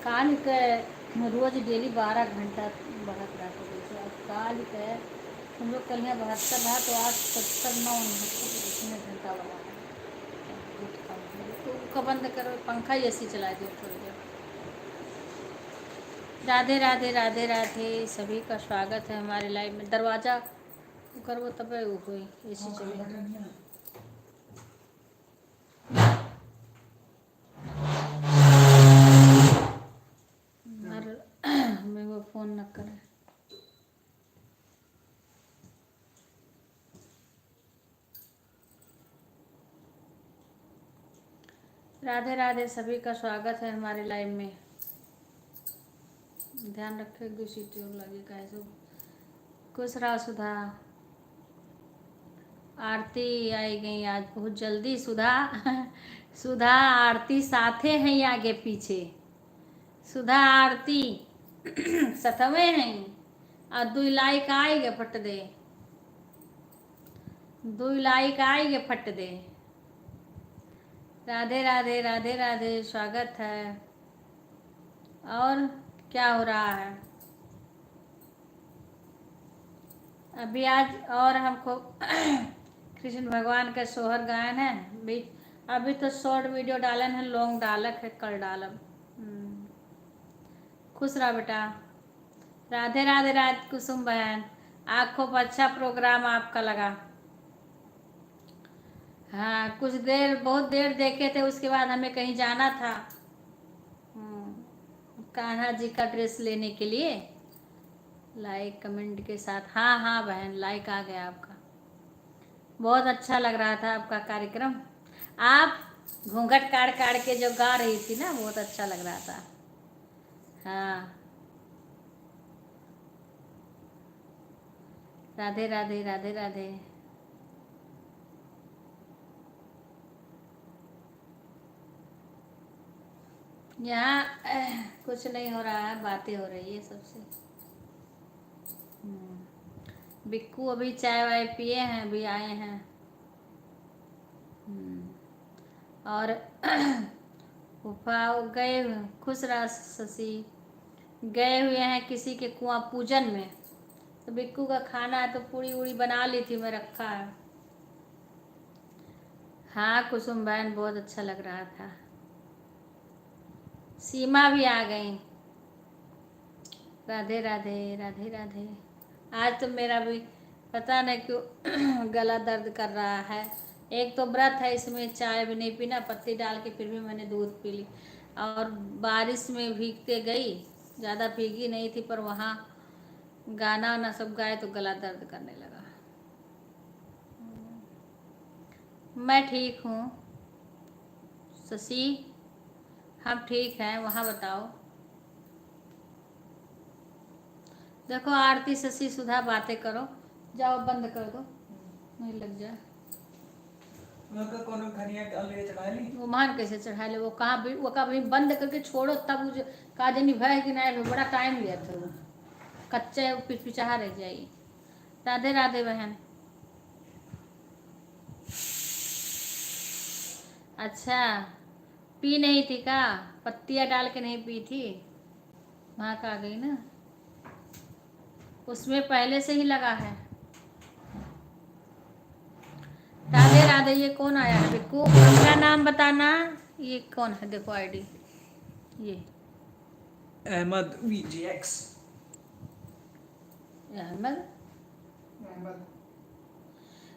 काल के रोज डेली 12 घंटा बढ़त रहा तो जैसे अब काल के हम लोग कल यहाँ 72 रहा तो आज 70 9 इतने घंटा बढ़ा है। बहुत कम है तो उसका बंद करो, पंखा ही ऐसी चला दो थोड़ी देर। राधे राधे राधे राधे, सभी का स्वागत है हमारे लाइव में। दरवाज़ा करो तब वो कोई ऐसी चले। मेरे को फ़ोन न करें। राधे राधे, सभी का स्वागत है हमारे लाइव में। ध्यान रखो एक दूसरी ट्यूब लगे कैसे। खुश रहा सुधा। आरती आई गई आज बहुत जल्दी सुधा। सुधा आरती साथे हैं आगे पीछे। सुधा आरती सतवे हैं और 2 लाइक आएगे फट दे। 2 लाइक आएगे फट दे। राधे राधे राधे राधे, स्वागत है। और क्या हो रहा है अभी आज? और हमको कृष्ण भगवान का सोहर गायन है भी। अभी तो शॉर्ट वीडियो डालन है, लॉन्ग डालक है, कल डालब। खुश रहा बेटा। राधे राधे राधे कुसुम बहन, आँखों पर अच्छा प्रोग्राम आपका लगा। हाँ कुछ देर, बहुत देर देखे थे, उसके बाद हमें कहीं जाना था कान्हा जी का ड्रेस लेने के लिए। लाइक कमेंट के साथ, हाँ हाँ बहन लाइक आ गया आपका। बहुत अच्छा लग रहा था आपका कार्यक्रम। आप घूंघट काट काट के जो गा रही थी ना, बहुत अच्छा लग रहा था। हाँ राधे राधे राधे राधे। यहाँ कुछ नहीं हो रहा है, बातें हो रही है सबसे। बिक्कू अभी चाय वाय पिए हैं, अभी आए हैं। और फूफा गए, खुश रहा शशि, गए हुए हैं किसी के कुआं पूजन में। तो बिक्कू का खाना है तो पूरी उड़ी बना ली थी मैं, रखा है। हाँ कुसुम बहन बहुत अच्छा लग रहा था। सीमा भी आ गई। राधे राधे राधे राधे। आज तो मेरा भी पता नहीं क्यों गला दर्द कर रहा है। एक तो व्रत है, इसमें चाय भी नहीं पीना, पत्ती डाल के फिर भी मैंने दूध पी ली। और बारिश में भीगते गई, ज़्यादा भीगी नहीं थी पर वहाँ गाना वाना सब गाए तो गला दर्द करने लगा। मैं ठीक हूँ शशि, हम ठीक हैं। वहाँ बताओ। देखो आरती शशि सुधा बातें करो, जाओ बंद कर दो, नहीं लग जाए। वो मान कैसे चढ़ा ले, वो कहाँ भी, वो कभी बंद करके छोड़ो तब वो काजनी भय कि नहीं, बड़ा टाइम लिया था वो, कच्चे पिचपिचाहा रह जाएगी। राधे राधे बहन। अच्छा पी नहीं थी का? पत्तियाँ डाल के नहीं पी थी? वहाँ का आ गई ना, उसमें पहले से ही लगा है। राधे राधे। ये कौन आया है बिक्कू? अपना नाम बताना। ये कौन है? देखो आईडी, ये अहमद VGX। अहमद।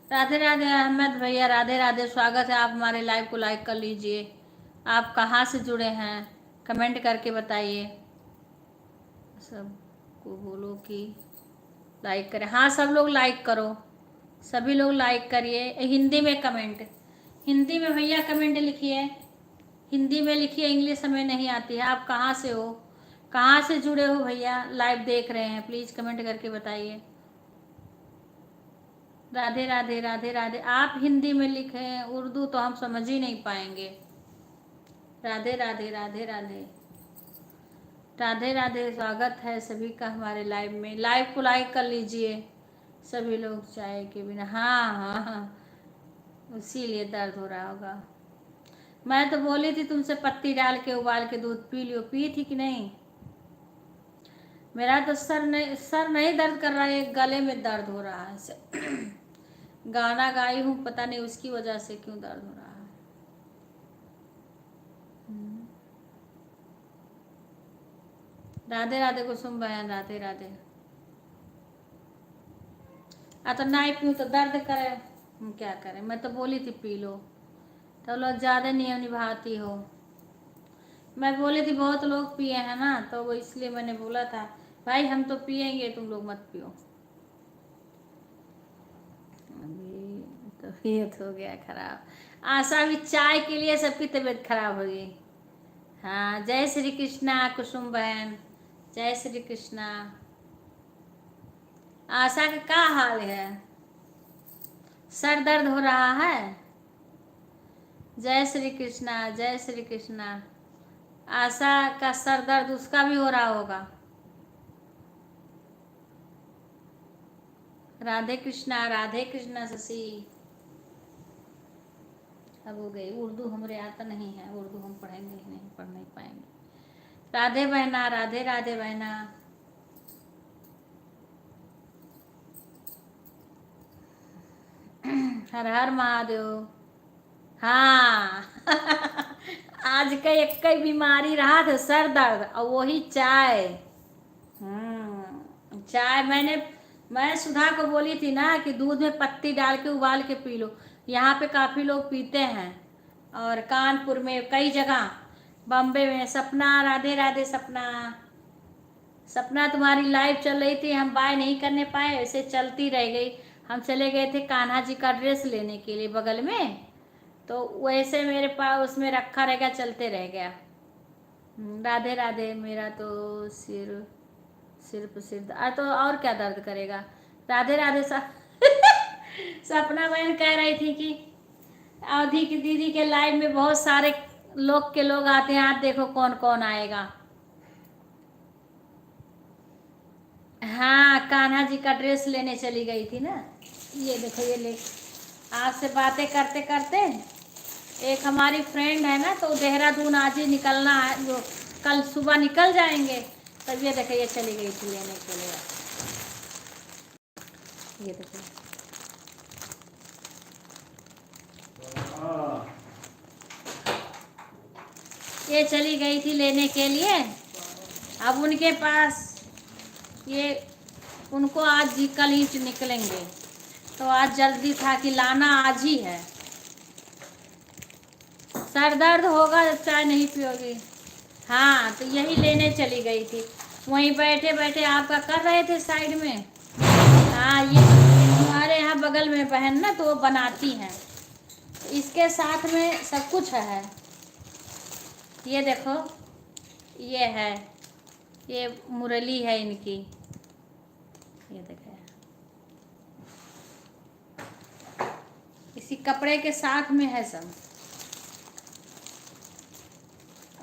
राधे राधे अहमद भैया, राधे राधे, स्वागत है। आप हमारे लाइव को लाइक कर लीजिए। आप कहाँ से जुड़े हैं कमेंट करके बताइए। सबको बोलो कि लाइक करें। हाँ सब लोग लाइक करो, सभी लोग लाइक करिए। हिंदी में कमेंट, हिंदी में भैया कमेंट लिखिए, हिंदी में लिखिए, इंग्लिश हमें नहीं आती है। आप कहाँ से हो, कहाँ से जुड़े हो भैया, लाइव देख रहे हैं, प्लीज़ कमेंट करके बताइए। राधे राधे राधे राधे। आप हिंदी में लिखें, उर्दू तो हम समझ ही नहीं पाएंगे। राधे राधे राधे राधे राधे राधे, स्वागत है सभी का हमारे लाइव में। लाइव को लाइक कर लीजिए सभी लोग, चाय के बिना। हाँ हाँ हाँ, इसीलिए दर्द हो रहा होगा। मैं तो बोली थी तुमसे पत्ती डाल के उबाल के दूध पी लियो, पी थी कि नहीं? मेरा तो सर नहीं दर्द कर रहा है, गले में दर्द हो रहा है। गाना गाई हूँ, पता नहीं उसकी वजह से क्यों दर्द हो रहा है। राधे राधे कुसुम बहन, राधे राधे। तो नहीं पीऊँ तो दर्द करे, हम क्या करें? मैं तो बोली थी पी लो, तो लोग ज़्यादा नियम निभाती हो। मैं बोली थी बहुत लोग पिए हैं ना, तो वो इसलिए मैंने बोला था भाई हम तो पिएंगे, तुम लोग मत पियो। अभी तबीयत हो गया खराब। आशा भी चाय के लिए सबकी तबीयत खराब हो गई। हाँ, जय श्री कृष्णा कुसुम बहन, जय श्री कृष्णा। आशा का क्या हाल है? सर दर्द हो रहा है? जय श्री कृष्णा, जय श्री कृष्णा। आशा का सर दर्द उसका भी हो रहा होगा। राधे कृष्णा शशि। अब हो गई। उर्दू हमरे आता नहीं है, उर्दू हम पढ़ेंगे ही नहीं, पढ़ नहीं पाएंगे। राधे बहना, राधे राधे बहना। हर हर महादेव। हाँ। आज का एक कई बीमारी रहा था, सर दर्द, और वही चाय। चाय मैं सुधा को बोली थी ना कि दूध में पत्ती डाल के उबाल के पी लो। यहाँ पे काफ़ी लोग पीते हैं, और कानपुर में कई जगह, बम्बे में। सपना, राधे राधे सपना। सपना तुम्हारी लाइव चल रही थी, हम बाय नहीं करने पाए, ऐसे चलती रह गई। हम चले गए थे कान्हा जी का ड्रेस लेने के लिए बगल में, तो वैसे मेरे पास उसमें रखा रह गया, चलते रह गया। राधे राधे। मेरा तो सिर्फ तो और क्या दर्द करेगा? राधे राधे सपना बहन कह रही थी कि अवधि की दीदी के लाइव में बहुत सारे लोग आते हैं, आप देखो कौन कौन आएगा। हाँ, कान्हा जी का ड्रेस लेने चली गई थी ना। ये देखो, ये ले। आपसे बातें करते करते, एक हमारी फ्रेंड है ना, तो देहरादून आज ही निकलना है, जो कल सुबह निकल जाएंगे। तब ये देखो, ये चली गई थी लेने के लिए। ये देखो, ये चली गई थी लेने के लिए। अब उनके पास ये, उनको आज ही कल ही निकलेंगे, तो आज जल्दी था कि लाना आज ही है। सर दर्द होगा जब चाय नहीं पियोगी। हाँ, तो यही लेने चली गई थी। वहीं बैठे बैठे आपका कर रहे थे साइड में। हाँ, ये हमारे यहाँ बगल में बहन ना, तो वो बनाती हैं, इसके साथ में सब कुछ है। ये देखो, ये है, ये मुरली है इनकी। ये देखो, इसी कपड़े के साथ में है सब।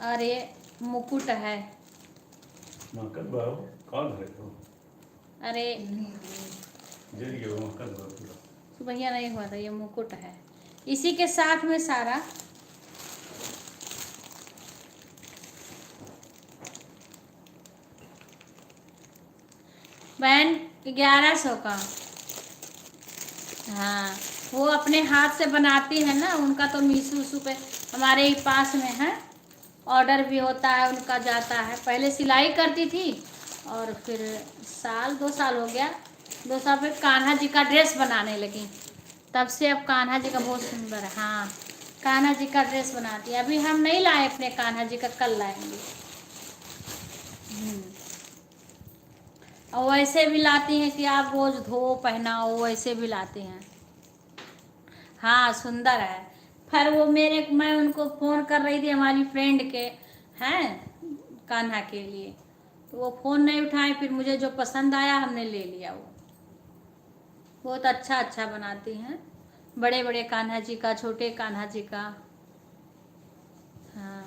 और ये मुकुट है। अरे सुबह नहीं हुआ था, ये मुकुट है इसी के साथ में सारा। बहन 1100 का। हाँ, वो अपने हाथ से बनाती है ना, उनका तो मीशो उशू पे हमारे ही पास में है, ऑर्डर भी होता है उनका, जाता है। पहले सिलाई करती थी, और फिर 2 साल हो गया, 2 साल फिर कान्हा जी का ड्रेस बनाने लगी, तब से अब कान्हा जी का बहुत सुंदर है। हाँ, कान्हा जी का ड्रेस बनाती है। अभी हम नहीं लाए अपने कान्हा जी का, कल लाएंगे। और वैसे भी लाती हैं कि आप रोज धो पहनाओ, वैसे भी लाती हैं। हाँ, सुंदर है। फिर वो मैं उनको फ़ोन कर रही थी, हमारी फ्रेंड के हैं कान्हा के लिए, तो वो फ़ोन नहीं उठाए। फिर मुझे जो पसंद आया हमने ले लिया। वो बहुत अच्छा बनाती हैं, बड़े बड़े कान्हा जी का, छोटे कान्हा जी का। हाँ,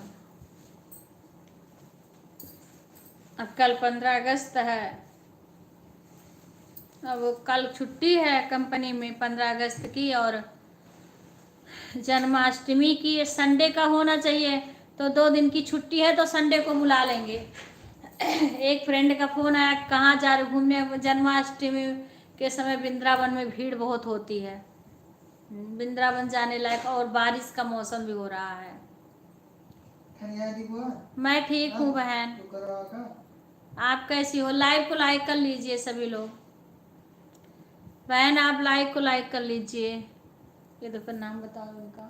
अब कल 15 अगस्त है। अब कल छुट्टी है कंपनी में 15 अगस्त की, और जन्माष्टमी की संडे का होना चाहिए, तो 2 दिन की छुट्टी है तो संडे को बुला लेंगे। एक फ्रेंड का फोन आया, कहाँ जा रहे घूमने, जन्माष्टमी के समय वृंदावन में भीड़ बहुत होती है। वृंदावन जाने लायक, और बारिश का मौसम भी हो रहा है। मैं ठीक हूँ बहन, आप कैसी हो? लाइव को लाइक कर लीजिए सभी लोग। बहन आप लाइव को लाइक कर लीजिए। ये देखो नाम बताओ उनका,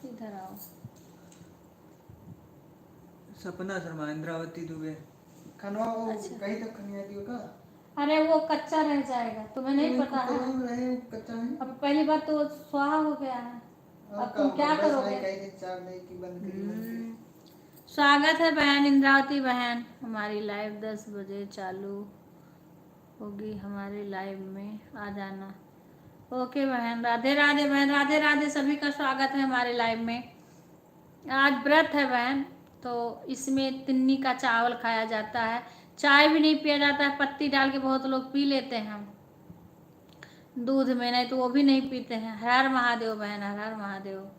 इधर आओ। सपना शर्मा, इंद्रावती दुबे। खनवा वो कहीं तक खनिया दियो का? अरे वो कच्चा रह जाएगा, तुम्हें नहीं पता है? कच्चा है। अब पहली बात तो स्वाहा हो गया है, अब तुम क्या करोगे? स्वागत है बहन इंद्रावती बहन, हमारी लाइव 10 बजे चालू होगी, हमारी लाइव में आ जाना। ओके बहन, राधे राधे बहन, राधे राधे, सभी का स्वागत है हमारे लाइव में। आज व्रत है बहन, तो इसमें तिन्नी का चावल खाया जाता है, चाय भी नहीं पिया जाता है, पत्ती डाल के बहुत लोग पी लेते हैं दूध में, नहीं तो वो भी नहीं पीते हैं। हर हर महादेव बहन, हर हर महादेव।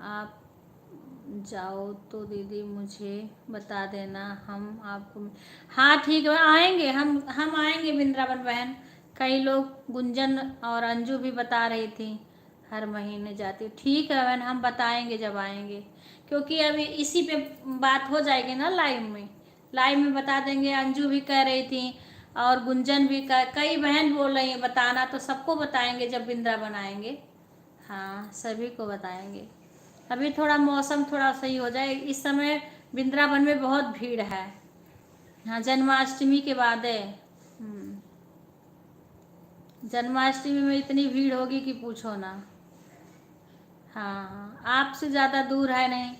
आप जाओ तो दीदी मुझे बता देना, हम आपको। हाँ ठीक है, आएंगे हम आएंगे वृंदावन बहन। कई लोग गुंजन और अंजू भी बता रही थी हर महीने जाती। ठीक है बहन, हम बताएंगे जब आएंगे, क्योंकि अभी इसी पे बात हो जाएगी ना लाइव में बता देंगे। अंजू भी कह रही थी और गुंजन भी कई बहन बोल रही हैं बताना, तो सबको बताएंगे जब वृंदावन आएंगे। हाँ सभी को बताएंगे। अभी थोड़ा मौसम थोड़ा सही हो जाए, इस समय वृंदावन में बहुत भीड़ है। हाँ जन्माष्टमी के बाद है। जन्माष्टमी में इतनी भीड़ होगी कि पूछो ना। हाँ आपसे ज़्यादा दूर है नहीं,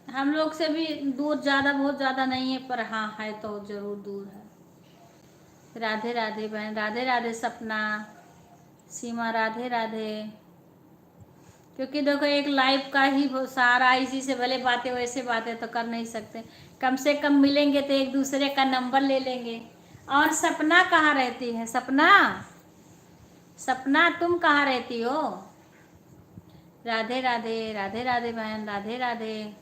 हम लोग से भी दूर ज़्यादा बहुत ज़्यादा नहीं है, पर हाँ है तो ज़रूर दूर है। राधे राधे बहन, राधे राधे सपना, सीमा राधे राधे। क्योंकि देखो एक लाइव का ही सहारा, इसी से भले बातें वैसे बातें तो कर नहीं सकते, कम से कम मिलेंगे तो एक दूसरे का नंबर ले लेंगे। और सपना कहाँ रहती है? सपना तुम कहाँ रहती हो? राधे राधे, राधे राधे बहन, राधे राधे।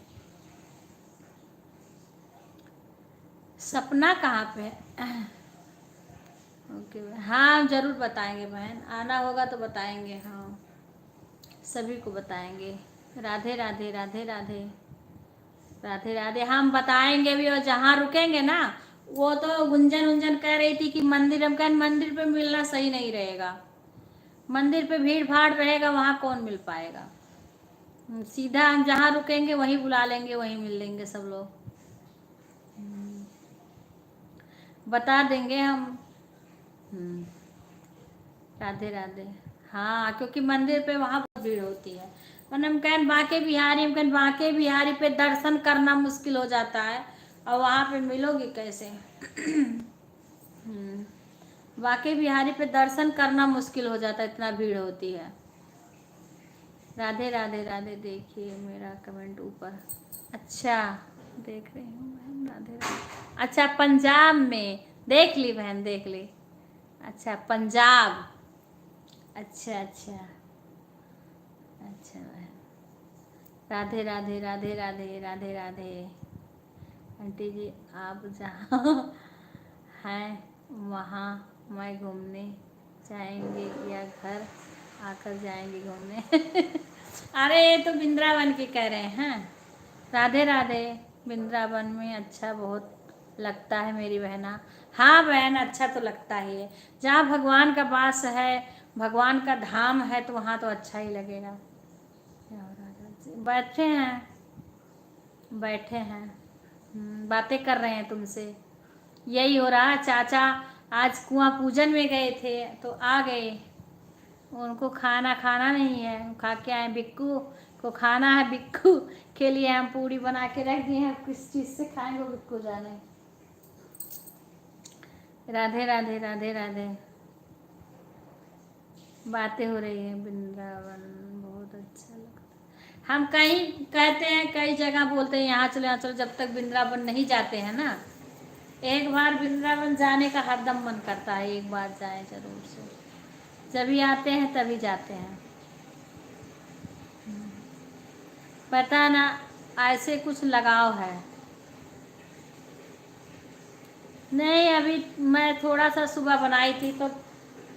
सपना कहाँ पे? ओके हाँ जरूर बताएंगे बहन, आना होगा तो बताएंगे। हाँ सभी को बताएंगे। राधे राधे, राधे राधे, राधे राधे। हम बताएंगे भी, और जहाँ रुकेंगे ना, वो तो गुंजन कह रही थी कि मंदिर, हम कहें मंदिर पे मिलना सही नहीं रहेगा, मंदिर पे भीड़ भाड़ रहेगा, वहाँ कौन मिल पाएगा। सीधा हम जहाँ रुकेंगे वहीं बुला लेंगे, वहीं मिल लेंगे सब लोग, बता देंगे हम। राधे राधे। हाँ क्योंकि मंदिर पे वहाँ बहुत भीड़ होती है, वरना हम कहें बांके बिहारी पे दर्शन करना मुश्किल हो जाता है, और वहाँ पे मिलोगी कैसे? बांके बिहारी पे दर्शन करना मुश्किल हो जाता है, इतना भीड़ होती है। राधे राधे, राधे। देखिए मेरा कमेंट ऊपर, अच्छा देख रही हूँ बहन, राधे राधे। अच्छा पंजाब में, देख ली बहन, देख ली। अच्छा पंजाब, अच्छा अच्छा अच्छा बहन। राधे राधे, राधे राधे, राधे राधे। आंटी जी आप जहाँ हैं वहाँ मैं घूमने जाएंगे या घर आकर जाएंगे घूमने? अरे ये तो वृंदावन की कह रहे हैं। राधे राधे। वृंदावन में अच्छा बहुत लगता है मेरी बहना। हाँ बहन अच्छा तो लगता ही है, जहाँ भगवान का वास है, भगवान का धाम है, तो वहाँ तो अच्छा ही लगेगा। बैठे हैं बातें कर रहे हैं तुमसे, यही हो रहा। चाचा आज कुआं पूजन में गए थे तो आ गए, उनको खाना नहीं है, खा के आए। बिक्कू को खाना है, बिक्कू के लिए हम पूड़ी बना के रख दिए हैं, किस चीज़ से खाएंगे बिक्कू जाने। राधे राधे, राधे राधे। बातें हो रही हैं, वृंदावन बहुत अच्छा लगता है। हम कहीं कहते हैं, कई जगह बोलते हैं यहाँ चलो यहाँ चलो, जब तक वृंदावन नहीं जाते हैं ना। एक बार वृंदावन जाने का हरदम मन करता है, एक बार जाए जरूर से, जब भी आते हैं तभी जाते हैं। पता ना ऐसे कुछ लगाव है। नहीं अभी मैं थोड़ा सा सुबह बनाई थी तो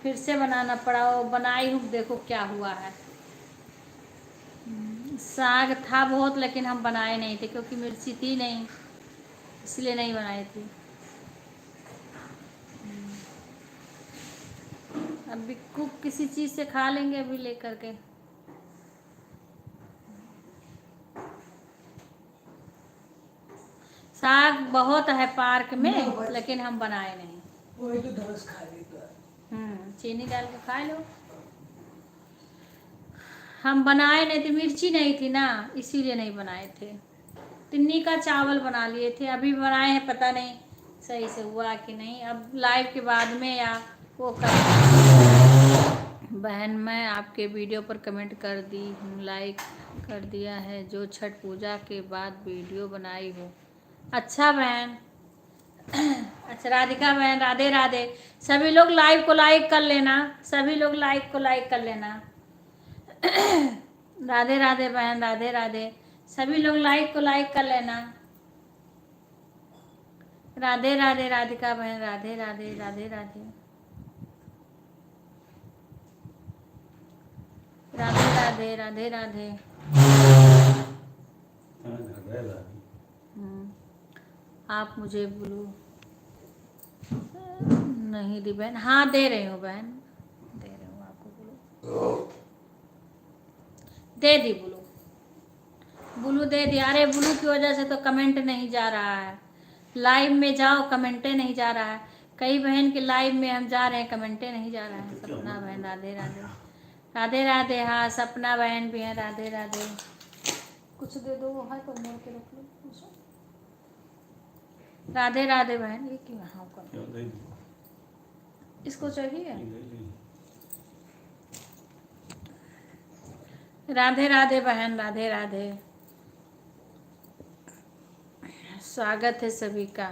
फिर से बनाना पड़ा। वो बनाई हूँ, देखो क्या हुआ है। साग था बहुत लेकिन हम बनाए नहीं थे क्योंकि मिर्ची थी नहीं, इसलिए नहीं बनाई थी। अभी कुक किसी चीज़ से खा लेंगे अभी लेकर के। साग बहुत है पार्क में लेकिन हम बनाए नहीं। वही तो धरस खा लेता है। चीनी डाल के खा लो। हम बनाए नहीं थे, मिर्ची नहीं थी ना, इसीलिए नहीं बनाए थे। तिन्नी का चावल बना लिए थे, अभी बनाए हैं, पता नहीं सही से हुआ कि नहीं। अब लाइव के बाद में या वो कर। बहन मैं आपके वीडियो पर कमेंट कर दी हूँ, लाइक कर दिया है, जो छठ पूजा के बाद वीडियो बनाई हो। अच्छा बहन। अच्छा राधिका बहन राधे राधे। सभी लोग लाइव को लाइक कर लेना, सभी लोग लाइव को लाइक कर लेना। राधे राधे बहन राधे राधे। सभी लोग लाइक को लाइक कर लेना। राधे राधे राधिका बहन राधे राधे राधे राधे। राधे राधे राधे राधे। आप मुझे बोलो नहीं दी बहन। हाँ दे रही हूँ बहन, दे रही हूँ आपको। बोलो दे दी बोलो, बुलू दे दिया। अरे बुलू की वजह से तो कमेंट नहीं जा रहा है। लाइव में जाओ कमेंटे नहीं जा रहा है। कई बहन के लाइव में हम जा रहे हैं, कमेंटे नहीं जा रहा है। सपना बहन राधे राधे राधे राधे। हाँ सपना बहन भी है राधे राधे। कुछ दे दो, वो है तो मोड़ के रख लो। राधे राधे बहन। ये क्यों हाँ कर, इसको चाहिए। राधे राधे बहन राधे राधे। स्वागत है सभी का।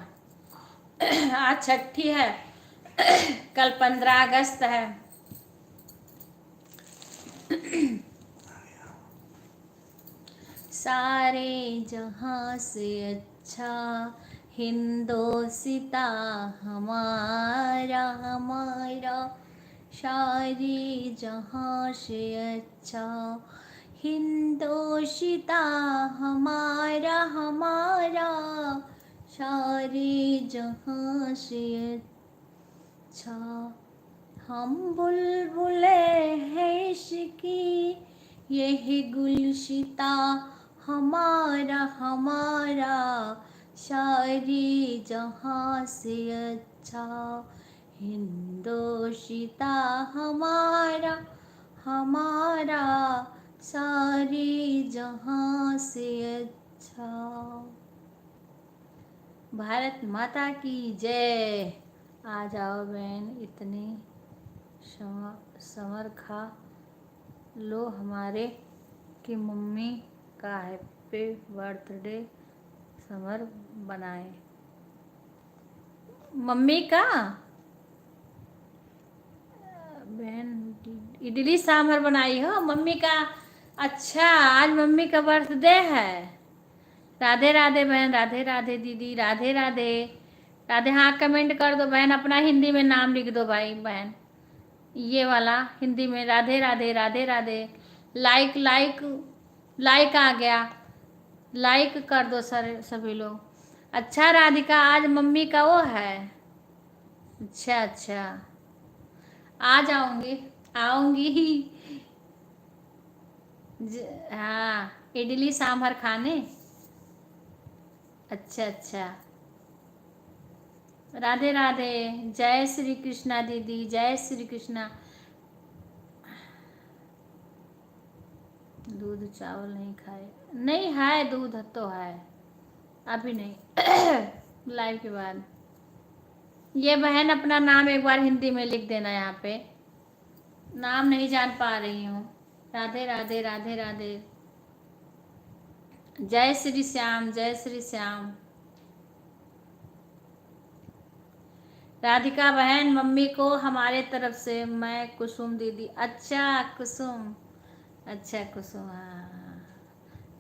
आज छठी है, कल 15 अगस्त है। सारे जहां से अच्छा हिंदोसिता हमारा हमारा। सारे जहां से अच्छा हिंदोशिता हमारा हमारा। सारे जहां से अच्छा हम बुलबुले हैं इश्की, यही गुलशिता हमारा हमारा। सारी जहां से अच्छा हिंदोशिता हमारा हमारा। सारी जहां से अच्छा। भारत माता की जय। आ जाओ बहन, इतनी समर खा लो हमारे की मम्मी का हैप्पी बर्थडे समर बनाए। मम्मी का बहन इडली सांभर बनाई हो मम्मी का। अच्छा आज मम्मी का बर्थडे है। राधे राधे बहन राधे राधे दीदी राधे राधे राधे। हाँ कमेंट कर दो बहन, अपना हिंदी में नाम लिख दो भाई बहन, ये वाला हिंदी में Radhe Radhe Radhe Radhe. Like like like आ गया, लाइक कर दो सर सभी लोग। अच्छा राधिका आज मम्मी का वो है। अच्छा अच्छा आ जाऊंगी, आऊंगी ही। हाँ इडली सांभर खाने। अच्छा अच्छा राधे राधे। जय श्री कृष्णा दीदी जय श्री कृष्णा। दूध चावल नहीं खाए, नहीं है दूध तो है, अभी नहीं। लाइव के बाद ये बहन अपना नाम एक बार हिंदी में लिख देना, यहाँ पे नाम नहीं जान पा रही हूँ। राधे राधे राधे राधे। जय श्री श्याम जय श्री श्याम। राधिका बहन मम्मी को हमारे तरफ से मैं कुसुम दीदी। अच्छा कुसुम, अच्छा कुसुम हाँ।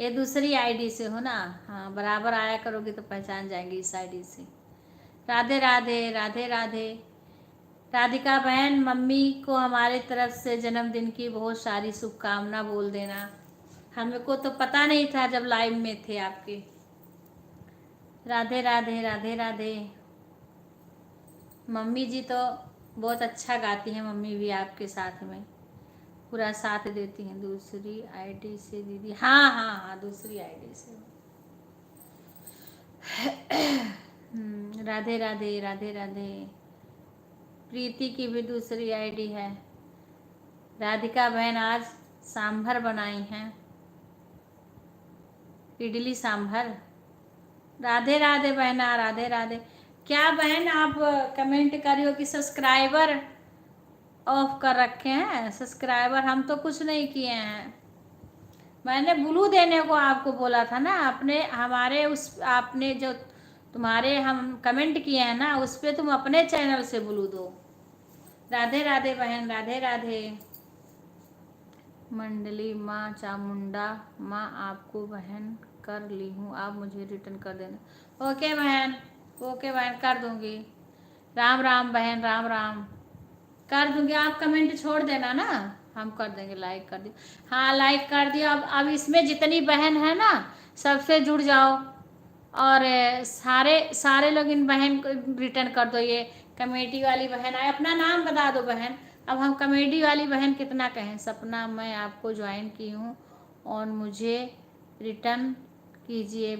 ये दूसरी आईडी से हो ना? हाँ, बराबर आया करोगे तो पहचान जाएंगे इस आईडी से। राधे राधे, राधे राधे। राधिका बहन, मम्मी को हमारे तरफ से जन्मदिन की बहुत सारी शुभकामना बोल देना। हमको तो पता नहीं था जब लाइव में थे आपके। राधे राधे, राधे राधे। मम्मी जी तो बहुत अच्छा गाती हैं, मम्मी भी आपके साथ में पूरा साथ देती हैं। दूसरी आईडी से दीदी? हाँ हाँ हाँ, दूसरी आईडी से। राधे राधे, राधे राधे। प्रीति की भी दूसरी आईडी है। राधिका बहन आज सांभर बनाई हैं, इडली सांभर। राधे राधे बहना, राधे राधे। क्या बहन आप कमेंट कर रही हो कि सब्सक्राइबर ऑफ कर रखे हैं? सब्सक्राइबर हम तो कुछ नहीं किए हैं। मैंने ब्लू देने को आपको बोला था ना, अपने हमारे उस आपने जो तुम्हारे हम कमेंट किए हैं ना, उस पर तुम अपने चैनल से ब्लू दो। राधे राधे बहन, राधे राधे। मंडली माँ चामुंडा माँ आपको बहन कर ली हूँ, आप मुझे रिटर्न कर देना। ओके बहन, ओके बहन, कर दूंगी। राम राम बहन, राम राम, कर दूंगी। आप कमेंट छोड़ देना ना, हम कर देंगे। लाइक कर दियो? हाँ, लाइक कर दियो। अब इसमें जितनी बहन है ना, सबसे जुड़ जाओ और सारे लोग इन बहन को रिटर्न कर दो। ये कमेटी वाली बहन आए, अपना नाम बता दो बहन। अब हम कमेटी वाली बहन कितना कहें? सपना, मैं आपको ज्वाइन की हूँ और मुझे रिटर्न कीजिए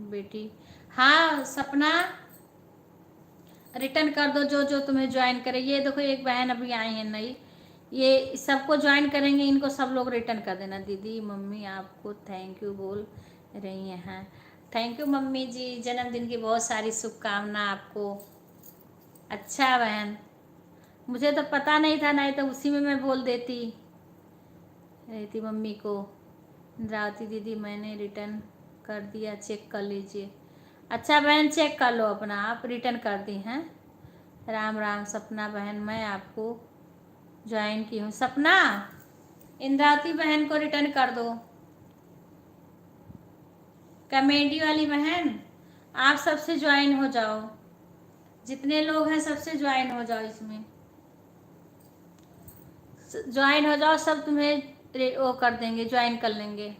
बेटी। हाँ सपना, रिटर्न कर दो जो जो तुम्हें ज्वाइन करे। ये देखो एक बहन अभी आई है नई, ये सबको ज्वाइन करेंगे, इनको सब लोग रिटर्न कर देना। दीदी मम्मी आपको थैंक यू बोल रही हैं। थैंक यू मम्मी जी, जन्मदिन की बहुत सारी शुभकामना आपको। अच्छा बहन, मुझे तो पता नहीं था, नहीं तो उसी में मैं बोल देती रहती मम्मी को। इंद्रावती दीदी मैंने रिटर्न कर दिया, चेक कर लीजिए। अच्छा बहन, चेक कर लो अपना, आप रिटर्न कर दी हैं। राम राम सपना बहन, मैं आपको ज्वाइन की हूँ। सपना, इंद्रावती बहन को रिटर्न कर दो। कमेडी वाली बहन, आप सबसे ज्वाइन हो जाओ, जितने लोग हैं सबसे ज्वाइन हो जाओ, इसमें ज्वाइन हो जाओ। सब तुम्हें वो कर देंगे, ज्वाइन कर लेंगे।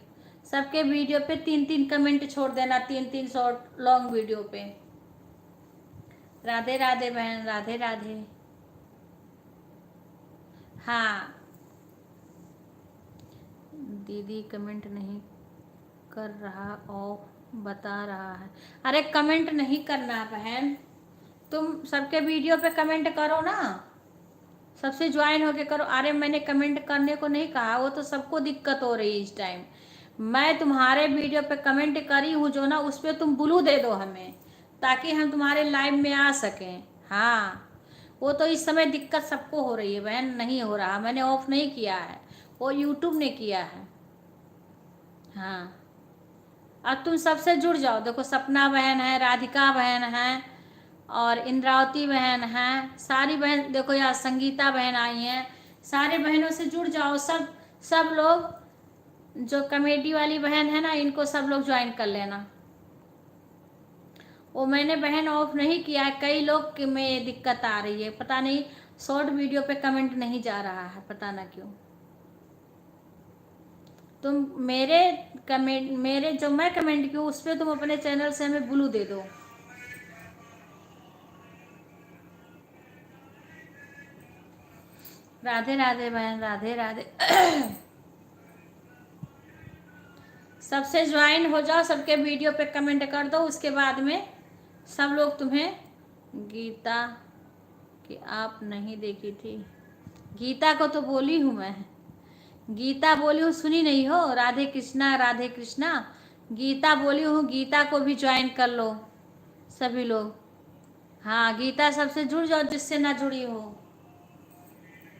सबके वीडियो पे 3-3 कमेंट छोड़ देना, 3-3 शॉर्ट लॉन्ग वीडियो पे। राधे राधे बहन, राधे राधे। हाँ दीदी कमेंट नहीं कर रहा और बता रहा है। अरे कमेंट नहीं करना बहन, तुम सबके वीडियो पे कमेंट करो ना, सबसे ज्वाइन होके करो। अरे मैंने कमेंट करने को नहीं कहा, वो तो सबको दिक्कत हो रही है इस टाइम। मैं तुम्हारे वीडियो पे कमेंट करी हूँ जो ना, उस पर तुम ब्लू दे दो हमें, ताकि हम तुम्हारे लाइव में आ सकें। हाँ, वो तो इस समय दिक्कत सबको हो रही है बहन, नहीं हो रहा। मैंने ऑफ नहीं किया है, वो यूट्यूब ने किया है। हाँ, अब तुम सबसे जुड़ जाओ। देखो सपना बहन है, राधिका बहन है और इंद्रावती बहन है, सारी बहन देखो, यार संगीता बहन आई हैं। सारे बहनों से जुड़ जाओ। सब लोग जो कमेटी वाली बहन है ना, इनको सब लोग ज्वाइन कर लेना। वो मैंने बहन ऑफ नहीं किया है, कई लोग में दिक्कत आ रही है, पता नहीं शॉर्ट वीडियो पे कमेंट नहीं जा रहा है, पता ना क्यों। तुम मेरे जो मैं कमेंट की उस पर तुम अपने चैनल से हमें ब्लू दे दो। राधे राधे बहन, राधे राधे। सबसे ज्वाइन हो जाओ, सबके वीडियो पे कमेंट कर दो। उसके बाद में सब लोग तुम्हें गीता कि आप नहीं देखी थी। गीता को तो बोली हूँ मैं, गीता बोली हूँ, सुनी नहीं हो? राधे कृष्णा, राधे कृष्णा, गीता बोली हूँ। गीता को भी ज्वाइन कर लो सभी लोग। हाँ, गीता सबसे जुड़ जाओ, जिससे ना जुड़ी हो,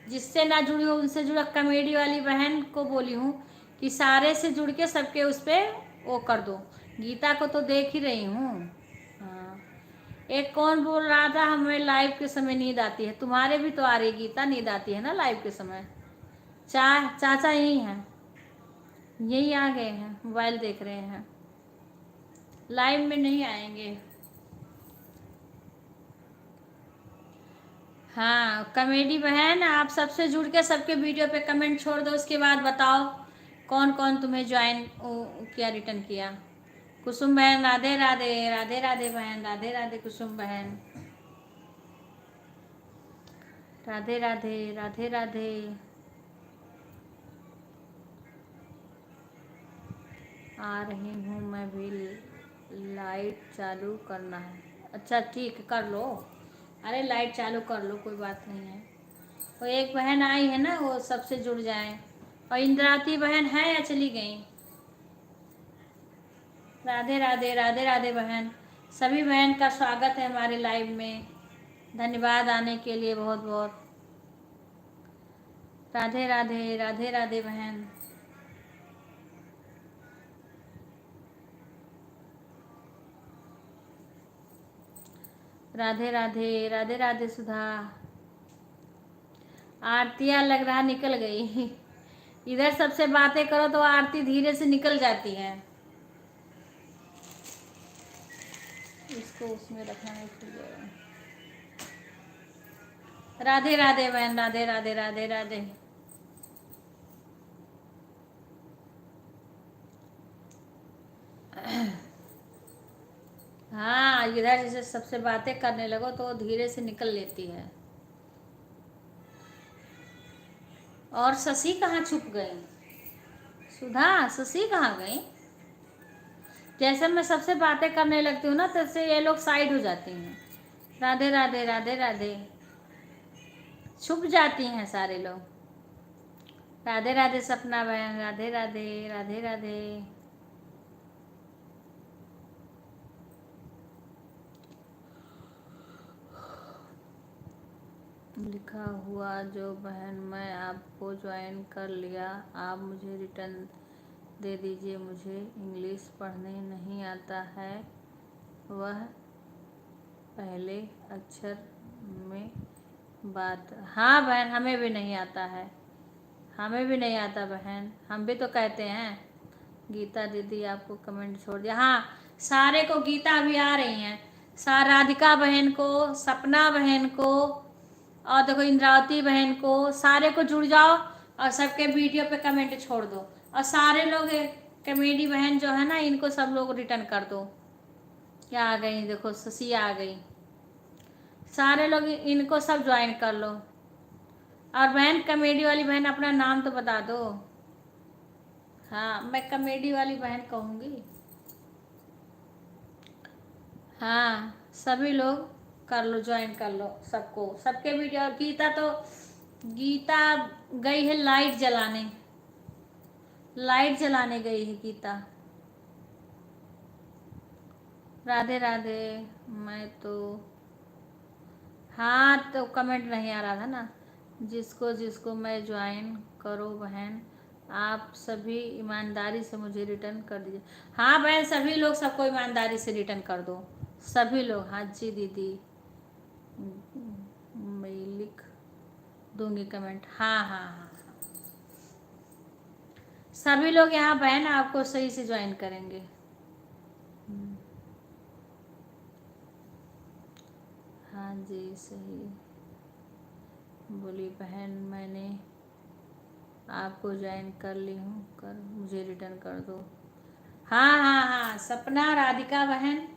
जिससे ना जुड़ी हो उनसे जुड़ा। कमेडी वाली बहन को बोली हूँ कि सारे से जुड़ के सबके उस पर वो कर दो। गीता को तो देख ही रही हूँ। हाँ, एक कौन बोल रहा था हमें लाइव के समय नींद आती है? तुम्हारे भी तो आ रही गीता, नींद आती है ना लाइव के समय? चाचा यही हैं, यही आ गए हैं। मोबाइल देख रहे हैं, लाइव में नहीं आएंगे। हाँ कमेडी बहन, आप सबसे जुड़ के सबके वीडियो पे कमेंट छोड़ दो, उसके बाद बताओ कौन कौन तुम्हें ज्वाइन किया, रिटर्न किया। कुसुम बहन राधे राधे, राधे राधे बहन, राधे राधे कुसुम बहन, राधे राधे, राधे राधे। आ रही हूँ मैं भी, लाइट चालू करना है। अच्छा ठीक, कर लो। अरे लाइट चालू कर लो, कोई बात नहीं है। वो एक बहन आई है ना, वो सबसे जुड़ जाए। और इंद्रावती बहन है या चली गई? राधे राधे, राधे राधे बहन। सभी बहन का स्वागत है हमारे लाइव में, धन्यवाद आने के लिए बहुत बहुत। राधे राधे, राधे राधे बहन। राधे राधे, राधे राधे सुधा। आरतियाँ लग रहा निकल गई। इधर सबसे बातें करो तो आरती धीरे से निकल जाती है। इसको उसमें रखना नहीं भूलिएगा। राधे राधे बहन, राधे राधे, राधे राधे। हाँ इधर जैसे सबसे बातें करने लगो तो धीरे से निकल लेती है। और शशि कहाँ छुप गई? सुधा, शशि कहाँ गई? जैसे मैं सबसे बातें करने लगती हूँ ना, तैसे ये लोग साइड हो जाती हैं। राधे राधे, राधे राधे। छुप जाती हैं सारे लोग। राधे राधे सपना बहन, राधे राधे, राधे राधे। लिखा हुआ जो बहन, मैं आपको ज्वाइन कर लिया, आप मुझे रिटर्न दे दीजिए। मुझे इंग्लिश पढ़ने नहीं आता है, वह पहले अक्षर में बात। हाँ बहन, हमें भी नहीं आता है, हमें भी नहीं आता बहन, हम भी तो कहते हैं। गीता दीदी आपको कमेंट छोड़ दिया। हाँ सारे को गीता भी आ रही हैं, राधिका बहन को, सपना बहन को, और देखो इंद्रावती बहन को, सारे को जुड़ जाओ और सबके वीडियो पे कमेंट छोड़ दो। और सारे लोग कमेडी बहन जो है ना, इनको सब लोग रिटर्न कर दो। क्या आ गई, देखो शशि आ गई। सारे लोग इनको सब ज्वाइन कर लो। और बहन कमेडी वाली बहन अपना नाम तो बता दो। हाँ मैं कमेडी वाली बहन कहूँगी। हाँ सभी लोग कर लो, ज्वाइन कर लो सबको, सबके वीडियो। और गीता गई है लाइट जलाने, लाइट जलाने गई है गीता। राधे राधे। मैं तो, हाँ तो कमेंट नहीं आ रहा था ना। जिसको जिसको मैं ज्वाइन करो बहन, आप सभी ईमानदारी से मुझे रिटर्न कर दीजिए। हाँ बहन, सभी लोग सबको ईमानदारी से रिटर्न कर दो, सभी लोग। हाँ जी दीदी, मैं लिख दूंगी कमेंट। हाँ हाँ हाँ हाँ, सभी लोग यहाँ बहन आपको सही से ज्वाइन करेंगे। हाँ जी सही बोली बहन, मैंने आपको ज्वाइन कर ली हूँ, कर मुझे रिटर्न कर दो। हाँ हाँ हाँ, सपना, राधिका बहन,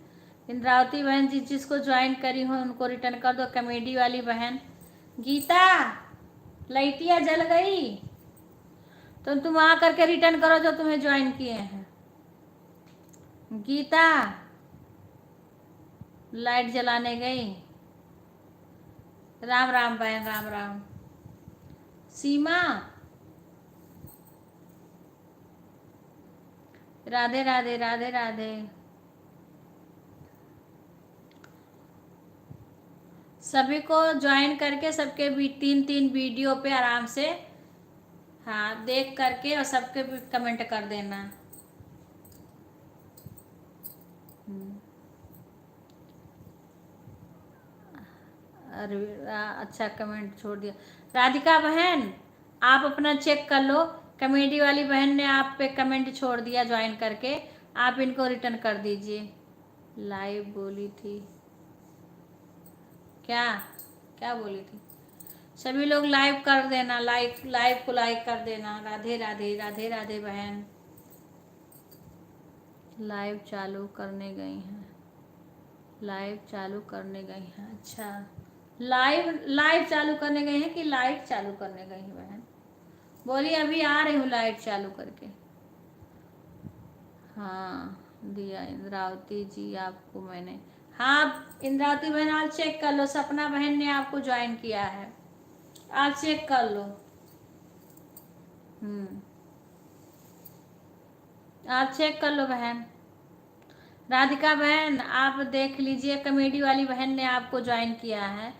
इंद्रावती बहन, जिसको ज्वाइन करी हो उनको रिटर्न कर दो। कमेडी वाली बहन गीता, लाइटिया जल गई तो तुम आ करके रिटर्न करो जो तुम्हें ज्वाइन किए हैं। गीता लाइट जलाने गई। राम राम बहन, राम राम। सीमा, राधे राधे, राधे राधे। सभी को ज्वाइन करके सबके भी 3-3 वीडियो पे आराम से, हाँ देख करके, और सबके भी कमेंट कर देना। अरे अच्छा कमेंट छोड़ दिया। राधिका बहन आप अपना चेक कर लो कमेडी वाली बहन ने आप पे कमेंट छोड़ दिया ज्वाइन करके, आप इनको रिटर्न कर दीजिए। लाइव बोली थी क्या? क्या बोली थी? सभी लोग लाइव कर देना, लाइव को लाइक कर देना। राधे राधे, राधे राधे बहन। लाइव चालू करने गई हैं, लाइव चालू करने गई हैं। अच्छा, लाइव चालू करने गई हैं कि लाइट चालू करने गई हैं बहन? बोली अभी आ रही हूँ लाइट चालू करके। हाँ दिया इंद्रावती जी आपको मैंने। हाँ इंद्रावती बहन आप चेक कर लो, सपना बहन ने आपको ज्वाइन किया है, आप चेक कर लो। आप चेक कर लो बहन। राधिका बहन आप देख लीजिए, कमेडी वाली बहन ने आपको ज्वाइन किया है,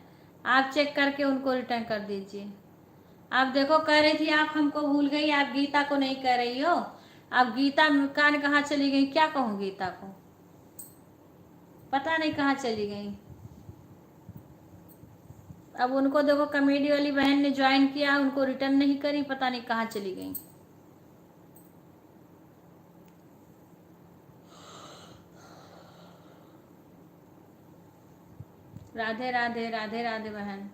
आप चेक करके उनको रिटर्न कर दीजिए। आप देखो कह रही थी आप हमको भूल गई, आप गीता को नहीं कह रही हो। अब गीता कान कहाँ चली गई, क्या कहूँ गीता को, पता नहीं कहाँ चली गई। अब उनको देखो कमेडी वाली बहन ने ज्वाइन किया, उनको रिटर्न नहीं करी, पता नहीं कहाँ चली गई। राधे राधे, राधे राधे बहन।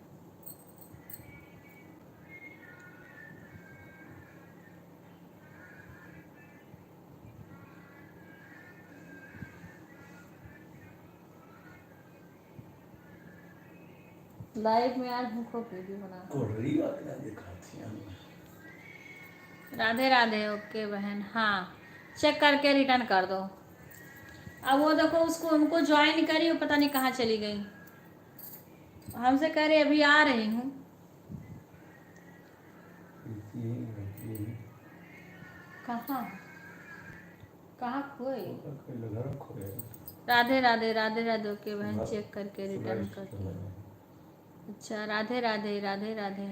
लाइव में आज हमको वीडियो बना। राधे राधे, ओके बहन। हाँ चेक करके रिटर्न कर दो। अब वो देखो उसको हमको ज्वाइन करी, वो पता नहीं कहाँ चली गई। हमसे कह रही अभी आ रही हूँ। कहाँ कहाँ खोए? राधे राधे, राधे राधे, ओके बहन चेक करके रिटर्न करती हूँ। अच्छा राधे राधे, राधे राधे।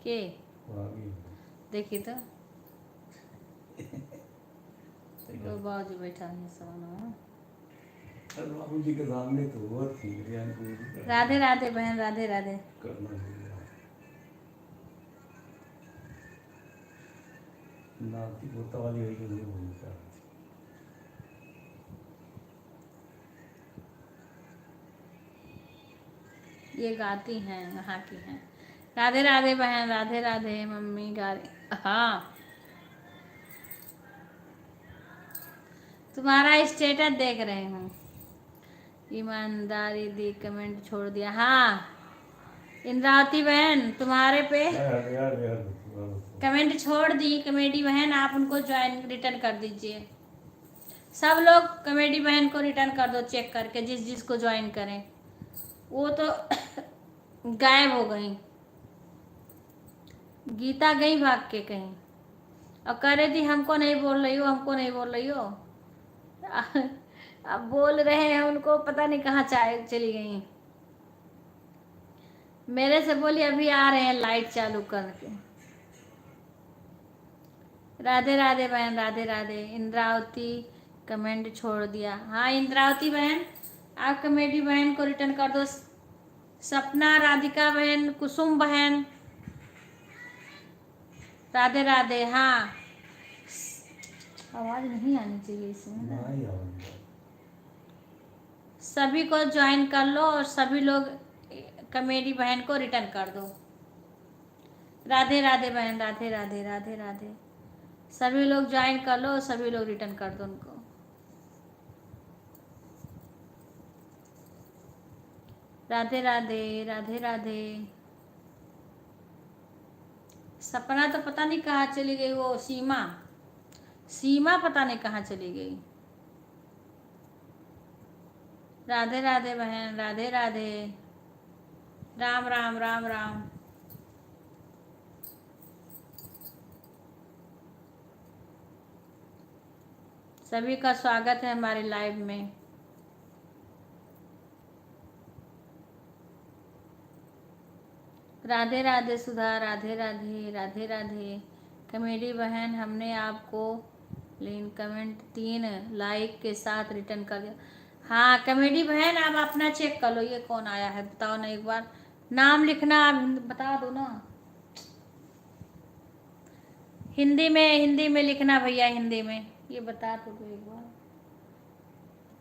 के देखी तो वो बाबू बैठा है सोना। बाबू जी के सामने तो वो थी। राधे राधे बहन, राधे राधे। नाती पोता वाली है कि नहीं भूलता। ये गाती हैं, वहाँ की हैं। राधे राधे बहन, राधे राधे। मम्मी गा रही। हाँ तुम्हारा स्टेटस देख रहे हूँ। ईमानदारी दी, कमेंट छोड़ दिया। हाँ इंद्रावती बहन तुम्हारे पे कमेंट छोड़ दी कमेडी बहन, आप उनको ज्वाइन रिटर्न कर दीजिए। सब लोग कमेडी बहन को रिटर्न कर दो चेक करके, जिस जिसको ज्वाइन करें। वो तो गायब हो गई, गीता गई भाग के कहीं, और कह रही थी हमको नहीं बोल रही हो, हमको नहीं बोल रही हो। अब बोल रहे हैं उनको, पता नहीं कहाँ चली गई। मेरे से बोली अभी आ रहे हैं लाइट चालू करके। राधे राधे बहन, राधे राधे। इंद्रावती कमेंट छोड़ दिया। हाँ इंद्रावती बहन आप कमेडी बहन को रिटर्न कर दो। सपना, राधिका बहन, कुसुम बहन, राधे राधे। हाँ आवाज नहीं आनी चाहिए इसमें ना। सभी को ज्वाइन कर लो और सभी लोग कमेडी बहन को रिटर्न कर दो। राधे राधे बहन, राधे राधे, राधे राधे। सभी लोग ज्वाइन कर लो और सभी लोग रिटर्न कर दो उनको। राधे राधे, राधे राधे। सपना तो पता नहीं कहाँ चली गई, वो सीमा पता नहीं कहाँ चली गई। राधे राधे बहन, राधे राधे। राम राम, राम राम। सभी का स्वागत है हमारे लाइव में। राधे राधे सुधा, राधे राधे, राधे राधे। कमेडी बहन हमने आपको लेकिन कमेंट 3 लाइक के साथ रिटर्न कर दिया। हाँ कमेडी बहन, आप अपना चेक कर लो ये कौन आया है, बताओ ना एक बार, नाम लिखना आप बता दो ना। हिंदी में लिखना भैया, हिंदी में ये बता दो एक बार।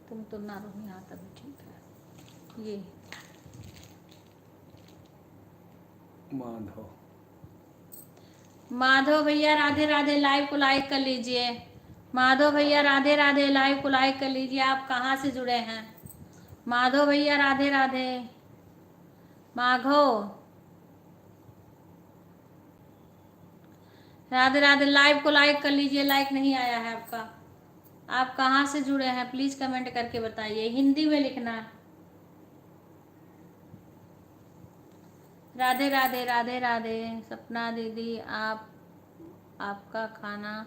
तुम तो ना रहो यहाँ, तभी ठीक है। ये माधव भैया राधे राधे, लाइव को लाइक कर लीजिए। माधव भैया राधे राधे, लाइव को लाइक कर लीजिए। आप कहाँ से जुड़े हैं? माधव भैया राधे राधे। माघो राधे राधे, लाइव को लाइक कर लीजिए। लाइक नहीं आया है आपका। आप कहाँ से जुड़े हैं प्लीज कमेंट करके बताइए, हिंदी में लिखना। राधे राधे राधे राधे। सपना दीदी आपका खाना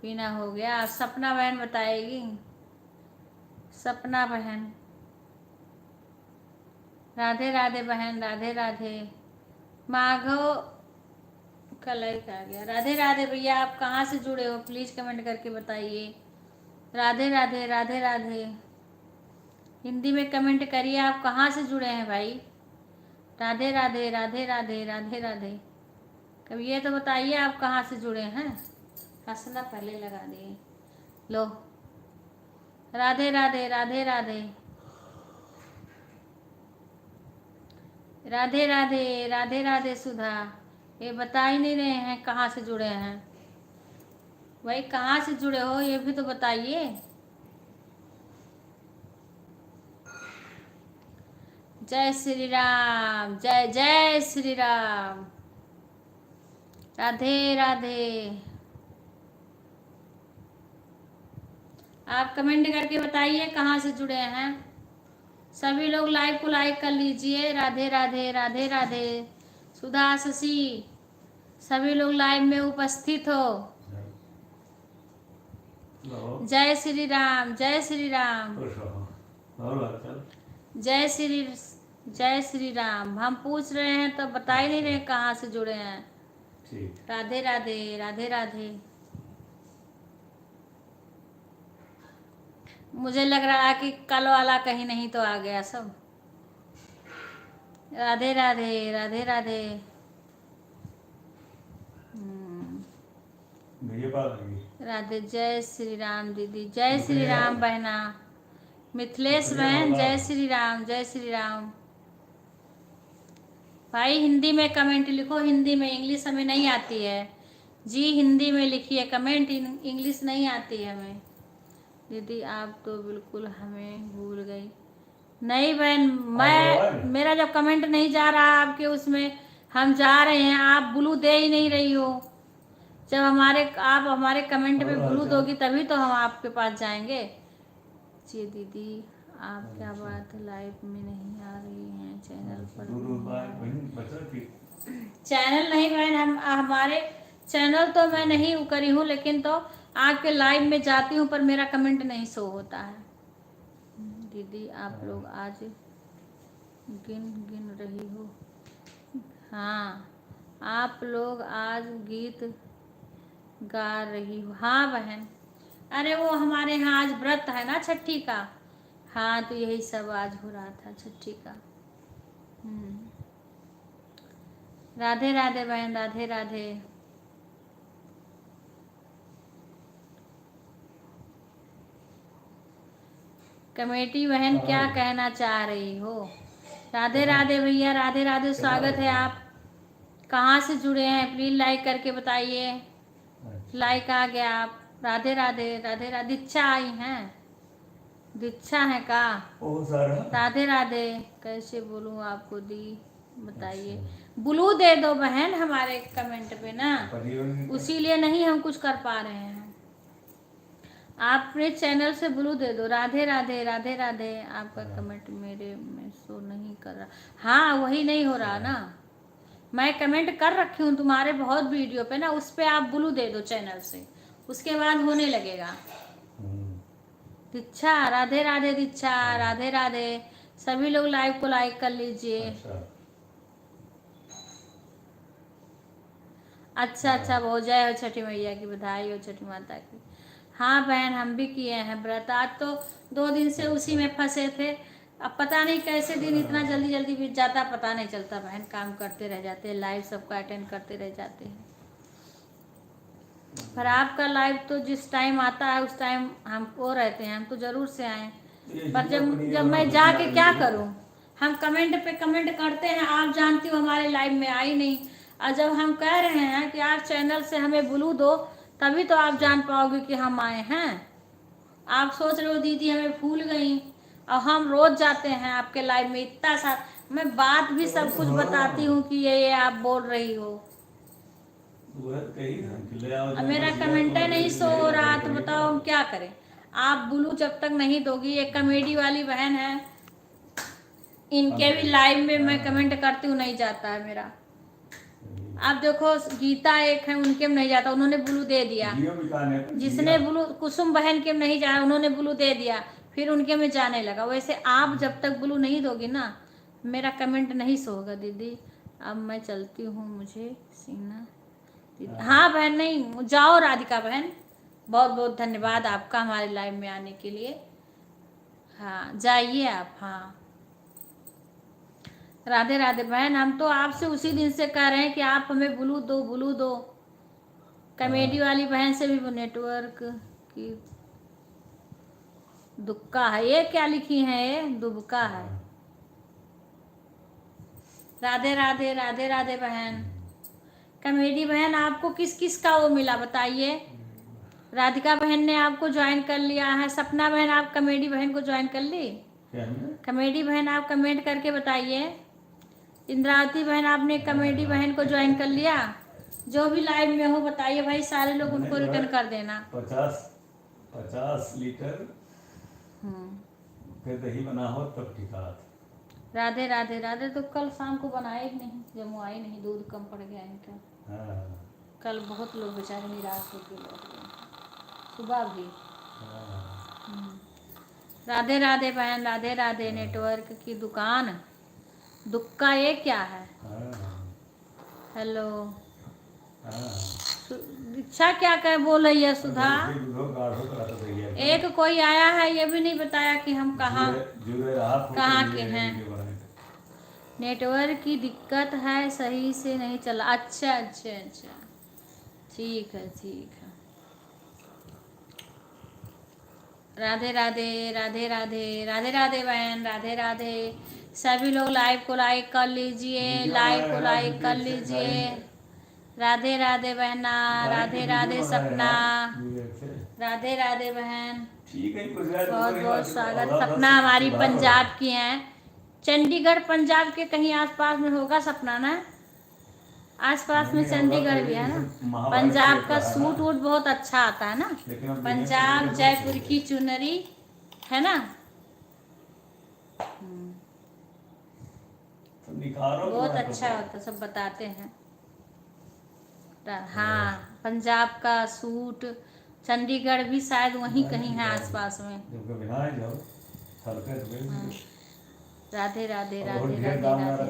पीना हो गया? सपना बहन बताएगी। सपना बहन राधे राधे बहन, राधे राधे। माघो का लाइक आ गया। राधे राधे भैया, आप कहाँ से जुड़े हो प्लीज कमेंट करके बताइए। राधे राधे राधे राधे। हिंदी में कमेंट करिए, आप कहाँ से जुड़े हैं भाई। राधे राधे राधे राधे राधे राधे। कभी ये तो बताइए आप कहाँ से जुड़े हैं। हंसना पहले लगा दिए लो। राधे राधे राधे राधे। राधे राधे राधे राधे। सुधा ये बता ही नहीं रहे हैं कहाँ से जुड़े हैं भाई, कहाँ से जुड़े हो ये भी तो बताइए। जय श्री राम, जय जय श्री राम। राधे राधे। आप कमेंट करके बताइए कहाँ से जुड़े हैं। सभी लोग लाइव को लाइक कर लीजिए। राधे राधे राधे राधे। सुधा शशि सभी लोग लाइव में उपस्थित हो। जय श्री राम, जय श्री राम, जय श्री राम। हम पूछ रहे हैं तो बता ही नहीं रहे कहाँ से जुड़े हैं। राधे राधे राधे राधे। मुझे लग रहा है कि कल वाला कहीं नहीं तो आ गया सब। राधे राधे राधे राधे। राधे। जय श्री राम दीदी, जय श्री राम बहना। मिथिलेश बहन जय श्री राम, जय श्री राम। भाई हिंदी में कमेंट लिखो, हिंदी में, इंग्लिश हमें नहीं आती है जी। हिंदी में लिखिए कमेंट, इंग्लिश नहीं आती है हमें। दीदी आप तो बिल्कुल हमें भूल गई। नहीं बहन, मेरा जब कमेंट नहीं जा रहा आपके उसमें, हम जा रहे हैं, आप ब्लू दे ही नहीं रही हो। जब आप हमारे कमेंट में ब्लू दोगी तभी तो हम आपके पास जाएंगे। जी दीदी आप क्या बात है, लाइव में नहीं आ रही हैं, चैनल पर चैनल नहीं बहन, हम हमारे चैनल तो मैं नहीं करी हूँ, लेकिन तो आपके लाइव में जाती हूँ पर मेरा कमेंट नहीं शो होता है। दीदी आप लोग आज गिन रही हो? हाँ आप लोग आज गीत गा रही हो? हाँ बहन, अरे वो हमारे यहाँ आज व्रत है ना छठी का। हाँ तो यही सब आज हो रहा था छठी का। राधे राधे बहन, राधे राधे। कमेटी बहन क्या कहना चाह रही हो? राधे राधे भैया, राधे राधे, स्वागत है। आप कहाँ से जुड़े हैं प्लीज लाइक करके बताइए। लाइक आ गया आप। राधे राधे राधे राधे। दीक्षा आई हैं, दीक्षा है का? राधे राधे। कैसे बोलूँ आपको दी बताइए। ब्लू दे दो बहन हमारे कमेंट पे ना, उसीलिए नहीं हम कुछ कर पा रहे हैं। आप अपने चैनल से ब्लू दे दो। राधे राधे राधे राधे। आपका कमेंट मेरे में शो नहीं कर रहा। हाँ वही नहीं हो रहा ना, मैं कमेंट कर रखी हूँ तुम्हारे बहुत वीडियो पे ना, उस पे आप ब्लू दे दो चैनल से, उसके बाद होने लगेगा। दीक्षा राधे राधे। दीक्षा राधे राधे। सभी लोग लाइव को लाइक कर लीजिए। अच्छा बहुत जय हो छठी मैया की, बधाई हो छठी माता की। हाँ बहन, हम भी किए हैं व्रत। आज तो 2 दिन से उसी में फंसे थे। अब पता नहीं कैसे दिन इतना जल्दी जल्दी बीत जाता, पता नहीं चलता बहन। काम करते रह जाते हैं, लाइव सबका अटेंड करते रह जाते हैं। पर आपका लाइव तो जिस टाइम आता है उस टाइम हमको रहते हैं, हम तो जरूर से आए। पर जब मैं जाके क्या करूं? हम कमेंट पे कमेंट करते हैं, आप जानती हो हमारे लाइव में आई नहीं। और जब हम कह रहे हैं कि आप चैनल से हमें ब्लू दो, तभी तो आप जान पाओगे कि हम आए हैं। आप सोच रहे हो दीदी हमें भूल गई, और हम रोज जाते हैं आपके लाइव में इतना सा। मैं बात भी सब कुछ बताती हूँ कि ये आप बोल रही हो। अब मेरा कमेंट नहीं शो हो रहा, तो बताओ हम क्या करें? आप ब्लू जब तक नहीं दोगी, एक कॉमेडी वाली बहन है, इनके भी लाइव में मैं कमेंट करती हूँ, नहीं जाता है मेरा। आप देखो गीता एक है, उनके में नहीं जाता, उन्होंने ब्लू दे दिया। जिसने ब्लू, कुसुम बहन के में नहीं जाना, उन्होंने ब्लू दे दिया, फिर उनके में जाने लगा। वैसे आप जब तक ब्लू नहीं दोगी ना, मेरा कमेंट नहीं शो होगा दीदी। अब मैं चलती हूँ, मुझे सीना। हाँ बहन, नहीं जाओ राधिका बहन, बहुत बहुत धन्यवाद आपका हमारे लाइव में आने के लिए। हाँ जाइए आप। हाँ राधे राधे बहन, हम तो आपसे उसी दिन से कह रहे हैं कि आप हमें ब्लू दो, ब्लू दो। कॉमेडी वाली बहन से भी नेटवर्क की दुक्का है, ये क्या लिखी है? ये दुबका है। राधे राधे, राधे राधे बहन। कॉमेडी बहन, आपको किस किस का वो मिला बताइए? राधिका बहन ने आपको ज्वाइन कर लिया है। सपना बहन, आप कॉमेडी बहन को ज्वाइन कर ली? कॉमेडी बहन आप कमेंट करके बताइए। इंद्रावती बहन, आपने कॉमेडी बहन को ज्वाइन कर लिया? जो भी लाइव में हो बताइए भाई, सारे लोग उनको रिटर्न कर देना। 50 लीटर फिर दही बना हो तब टिकात। राधे राधे राधे। तो कल शाम को बनाए नहीं, जब वो आई नहीं, दूध कम पड़ गया इनका। कल बहुत लोग बेचारे निराश होकर लौट गए, सुबह भी। राधे राधे बहन, राधे राधे। नेटवर्क की दुकान दुक्का, ये क्या है? हेलो दीक्षा, क्या कह बोल रही है सुधा? एक कोई आया है, ये भी नहीं बताया कि हम कहाँ के हैं। नेटवर्क की दिक्कत है, सही से नहीं चला। अच्छा अच्छा अच्छा, ठीक है ठीक है। राधे राधे, राधे राधे, राधे राधे बहन, राधे राधे। सभी लोग लाइव को लाइक कर लीजिए, लाइव को लाइक कर लीजिए। राधे राधे बहना, राधे राधे सपना, राधे राधे बहन। बहुत बहुत स्वागत। सपना हमारी पंजाब की हैं, चंडीगढ़ पंजाब के कहीं आसपास में होगा सपना ना? आसपास में चंडीगढ़ भी है ना। पंजाब का सूट वूट बहुत अच्छा आता है ना, पंजाब जयपुर की चुनरी है ना। बहुत अच्छा होता, सब बताते हैं। हाँ पंजाब का सूट, चंडीगढ़ भी शायद वहीं कहीं है आसपास में। राधे राधे, राधे राधे, राधे।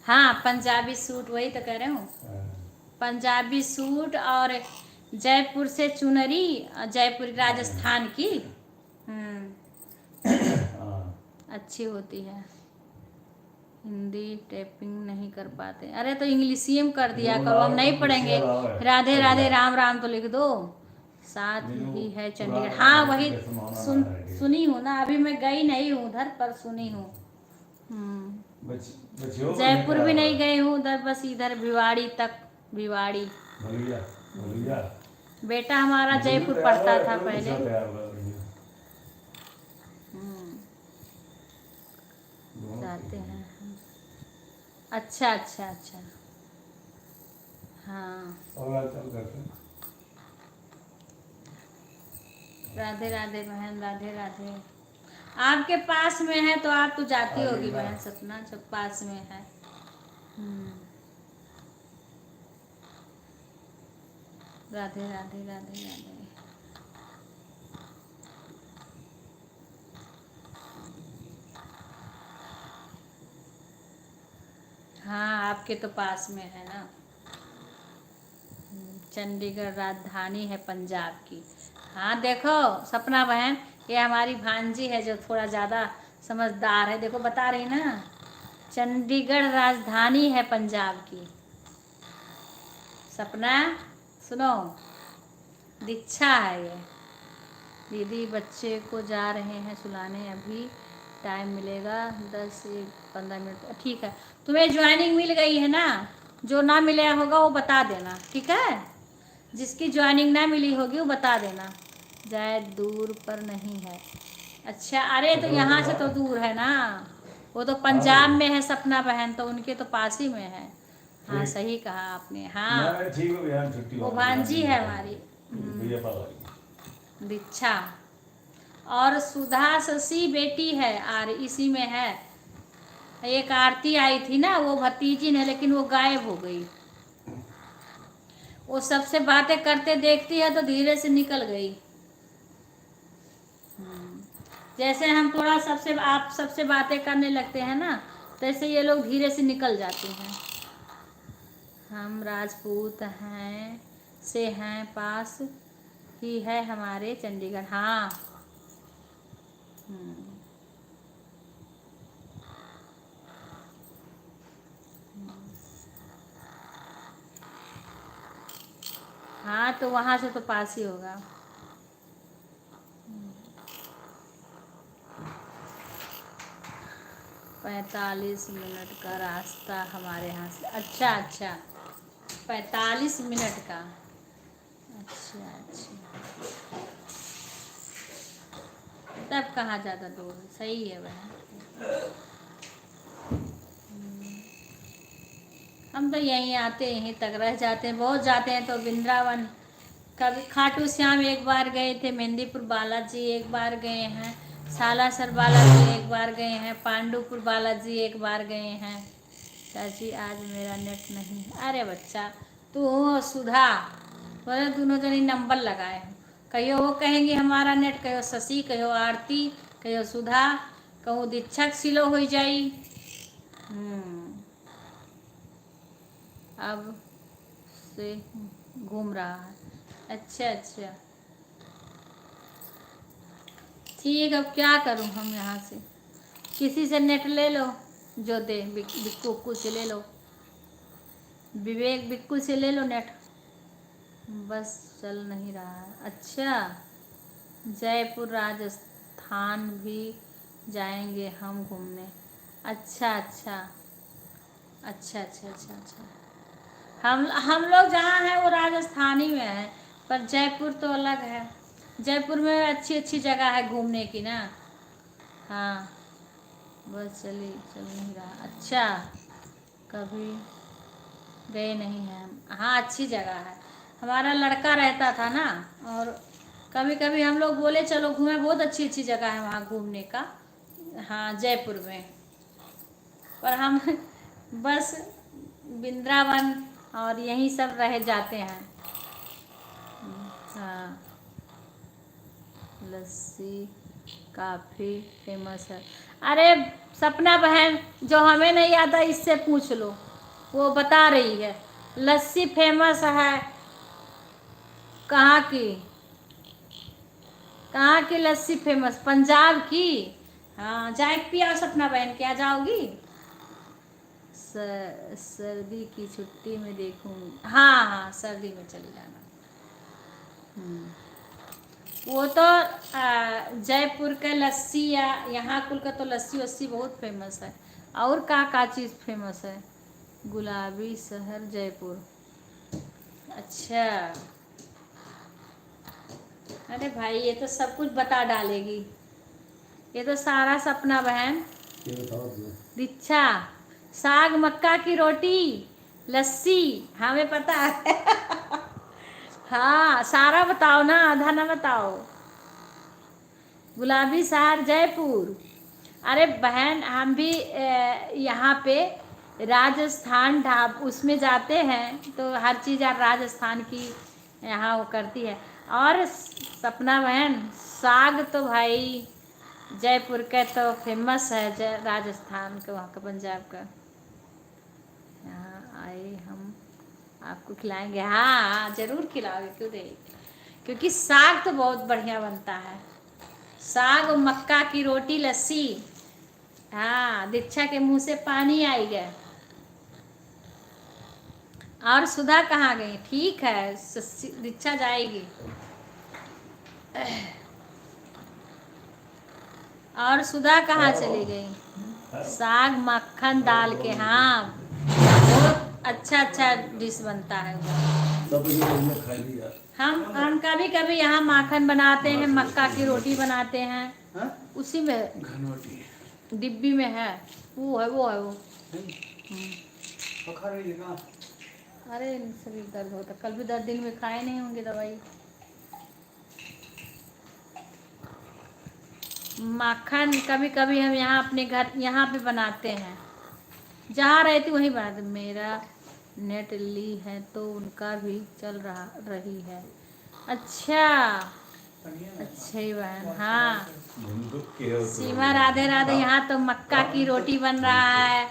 हाँ पंजाबी सूट, वही तो कह रहे हूँ, पंजाबी सूट और जयपुर से चुनरी, जयपुर राजस्थान की अच्छी होती है। हिंदी टाइपिंग नहीं कर पाते, अरे तो इंग्लिश में कर दिया करो, हम नहीं पढ़ेंगे। राधे राधे राम राम तो लिख दो, साथ ही है चंडीगढ़। हाँ वही सुनी हूँ ना, अभी मैं गई नहीं हूँ उधर, पर सुनी हूँ। जयपुर भी नहीं गई हूँ उधर, बस इधर भिवाड़ी तक। भिवाड़ी बेटा हमारा जयपुर पढ़ता था पहले। जाते हैं। अच्छा अच्छा अच्छा, हाँ। राधे राधे बहन, राधे राधे। आपके पास में है तो आप तो जाती होगी बहन सपना, जब पास में है। राधे राधे, राधे राधे। हाँ आपके तो पास में है ना। चंडीगढ़ राजधानी है पंजाब की। हाँ देखो सपना बहन, ये हमारी भांजी है जो थोड़ा ज़्यादा समझदार है, देखो बता रही ना, चंडीगढ़ राजधानी है पंजाब की। सपना सुनो, दीक्षा है ये। दीदी बच्चे को जा रहे हैं सुलाने, अभी टाइम मिलेगा 10 से 15 मिनट। ठीक है, तुम्हें ज्वाइनिंग मिल गई है ना, जो ना मिला होगा वो बता देना, ठीक है। जिसकी ज्वाइनिंग ना मिली होगी वो बता देना। जाए दूर पर नहीं है। अच्छा, अरे तो यहाँ से तो दूर है ना, वो तो पंजाब में है सपना बहन, तो उनके तो पास ही में है। हाँ सही कहा आपने। हाँ ठीक हो गया, छुट्टी वो भांजी है हमारी भैया पापा। दीक्षा। और सुधा शशि बेटी है और इसी में है। एक आरती आई थी ना, वो भतीजी ने, लेकिन वो गायब हो गई। वो सबसे बातें करते देखती है तो धीरे से निकल गई। जैसे हम थोड़ा आप सबसे बातें करने लगते हैं ना, तैसे ये लोग धीरे से निकल जाते हैं। हम राजपूत हैं से हैं, पास ही है हमारे चंडीगढ़। हाँ हाँ तो वहाँ से तो पास ही होगा। 45 मिनट का रास्ता हमारे यहाँ से। अच्छा अच्छा, 45 मिनट का। अच्छा अच्छा, तब कहाँ ज़्यादा दूर है, सही है वह। हम तो यहीं आते यहीं तक रह जाते हैं, बहुत जाते हैं तो वृंदावन, कभी खाटू श्याम एक बार गए थे, मेहंदीपुर बालाजी एक बार गए हैं, सालासर बालाजी एक बार गए हैं, पांडुपुर बालाजी एक बार गए हैं। चाची आज मेरा नेट नहीं। अरे बच्चा तू हो सुधा, बोले दोनों जनी नंबर लगाए हैं, कहियो वो कहेंगी हमारा नेट, कहियो शशि, कहियो आरती, कहियो सुधा, कहूँ दीक्षा सिलो हो जाई। अब से घूम रहा है। अच्छा अच्छा ठीक, अब क्या करूं हम यहाँ से, किसी से नेट ले लो जो दे, बिक्कू से ले लो, विवेक बिक्कू से ले लो नेट, बस चल नहीं रहा है। अच्छा, जयपुर राजस्थान भी जाएंगे हम घूमने। अच्छा अच्छा अच्छा अच्छा अच्छा अच्छा, हम लोग जहाँ हैं वो राजस्थानी में है, पर जयपुर तो अलग है। जयपुर में अच्छी अच्छी जगह है घूमने की ना। हाँ बस चल नहीं रहा। अच्छा, कभी गए नहीं हैं हम। हाँ अच्छी जगह है, हमारा लड़का रहता था ना, और कभी कभी हम लोग बोले चलो घूमे, बहुत अच्छी अच्छी जगह है वहाँ घूमने का। हाँ जयपुर में, पर हम बस वृंदावन और यहीं सब रह जाते हैं। हाँ लस्सी काफ़ी फेमस है। अरे सपना बहन, जो हमें नहीं आता इससे पूछ लो, वो बता रही है। लस्सी फेमस है। कहाँ की, कहाँ की लस्सी फेमस? पंजाब की। हाँ जाए पिया सपना बहन, क्या जाओगी? सर्दी की छुट्टी में देखूंगी। हाँ हाँ सर्दी में चली जाना। वो तो जयपुर के लस्सी या यहाँ कुल का तो लस्सी वस्सी बहुत फेमस है। और का चीज़ फेमस है? गुलाबी शहर जयपुर। अच्छा, अरे भाई ये तो सब कुछ बता डालेगी, ये तो सारा सपना बहन। दीक्षा, साग मक्का की रोटी, लस्सी, हमें पता है। हाँ सारा बताओ ना, आधा ना बताओ। गुलाबी शहर जयपुर। अरे बहन हम भी यहाँ पे राजस्थान उसमें जाते हैं तो हर चीज़ राजस्थान की यहाँ वो करती है। और सपना बहन साग तो भाई जयपुर का तो फेमस है, राजस्थान का, वहाँ का, पंजाब का। यहाँ आए हम आपको खिलाएंगे, हाँ जरूर खिलाओगे, क्यों नहीं, क्योंकि साग तो बहुत बढ़िया बनता है। साग और मक्का की रोटी लस्सी, हाँ दीक्षा के मुंह से पानी आई गया। और सुधा कहाँ गई? ठीक है, दीक्षा जाएगी। और सुधा कहाँ चली गई? साग मक्खन डाल के, हाँ बहुत अच्छा अच्छा डिश बनता है उधर। सब ये हमने खा लिया। हम कभी कभी यहाँ माखन बनाते हैं, मक्का की रोटी बनाते हैं, हाँ? उसी में घनवटी डिब्बी में है, वो है वो। खा रही है कहाँ? अरे सभी दर्द होता, कल भी 10 दिन में खाए नहीं होंगे दवाई। माखन कभी कभी हम यहाँ अपने घर यहाँ पे बनाते हैं, जहाँ रहती वहीं बनाते। मेरा नेट ली है तो उनका भी चल रही है। अच्छा अच्छा ही बहन, हाँ सीमा राधे राधे। यहाँ तो मक्का की रोटी बन रहा है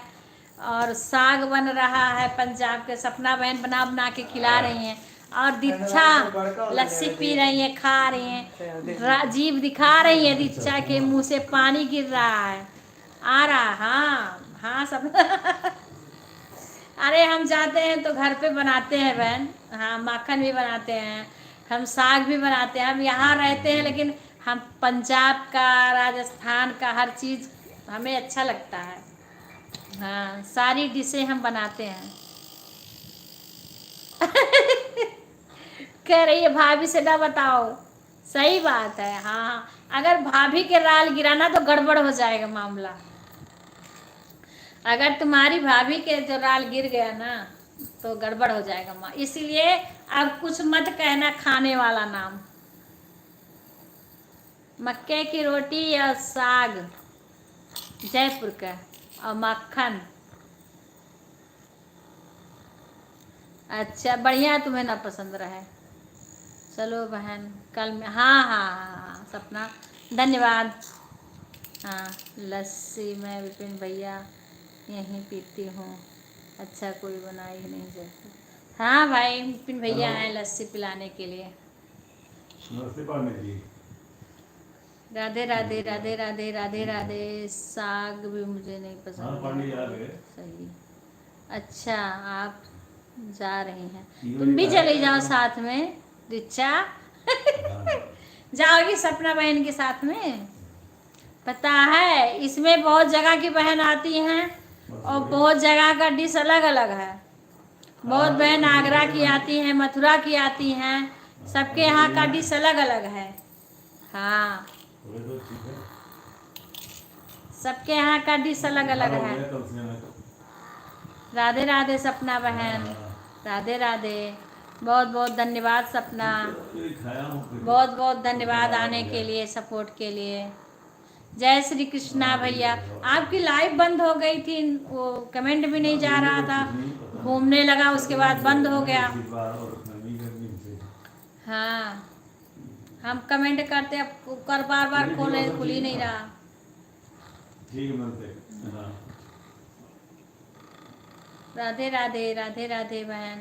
और साग बन रहा है पंजाब के। सपना बहन बना बना के खिला रही हैं, और दीक्षा लस्सी पी रही है, खा रही हैं, राजीव दिखा रही है, दीक्षा के मुंह से पानी गिर रहा है, आ रहा। हाँ हाँ सब अरे हम जाते हैं तो घर पे बनाते हैं बहन, हाँ माखन भी बनाते हैं, हम साग भी बनाते हैं। हम यहाँ रहते हैं लेकिन हम पंजाब का, राजस्थान का हर चीज़ हमें अच्छा लगता है। हाँ सारी डिशें हम बनाते हैं। कह रही है भाभी से ना बताओ, सही बात है। हाँ अगर भाभी के राल गिराना तो गड़बड़ हो जाएगा मामला। अगर तुम्हारी भाभी के जो राल गिर गया ना तो गड़बड़ हो जाएगा माँ, इसीलिए अब कुछ मत कहना खाने वाला नाम। मक्के की रोटी और साग जयपुर का, और मक्खन। अच्छा बढ़िया, तुम्हें ना पसंद रहे। चलो बहन कल में, हाँ हाँ हाँ सपना धन्यवाद। हाँ लस्सी मैं विपिन भैया यहीं पीती हूँ, अच्छा कोई बनाई नहीं जाती। हाँ भाई विपिन भैया हैं लस्सी पिलाने के लिए। नमस्ते पांडे जी। राधे राधे राधे राधे राधे राधे। साग भी मुझे नहीं हाँ पसंद पांडे है। आ गए। सही, अच्छा आप जा रही हैं, तुम भी चली जाओ साथ में रिचा। जाओगी सपना बहन के साथ में? पता है इसमें बहुत जगह की बहन आती हैं और बहुत जगह का डिश अलग अलग है। बहुत बहन आगरा की आती हैं, मथुरा की आती हैं, सबके यहाँ का डिश अलग अलग है। हाँ सबके यहाँ का डिश अलग अलग है। राधे राधे सपना बहन, राधे राधे। बहुत बहुत धन्यवाद सपना, बहुत बहुत धन्यवाद आने के लिए, सपोर्ट के लिए। जय श्री कृष्णा भैया। आपकी लाइव बंद हो गई थी, वो कमेंट भी नहीं जा रहा था, घूमने लगा उसके बाद बंद हो गया। हाँ हम कमेंट करते अब कर बार बार खोले, खुल ही नहीं रहा। राधे राधे राधे राधे बहन,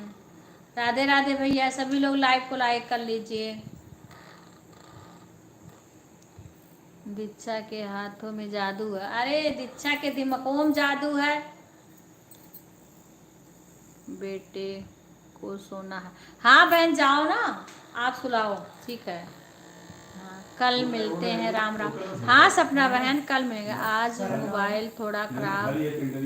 राधे राधे भैया। सभी लोग लाइव को लाइक कर लीजिए। दीक्षा के हाथों में जादू है, अरे दीक्षा के दिमागों में जादू है। बेटे को सोना है, हाँ बहन जाओ ना, आप सुलाओ, ठीक है। हाँ कल मिलते हैं, राम राम। हाँ सपना बहन कल मिलेगा, आज मोबाइल थोड़ा खराब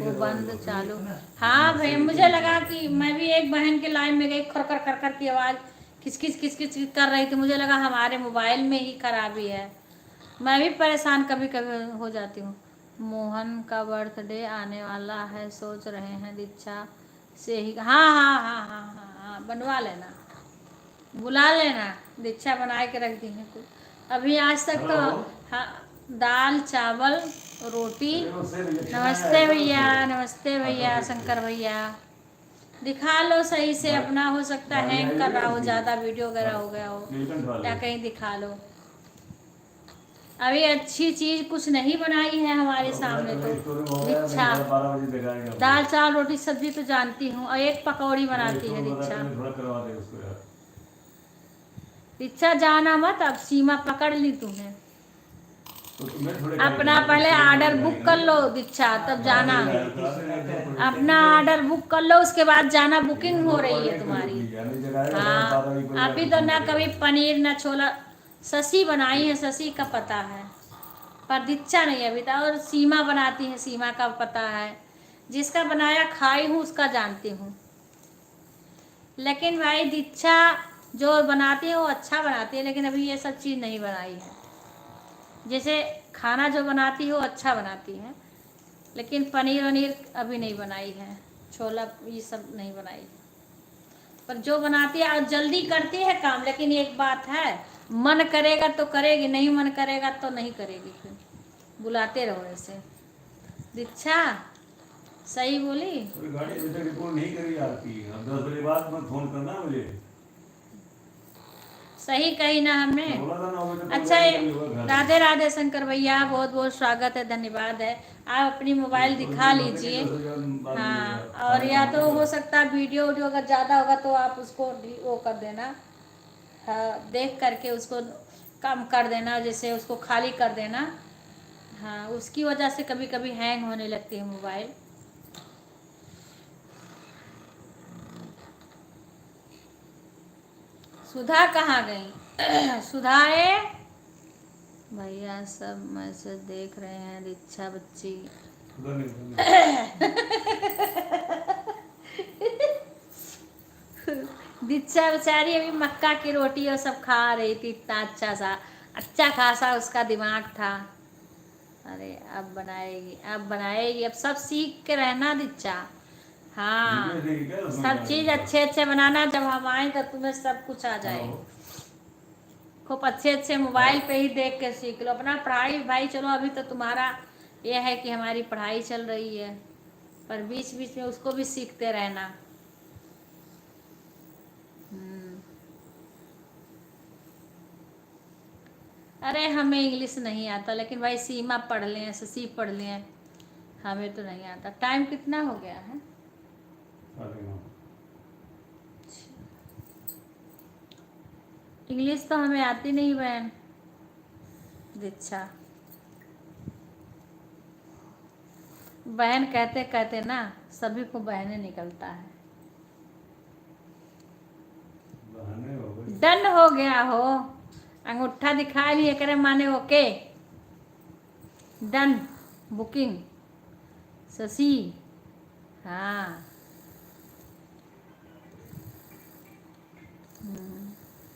वो बंद चालू। हाँ भैया मुझे लगा कि मैं भी एक बहन के लाइन में गई, खर कर कर कर की आवाज़ किच किच कर रही थी, मुझे लगा हमारे मोबाइल में ही खराबी है। मैं भी परेशान कभी कभी हो जाती हूँ। मोहन का बर्थडे आने वाला है, सोच रहे हैं दीक्षा से ही। हाँ हाँ हाँ हाँ हाँ हाँ बनवा लेना, बुला लेना, दीक्षा बना के रख दी है कुछ। अभी आज तक तो हाँ दाल चावल रोटी। नमस्ते भैया, नमस्ते भैया शंकर भैया। दिखा लो सही से अपना, हो सकता है हैंग कर रहा हो ज़्यादा, वीडियो वगैरह हो गया हो या कहीं दिखा लो। अभी अच्छी चीज कुछ नहीं बनाई है हमारे सामने तो दीक्षा 12 बजे दिखाएगा दाल चावल रोटी सब्जी तो जानती हूँ और एक पकौड़ी बनाती है दीक्षा। थोड़ा करवा दे उसको यार। दीक्षा जाना मत, अब सीमा पकड़ ली तुम्हें। तो तुम्हें थोड़े अपना पहले ऑर्डर बुक कर लो दीक्षा, तब जाना। अपना ऑर्डर बुक कर लो, उसके बाद जाना, बुकिंग हो रही है तुम्हारी। हाँ, अभी तो ना कभी पनीर ना छोला, शशि बनाई है, शशि का पता है, पर दीक्षा नहीं अभी तक। और सीमा बनाती है, सीमा का पता है, जिसका बनाया खाई हूँ उसका जानती हूँ। लेकिन भाई दीक्षा जो बनाती है वो अच्छा बनाती है, लेकिन अभी ये सब चीज़ नहीं बनाई है। जैसे खाना जो बनाती है वो अच्छा बनाती है, लेकिन पनीर वनीर अभी नहीं बनाई है, छोला ये सब नहीं बनाई है। पर जो बनाती है और जल्दी करती है काम, लेकिन एक बात है, मन करेगा तो करेगी, नहीं मन करेगा तो नहीं करेगी, फिर बुलाते रहो ऐसे। दीक्षा सही बोली। अभी गाड़ी अभी तक रिपोर्ट नहीं करी आपकी, अब 10 बजे बाद मत फोन करना मुझे। सही कही ना हमने। बोला था 9 बजे तक अच्छा, होगा घर। राधे राधे शंकर भैया, बहुत बहुत स्वागत है, धन्यवाद है। आप अपनी मोबाइल दिखा लीजिए। हाँ, और या तो हो सकता है वीडियो अगर ज़्यादा होगा तो आप उसको वो कर देना, हाँ, देख करके उसको कम कर देना, जैसे उसको खाली कर देना। हाँ, उसकी वजह से कभी कभी हैंग होने लगती है मोबाइल। सुधा कहाँ गई? सुधा है भैया, सब मैसेज देख रहे हैं। दीक्षा बच्ची दीक्षा बेचारी अभी मक्का की रोटी और सब खा रही थी, इतना अच्छा खासा उसका दिमाग था। अरे अब बनाएगी, अब सब सीख के रहना दीक्षा। हाँ, सब चीज़ अच्छे अच्छे बनाना, जब हम आए तो तुम्हें सब कुछ आ जाए। खूब अच्छे अच्छे मोबाइल पे ही देख के सीख लो। अपना पढ़ाई भाई, चलो अभी तो तुम्हारा ये है कि हमारी पढ़ाई चल रही है, पर बीच बीच में उसको भी सीखते रहना। अरे हमें इंग्लिश नहीं आता, लेकिन भाई सीमा पढ़ लें, शशि पढ़ लें, हमें तो नहीं आता। टाइम कितना हो गया है? इंग्लिश तो हमें आती नहीं बहन दीक्षा। बहन कहते कहते ना सभी को बहने निकलता है। डन हो गया हो, अंगूठा दिखा लिए करे माने ओके, डन, बुकिंग शशि। हाँ,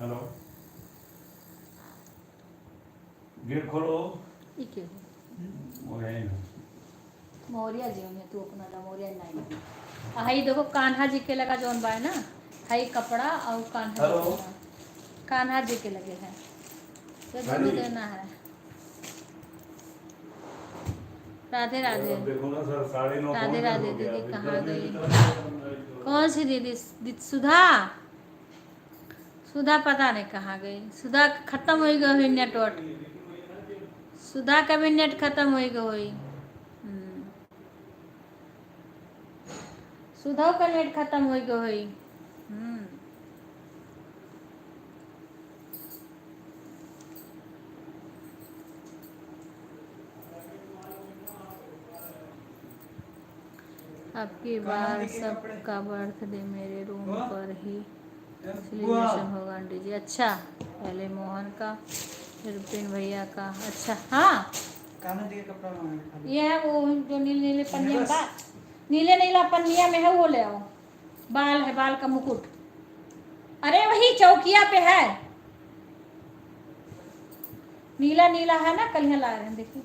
हेलो, गेट खोलो। मोरिया जी में तू अपना ला, मोरिया नहीं। हाई देखो कान्हा जी के लगा जोन बा ना, हाई कपड़ा और कान्हा जी के लगे हैं, तो दोनों देना है। राधे राधे। राधे राधे। दीदी कहाँ गई? कौन सी दीदी? सुधा? सुधा पता नहीं कहाँ गई। सुधा खत्म हो गई नेटवर्क, सुधा का भी नेट खत्म हो गई। सुधा का नेट खत्म हो गई। आपकी बार सबका बर्थडे मेरे रूम पर ही सेलिब्रेशन होगा आंटी जी। अच्छा, पहले मोहन का, फिर पिन भैया का। अच्छा हाँ, ये है वो जो नीले नीले पन्निया का, नीले नीला पन्निया में है, वो ले आओ। बाल है, बाल का मुकुट। अरे वही चौकिया पे है, नीला नीला है ना, कल ला रहे हैं, देखिए।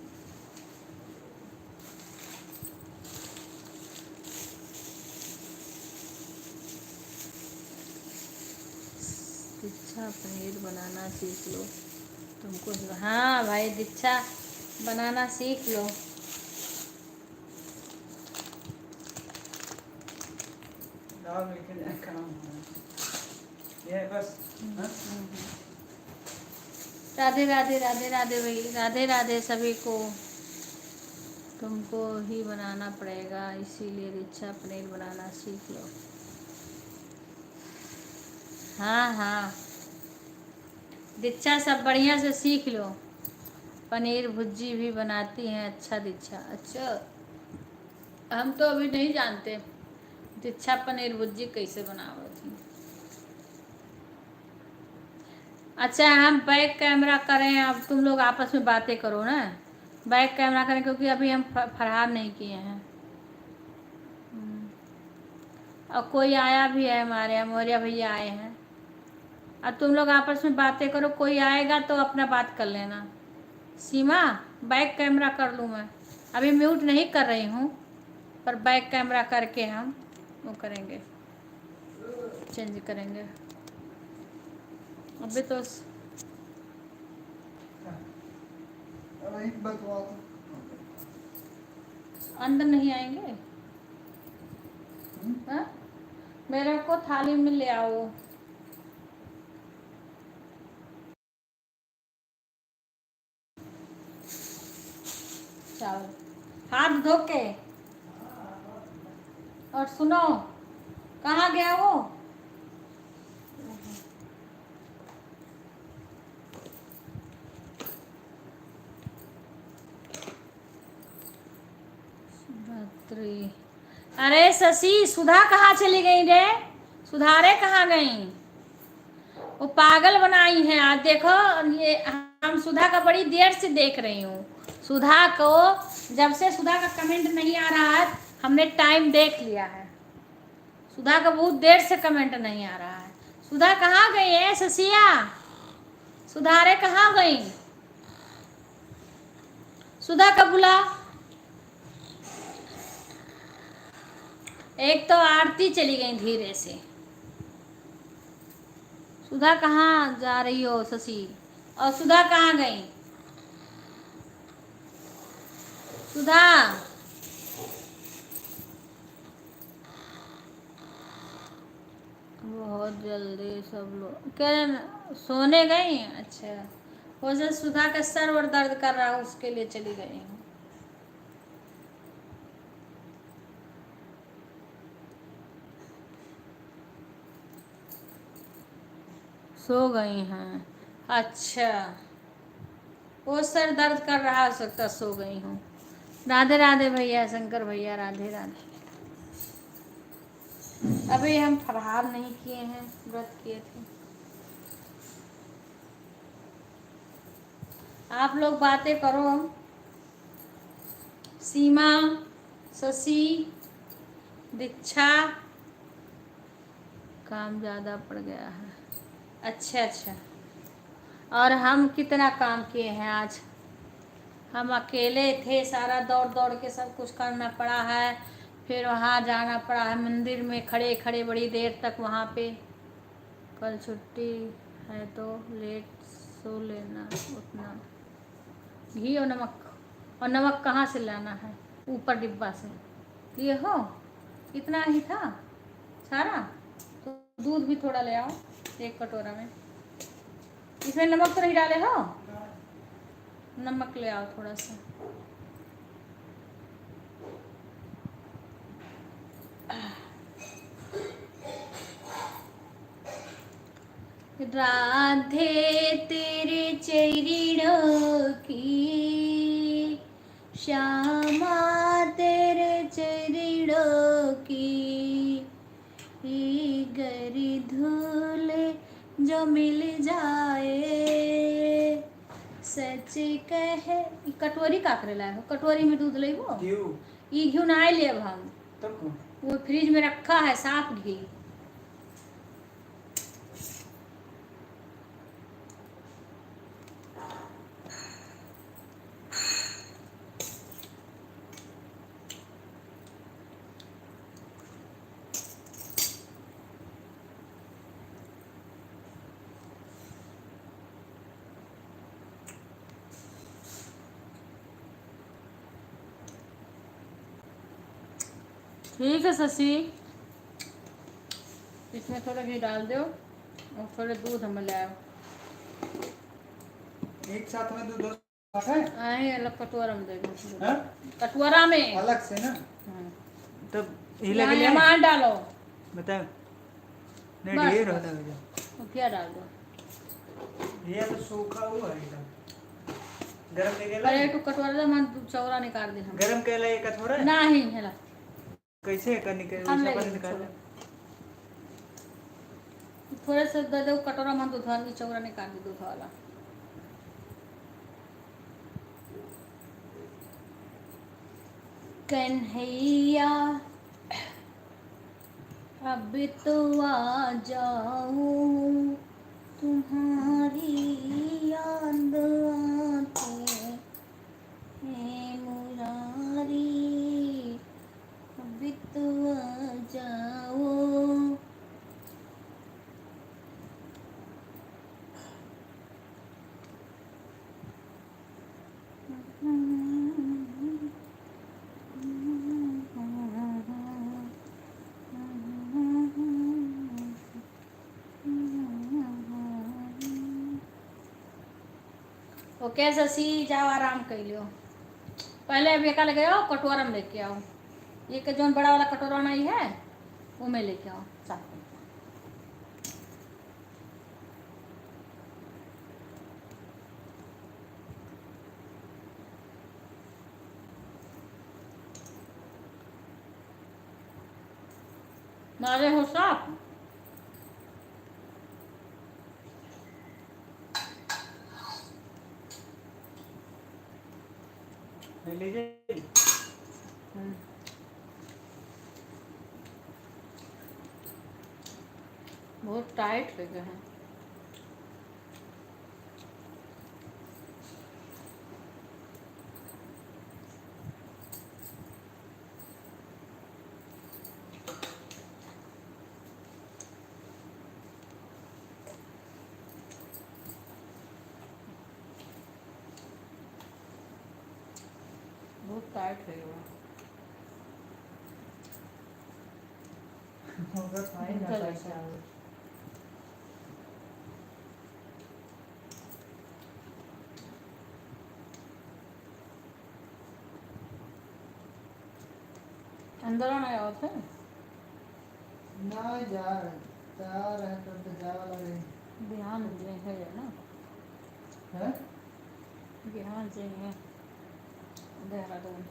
दीक्षा पनीर बनाना सीख लो तुमको। हाँ भाई दीक्षा बनाना सीख लो। ये बस राधे राधे राधे राधे भाई, राधे राधे सभी को। तुमको ही बनाना पड़ेगा, इसीलिए रिचा पनीर बनाना सीख लो। हाँ हाँ, दीक्षा सब बढ़िया से सीख लो। पनीर भुर्जी भी बनाती हैं। अच्छा दीक्षा, अच्छा हम तो अभी नहीं जानते दीक्षा पनीर भुर्जी कैसे बनावत थी। अच्छा हम बैक कैमरा करें, अब तुम लोग आपस में बातें करो ना। बैक कैमरा करें क्योंकि अभी हम फरहार नहीं किए हैं। और कोई आया भी है हमारे यहाँ, मौर्य भैया आए हैं। अब तुम लोग आपस में बातें करो, कोई आएगा तो अपना बात कर लेना। सीमा बैक कैमरा कर लूँ मैं, अभी म्यूट नहीं कर रही हूँ, पर बैक कैमरा करके हम वो करेंगे, चेंज करेंगे। अभी तो एक बात अंदर नहीं आएंगे। हाँ? मेरे को थाली में ले आओ। चावल हाथ धो के। और सुनो, कहाँ गया वो? भद्री। अरे शशि, सुधा कहाँ चली गई रे? सुधारे कहाँ गई? वो पागल बनाई है आज। देखो ये हम सुधा का बड़ी देर से देख रही हूँ। सुधा को जब से सुधा का कमेंट नहीं आ रहा है, हमने टाइम देख लिया है। सुधा का बहुत देर से कमेंट नहीं आ रहा है। सुधा कहाँ गई है शशिया? सुधारे कहाँ गई? सुधा का बुला। एक तो आरती चली गई धीरे से। सुधा कहाँ जा रही हो शशि? और सुधा कहाँ गई? सुधा बहुत जल्दी सब लोग क्या सोने गई? अच्छा, हो जाए सुधा का सर और दर्द कर रहा है, उसके लिए चली गई हूँ। सो गई हैं? अच्छा, वो सर दर्द कर रहा हो सकता, सो गई हूँ। राधे राधे भैया, शंकर भैया, राधे राधे। अभी हम फरहार नहीं किए हैं, व्रत किए थे। आप लोग बातें करो। सीमा, शशि, दीक्षा, काम ज़्यादा पड़ गया है। अच्छा अच्छा, और हम कितना काम किए हैं आज? हम अकेले थे, सारा दौड़ दौड़ के सब कुछ करना पड़ा है। फिर वहाँ जाना पड़ा है मंदिर में, खड़े खड़े बड़ी देर तक वहाँ पे। कल छुट्टी है तो लेट सो लेना उतना। घी और नमक, और नमक कहाँ से लाना है? ऊपर डिब्बा से लिए हो? इतना ही था सारा? तो दूध भी थोड़ा ले आओ, एक कटोरा में। इसमें नमक तो नहीं डाले हो? नमक ले आओ थोड़ा सा। राधे तेरे चरणों की, श्यामा तेरे चरणों की, गरी धूल जो मिल जाए, सच कहे। कटोरी का करे लाए हो? कटोरी में दूध ले वो? क्यों? ये घी ना ले अब हम, तब वो फ्रिज में रखा है साफ घी। ठीक है शशि, इसमें थोड़ा घी डाल दो और थोड़ा दूध हमें ले आओ। एक साथ में दो साथ है आए अलग कटोरा में दे दो, हाँ? कटोरा में। अलग से ना हाँ। तब हिला यहाँ के ले यहाँ डालो, बताओ नहीं बस, ढेर बस। होता है तो क्या डाल दो, ये तो सूखा हुआ है एकदम गरम के अरे लाई एक कटोरा दे, मन चौरा निकाल दे हम। गरम के लाई का थोड़ा नहीं हेला कैसे कर निकल हम वैसा ले पानी लेंगे, निकाल छोड़ो। थोड़े से दे दो कटोरा, मन दूध वाली चौरा निकाल दे दूध वाला। कन्हैया अब तो आ जाऊं, तुम्हारी याद आती है मुरारी, अब तो आ जाओ। ओके शशि, जाओ आराम कर लियो। पहले अब एक लगे आओ कटोरा में लेके आओ, ये के जोन बड़ा वाला कटोरा नहीं है वो में लेके आओ साथ में। मारे हो साफ, ले लीजिए बहुत टाइट लगे हैं। बहुत टाइट है वो। होगा खाई ना चलो, पैसा अंदर आना आया थे ना जा रहे तो जा वाला नहीं बिहान जे है ना, है बिहान जे है देहरादून।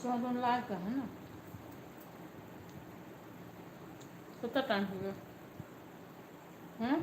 चौदह लाख का है ना, कितना टाइम हो गया हैं?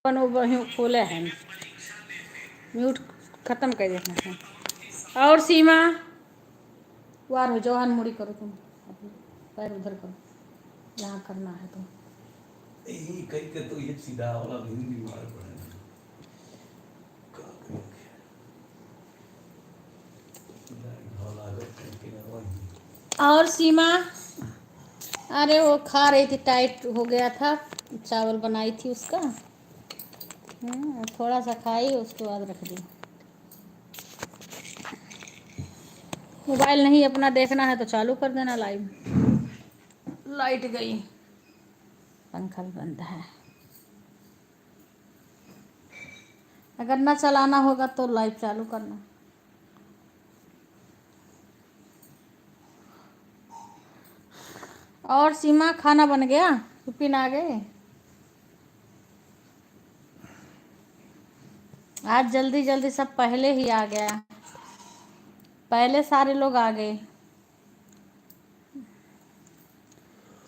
अपन वो वहीं खोले हैं, म्यूट खत्म कर देना है। और सीमा वार हो जाओ, मुड़ी करो तुम, अपने पैर उधर करो जहाँ करना है तुम। यही कहीं के तो ये सीधा वाला भी बीमार पड़े और सीमा, अरे वो खा रही थी, टाइट हो गया था, चावल बनाई थी उसका, थोड़ा सा खाई, उसके बाद रख दी। मोबाइल नहीं अपना देखना है तो चालू कर देना लाइव। लाइट गई, पंखा भी बंद है। अगर ना चलाना होगा तो लाइव चालू करना। और सीमा, खाना बन गया? विपिन आ गए? आज जल्दी जल्दी सब पहले ही आ गया, पहले सारे लोग आ गए।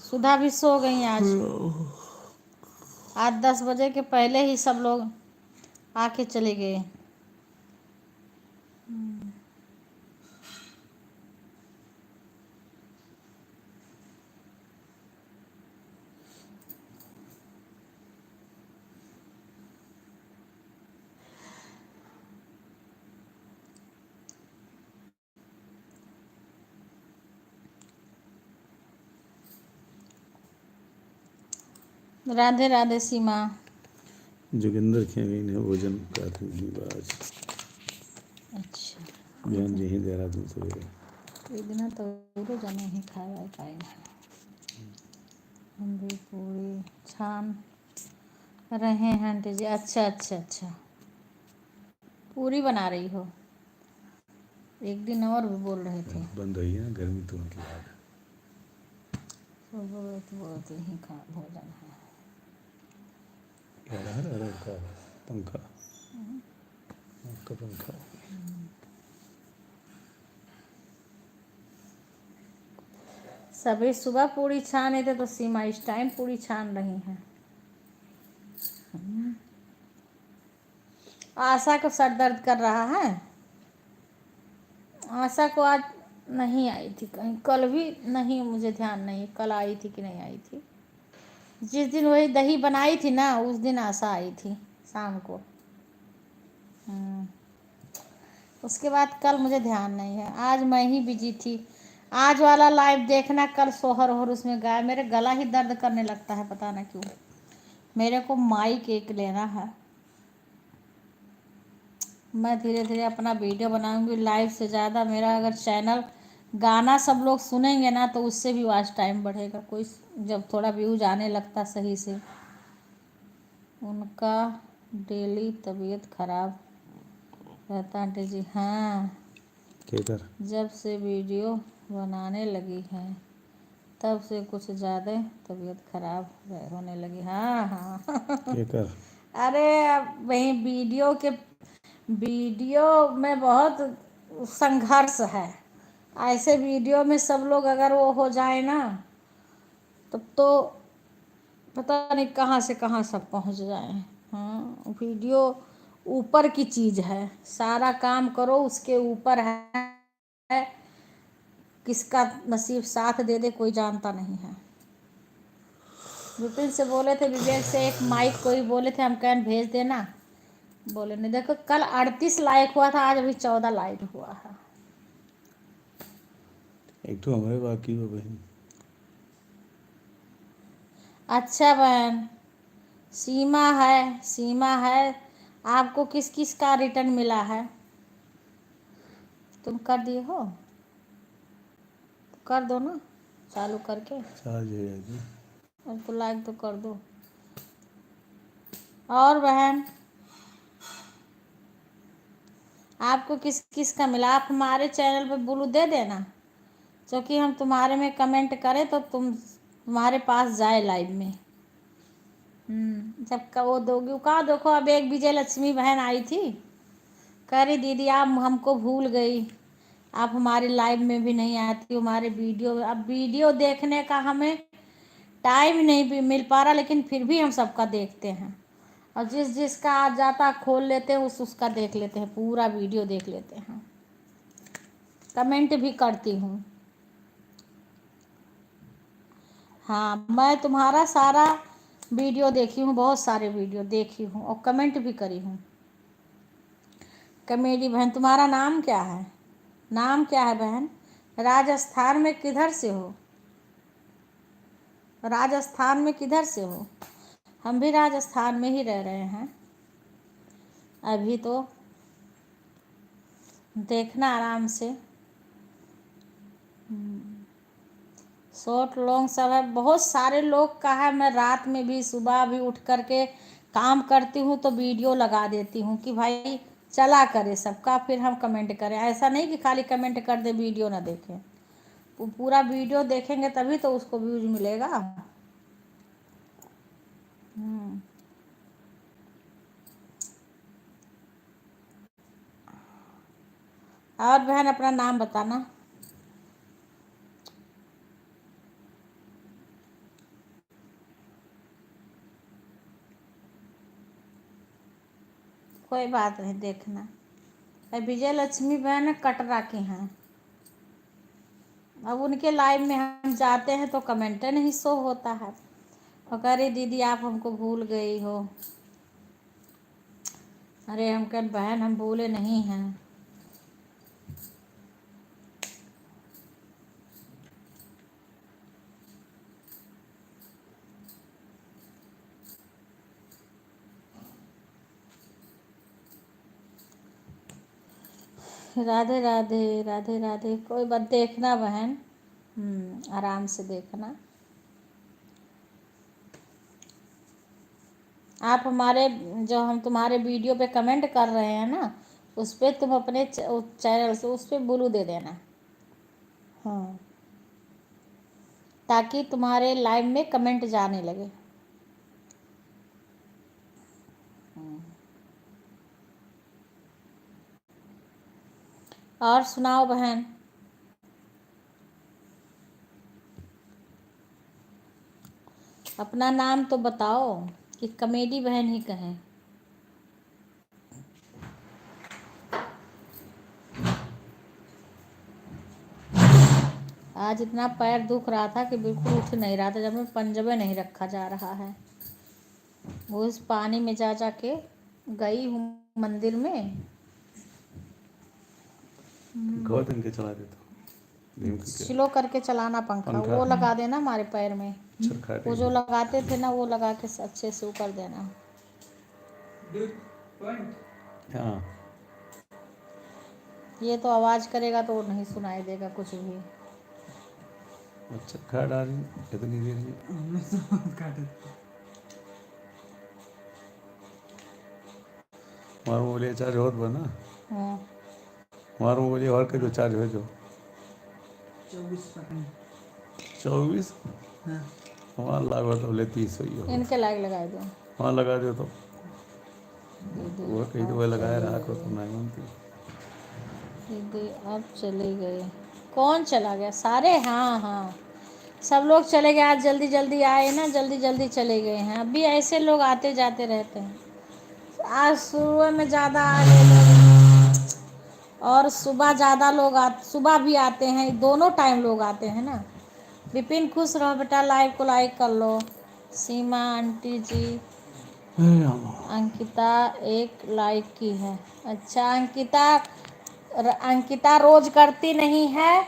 सुधा भी सो गई आज 10 बजे के पहले ही सब लोग आके चले गए। राधे राधे सीमा। जोगिंदर खेमी ने भोजन प्राथमिक बाज अच्छा, बहन जी ही देहरादून सवेरे इतना तो जाने ही खाए पाएगा। हम भी पूरी छान रहे हैं आंटी जी। अच्छा अच्छा अच्छा, पूरी बना रही हो? एक दिन और भी बोल रहे थे, बंद हुई है ना गर्मी तो मतलब बहुत ही खा भोजन है। क्या रहा अरे का पंखा, आपका पंखा सभी सुबह पूरी छाने थे तो सीमा इस टाइम पूरी छान रही हैं। आशा को सर दर्द कर रहा है। आशा को आज नहीं आई थी कहीं, कल भी नहीं, मुझे ध्यान नहीं कल आई थी कि नहीं आई थी। जिस दिन वही दही बनाई थी ना, उस दिन आशा आई थी शाम को। उसके बाद कल मुझे ध्यान नहीं है। आज मैं ही बिजी थी। आज वाला लाइव देखना, कल सोहर और उसमें गाय, मेरे गला ही दर्द करने लगता है, पता ना क्यों। मेरे को माइक एक लेना है। मैं धीरे धीरे अपना वीडियो बनाऊंगी लाइव से ज़्यादा। मेरा अगर चैनल गाना सब लोग सुनेंगे ना तो उससे भी वॉच टाइम बढ़ेगा। कोई जब थोड़ा व्यूज आने लगता सही से। उनका डेली तबीयत खराब रहता आंटी जी। हाँ, केकर जब से वीडियो बनाने लगी है तब से कुछ ज़्यादा तबीयत खराब होने लगी। हाँ हाँ केकर अरे अब वही वीडियो में बहुत संघर्ष है। ऐसे वीडियो में सब लोग अगर वो हो जाए ना तब तो पता नहीं कहाँ से कहाँ सब पहुँच जाए। हाँ, वीडियो ऊपर की चीज़ है, सारा काम करो उसके ऊपर है। किसका नसीब साथ दे दे कोई जानता नहीं है। विपिन से बोले थे, विवेक से एक माइक कोई बोले थे, हम कैन भेज देना, बोले नहीं। देखो कल 38 लाइक हुआ था, आज अभी 14 लाइक हुआ है। एक तो हमारे बाकी हो बहन। अच्छा बहन, सीमा है। आपको किस किस का रिटर्न मिला है? तुम कर दिए हो तो कर दो ना, चालू करके। चार्ज हो जाएगी और तो लाइक तो कर दो। और बहन, आपको किस किस का मिला? आप हमारे चैनल पे ब्लू दे देना, क्योंकि हम तुम्हारे में कमेंट करें तो तुम्हारे पास जाए लाइव में। जब का वो दोगी कहाँ। देखो अब एक विजय लक्ष्मी बहन आई थी, कह रही दीदी आप हमको भूल गई, आप हमारे लाइव में भी नहीं आती, हमारे वीडियो। अब वीडियो देखने का हमें टाइम नहीं भी मिल पा रहा, लेकिन फिर भी हम सबका देखते हैं। और जिसका आ जाता खोल लेते हैं, उसका देख लेते हैं, पूरा वीडियो देख लेते हैं, कमेंट भी करती हूँ। हाँ, मैं तुम्हारा सारा वीडियो देखी हूँ, बहुत सारे वीडियो देखी हूँ और कमेंट भी करी हूँ। कमेडी बहन, तुम्हारा नाम क्या है? नाम क्या है बहन? राजस्थान में किधर से हो? राजस्थान में किधर से हो? हम भी राजस्थान में ही रह रहे हैं अभी। तो देखना आराम से, शॉर्ट लॉन्ग सब है, बहुत सारे लोग का है। मैं रात में भी सुबह भी उठ करके काम करती हूँ तो वीडियो लगा देती हूँ कि भाई चला करे सबका, फिर हम कमेंट करें। ऐसा नहीं कि खाली कमेंट कर दे, वीडियो ना देखें। पूरा वीडियो देखेंगे तभी तो उसको व्यूज मिलेगा। और बहन अपना नाम बताना। कोई बात नहीं, देखना। विजय लक्ष्मी बहन कटरा की हैं। अब उनके लाइव में हम जाते हैं तो कमेंट नहीं शो होता है। और कह रही दीदी आप हमको भूल गई हो। अरे हम कह बहन हम भूले नहीं हैं। राधे राधे राधे राधे। कोई बात, देखना बहन, आराम से देखना। आप हमारे जो हम तुम्हारे वीडियो पे कमेंट कर रहे हैं ना, उस पर तुम अपने चैनल से उस पर ब्लू दे देना। हाँ, ताकि तुम्हारे लाइव में कमेंट जाने लगे। और सुनाओ बहन। अपना नाम तो बताओ कि कमेडी बहन ही कहें। आज इतना पैर दुख रहा था कि बिल्कुल उठ नहीं रहा था, जब मैं पंजबे नहीं रखा जा रहा है। वो इस पानी में जा जा के गई हूँ मंदिर में। दिन के चला देता स्लो करके चलाना पंखा, वो लगा देना हमारे पैर में। वो जो लगाते थे ना, वो लगा के अच्छे से ऊपर देना। हाँ, ये तो आवाज करेगा तो नहीं सुनाई देगा कुछ भी। अच्छा खा डाली इतनी देर में। हमारे मोबाइल चार्ज होत बना। हमारे मोबाइल और के जो चार्ज हो जो 24 हमारा लागो तो ले 30 हुई हो। इनके लाइक लगा दो। वहाँ लगा दो तो वो कहीं तो वो लगाया रहा को तो नहीं बनती। दीदी अब चले गए। कौन चला गया? सारे? हाँ हाँ, सब लोग चले गए। आज जल्दी जल्दी आए ना, जल्दी जल्दी चले गए हैं। अभी ऐसे लोग आते जाते रहते हैं। आज सुबह में ज़्यादा आ गए लोग, और सुबह ज़्यादा लोग सुबह भी आते हैं, दोनों टाइम लोग आते हैं ना। विपिन खुश रहो बेटा, लाइव को लाइक कर लो। सीमा आंटी जी, अंकिता एक लाइक की है। अच्छा, अंकिता रोज करती नहीं है।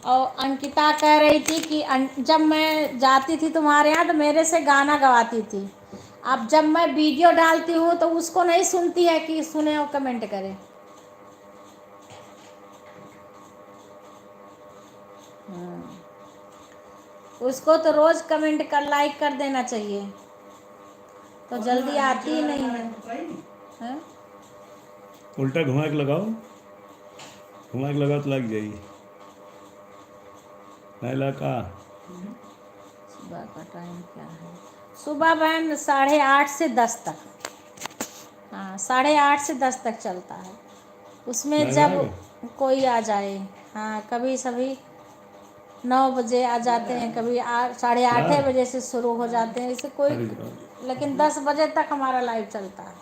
और अंकिता कह रही थी कि जब मैं जाती थी तुम्हारे यहाँ तो मेरे से गाना गवाती थी। अब जब मैं वीडियो डालती हूँ तो उसको नहीं सुनती है कि सुने और कमेंट करे। उसको तो रोज कमेंट कर लाइक कर देना चाहिए, तो जल्दी आती ही नहीं है। उल्टा घुमा के लगाओ, घुमा के लगाओ तो लग जाएगी। नहीं लगा। सुबह का टाइम क्या है? सुबह बहन 8:30 से 10 तक। हाँ, 8:30 से 10 तक चलता है। उसमें जब कोई आ जाए। हाँ, कभी सभी 9 बजे आ जाते हैं, कभी 8:30 बजे से शुरू हो जाते हैं, इसे कोई, लेकिन 10 बजे तक हमारा लाइव चलता है।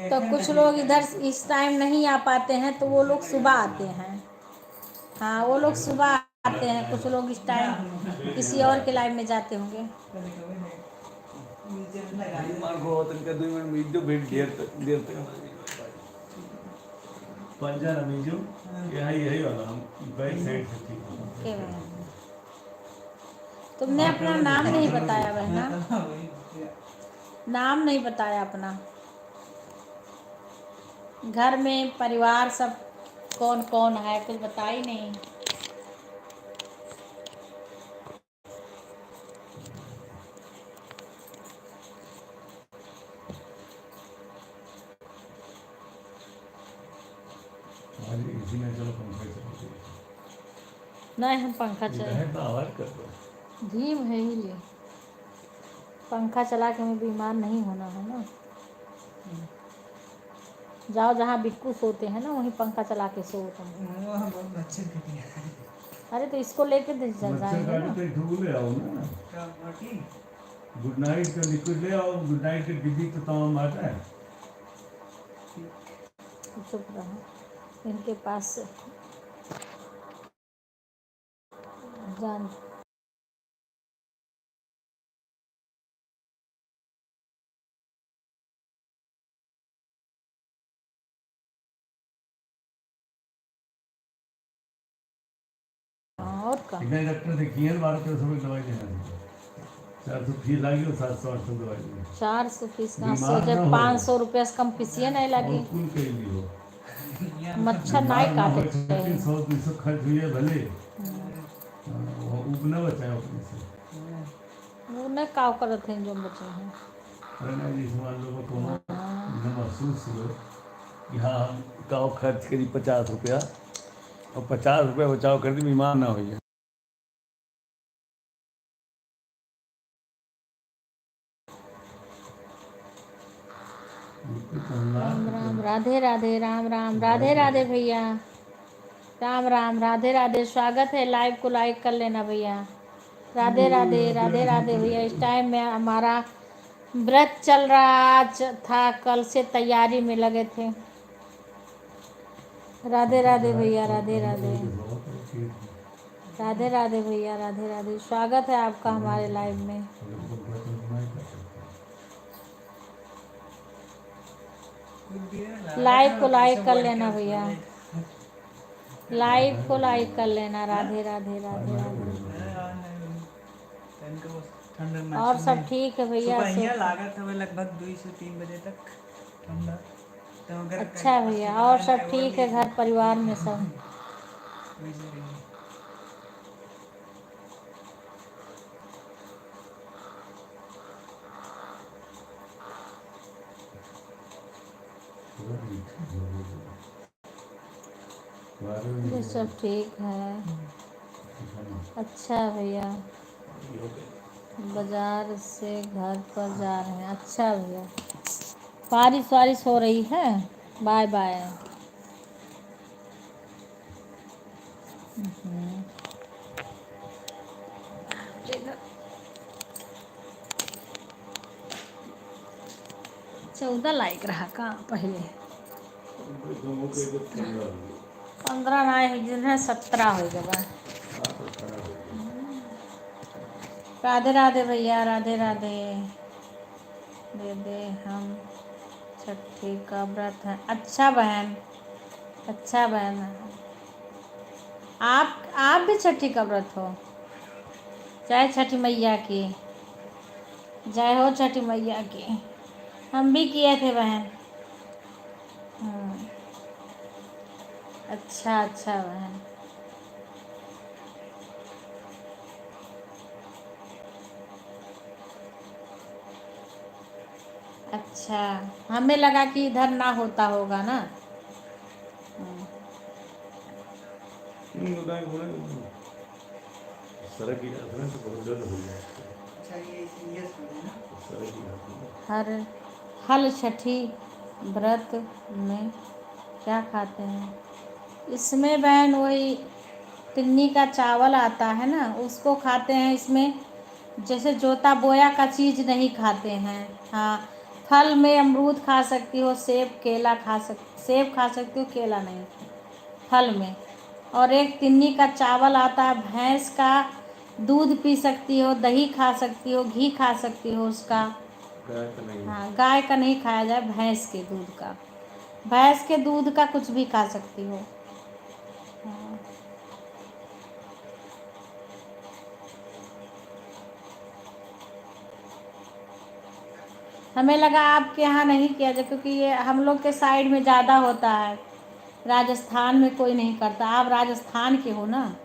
तो कुछ लोग इधर इस टाइम नहीं आ पाते हैं, तो वो लोग सुबह आते हैं। हाँ, वो लोग सुबह आते हैं, कुछ लोग इस टाइम किसी और के लाइव में जाते होंगे। पंजा रमीजू यही वाला हम बैक साइड से ठीक है। ओके बहन, तुमने अपना नाम नहीं बताया बहना, नाम नहीं बताया अपना। घर में परिवार सब कौन कौन है, कुछ बता ही नहीं। इसी में चलो पंखा चलाते हैं। नहीं, हम पंखा चला, तो आवाज कर दो। धीम है ही ले, पंखा चला के हमें बीमार नहीं होना है ना। जाओ जहाँ बिक्कू सोते हैं ना, वहीं पंखा चला के सो तुम। बहुत अच्छे घटिया है। अरे तो इसको लेके चल जाएंगे ना। ले आओ ना, गुड नाइट का लिक्विड ले आओ, गुड नाइट की डिब्बी तो तमाम आता है। चुप रहो, इनके पास जान। और का इतने डॉक्टर देखिए बारह तेरह सौ की दवाई देना चाहिए। 400 फीस लगी और 700-800 दवाई देनी। 400 फीस का बीमार सोचे ना हो। 500 रुपये से कम फीसिए नहीं लगी। और कुल के लिए हो मच्छर नहीं काटे चाहिए। 100-200 खर्च हुई है भले, वो उगना बचाए अपने से। वो नहीं काव करते हैं जो बचे हैं। अरे नहीं, जिस मान लो को महसूस हो कि हाँ हम काव खर्च करी 50 रुपया और 50 रुपया बचाव कर दी, बीमार ना हो। राम राम, राधे राधे, राम राम, राधे राधे भैया, राम राम, राधे राधे। स्वागत है, लाइव को लाइक कर लेना भैया। राधे राधे, राधे राधे भैया। इस टाइम में हमारा व्रत चल रहा आज था, कल से तैयारी में लगे थे। राधे राधे भैया, राधे राधे, राधे राधे भैया, राधे राधे। स्वागत है आपका हमारे लाइव में। लाइव को लाइक कर लेना भैया, लाइव को लाइक कर लेना। राधे राधे, राधे राधे। और सब ठीक है भैया? लागत है लगभग 2 से 3 बजे तक ठंडा। अच्छा है भैया, और सब ठीक है घर परिवार में सब? ये सब ठीक है। अच्छा भैया, बाजार से घर पर जा रहे हैं। अच्छा भैया, बारिश वारिश हो रही है। Bye bye. चौदह लाइक रहा का पहले? 15 ना 17 हो गया। राधे राधे भैया, राधे राधे। दे दे हम छठी का व्रत है। अच्छा बहन, अच्छा बहन। आप भी छठी का व्रत हो? जय छठी मैया की, जय हो छठी मैया की। हम भी किए थे बहन। अच्छा अच्छा बहन। अच्छा, हमें लगा कि इधर ना होता होगा ना। हर हल छठी व्रत में क्या खाते हैं इसमें बहन? वही तिन्नी का चावल आता है ना, उसको खाते हैं इसमें। जैसे जोता बोया का चीज़ नहीं खाते हैं। हाँ, फल में अमरूद खा सकती हो, सेब केला सेब खा सकती हो, केला नहीं, फल में। और एक तिन्नी का चावल आता है, भैंस का दूध पी सकती हो, दही खा सकती हो, घी खा सकती हो उसका। हाँ, गाय का नहीं खाया जाए, भैंस के दूध का। भैंस के दूध का कुछ भी खा सकती हो। हाँ। हमें लगा आपके यहाँ नहीं किया जाए, क्योंकि ये हम लोग के साइड में ज़्यादा होता है, राजस्थान में कोई नहीं करता। आप राजस्थान के हो ना?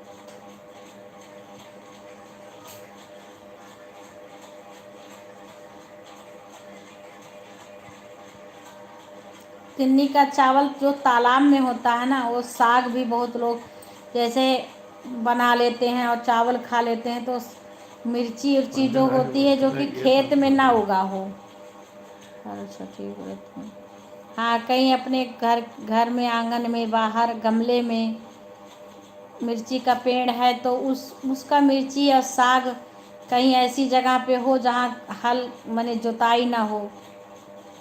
तिन्नी का चावल जो तालाब में होता है ना, वो साग भी बहुत लोग जैसे बना लेते हैं और चावल खा लेते हैं। तो मिर्ची उर्ची जो होती है, जो कि खेत में ना उगा हो। अच्छा, ठीक है। हाँ, कहीं अपने घर में, आंगन में, बाहर गमले में मिर्ची का पेड़ है, तो उसका मिर्ची और साग कहीं ऐसी जगह पे हो जहाँ हल माने जोताई ना हो,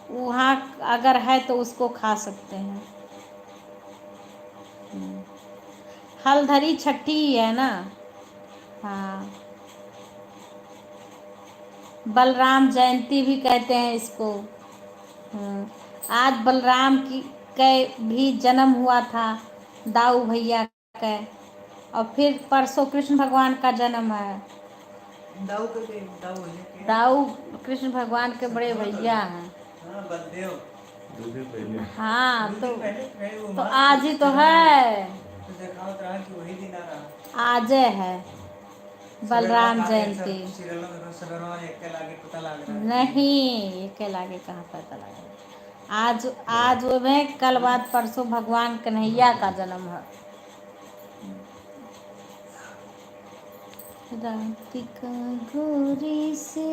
वहाँ अगर है तो उसको खा सकते हैं। हलधरी छठी ही है ना? हाँ, बलराम जयंती भी कहते हैं इसको। आज बलराम की के भी जन्म हुआ था, दाऊ भैया का। और फिर परसों कृष्ण भगवान का जन्म है। दाऊ के दाऊ है के दाऊ कृष्ण भगवान के बड़े भैया हैं। हाँ, बलदेव। हाँ, दो दिन पहले गए वो तो माँ आज ही तो जन्म है, तो देखा होता है कि वही दिन आ रहा। आज है बलराम जयंती। सीरियलों में सवेरों एक के लागे पता लग रहा है। नहीं, ये के लागे कहाँ पता लगा। आज वो में कल बाद परसों भगवान कन्हैया का जन्म है। राधिका गोरी से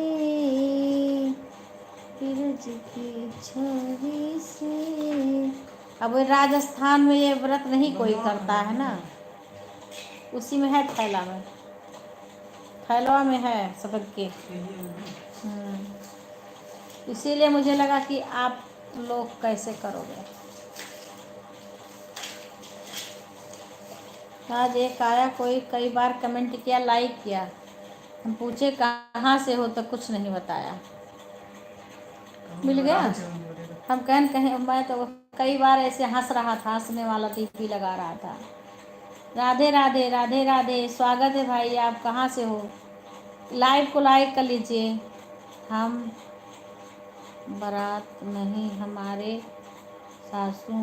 बिरज की छोरी से। अब वो राजस्थान में ये व्रत नहीं कोई करता है ना, उसी में है थैला में, थैलवा में है सबके। इसीलिए मुझे लगा कि आप लोग कैसे करोगे। आज एक आया कोई, कई बार कमेंट किया, लाइक किया, हम पूछे कहाँ से हो तो कुछ नहीं बताया। मिल गया। हम कहें मैं तो कई बार ऐसे हंस रहा था, हंसने वाला टीपी लगा रहा था। राधे राधे, राधे राधे, स्वागत है भाई, आप कहाँ से हो? लाइव को लाइक कर लीजिए। हम बारात नहीं, हमारे सासू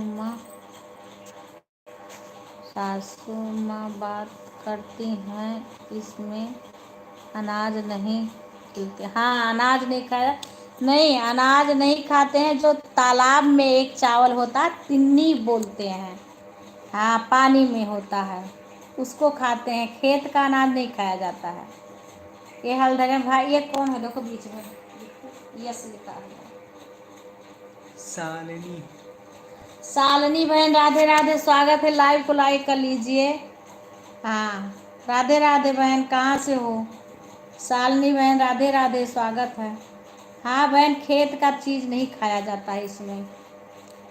माँ बात करती हैं, इसमें अनाज नहीं खिलते। हाँ, अनाज नहीं खाया, नहीं अनाज नहीं खाते हैं। जो तालाब में एक चावल होता है, तिन्नी बोलते हैं। हाँ, पानी में होता है, उसको खाते हैं। खेत का अनाज नहीं खाया जाता है। ये हलधरे भाई, ये कौन है? देखो बीच में यस लिखा है, सालिनी। शालिनी बहन, राधे राधे, स्वागत है। लाइव को लाइक कर लीजिए। हाँ, राधे राधे बहन, कहाँ से हो? शालिनी बहन, राधे राधे, स्वागत है। हाँ बहन, खेत का चीज़ नहीं खाया जाता है इसमें,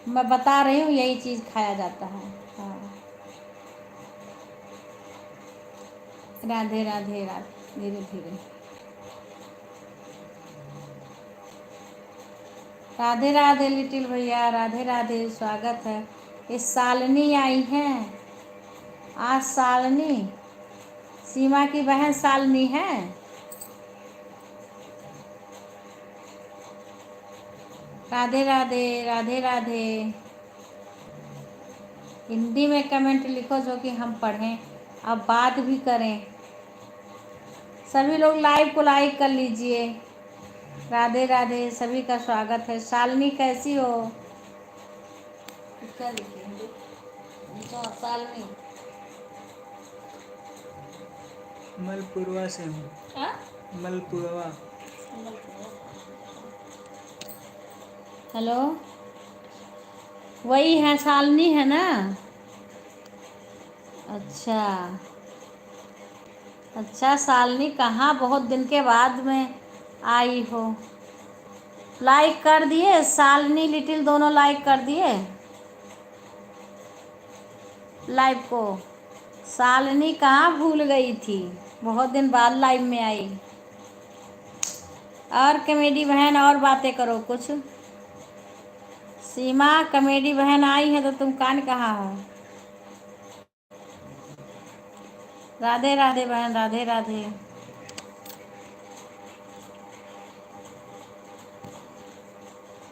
मैं बता रही हूँ, यही चीज़ खाया जाता है। हाँ, राधे राधे राधे, धीरे धीरे। राधे राधे लिटिल भैया, राधे राधे, स्वागत है। ये शालिनी आई हैं आज। शालिनी सीमा की बहन शालिनी है। राधे राधे, राधे राधे। हिंदी में कमेंट लिखो जो कि हम पढ़ें, अब बात भी करें। सभी लोग लाइव को लाइक कर लीजिए। राधे राधे, सभी का स्वागत है। शालिनी कैसी हो? क्या लिखेंगे? शालिनी मलपुरवा से हूँ। हाँ? मलपुरवा। हेलो, वही है, शालिनी है ना? अच्छा अच्छा, शालिनी कहाँ, बहुत दिन के बाद में आई हो। लाइक कर दिए शालिनी लिटिल दोनों, लाइक कर दिए लाइव को। शालिनी कहाँ भूल गई थी, बहुत दिन बाद लाइव में आई। और कमेडी बहन और बातें करो कुछ। सीमा कमेडी बहन आई है तो तुम कान कहाँ हो? राधे राधे बहन, राधे राधे।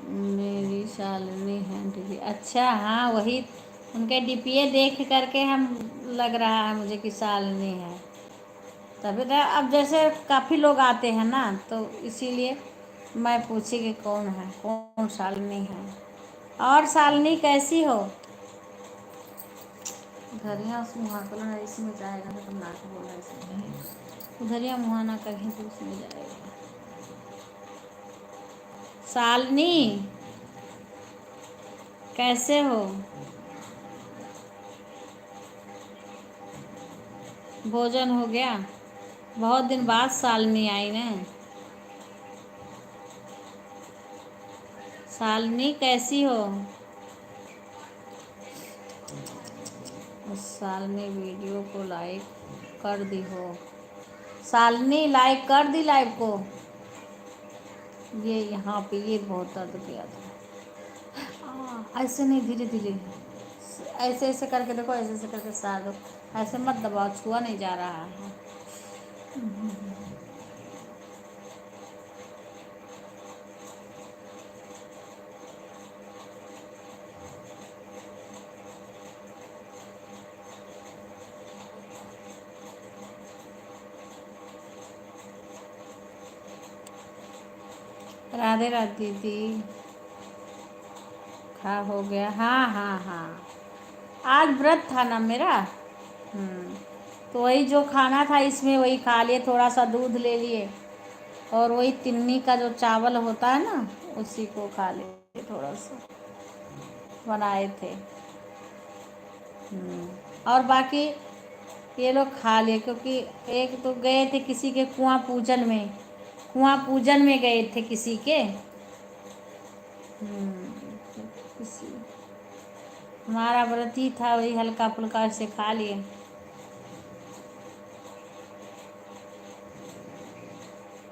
मेरी शालिनी है डीपी। अच्छा हाँ, वही उनके डीपीए देख करके हम लग रहा है मुझे कि शालिनी है। तभी तो अब जैसे काफ़ी लोग आते हैं ना, तो इसीलिए मैं पूछी कि कौन है, कौन शालिनी है। और शालिनी कैसी हो? उधरिया उस मुहाकला है, इसमें जाएगा तो तुम नाक बोला इसमें, उधरिया मुहाना कहीं तो उसमें जाएगा। शालिनी कैसे हो? भोजन हो गया? बहुत दिन बाद शालिनी आई ने। शालिनी कैसी हो? शालिनी वीडियो को लाइक कर दी हो? शालिनी लाइक कर दी लाइव को? ये यहाँ पे ये बहुत दर्द किया था। ऐसे नहीं, धीरे धीरे, ऐसे ऐसे करके देखो, ऐसे ऐसे करके सार दो, ऐसे मत दबाओ, छुआ नहीं जा रहा है। राधे राधे दीदी। खा हो गया? हाँ हाँ हाँ, आज व्रत था ना मेरा। तो वही जो खाना था इसमें वही खा लिए, थोड़ा सा दूध ले लिए और वही तिन्नी का जो चावल होता है ना, उसी को खा लिए, थोड़ा सा बनाए थे। और बाकी ये लोग खा लिए, क्योंकि एक तो गए थे किसी के कुआं पूजन में, कुआं पूजन में गए थे किसी के। किसी हमारा व्रत ही था, वही हल्का फुल्का से खा लिए।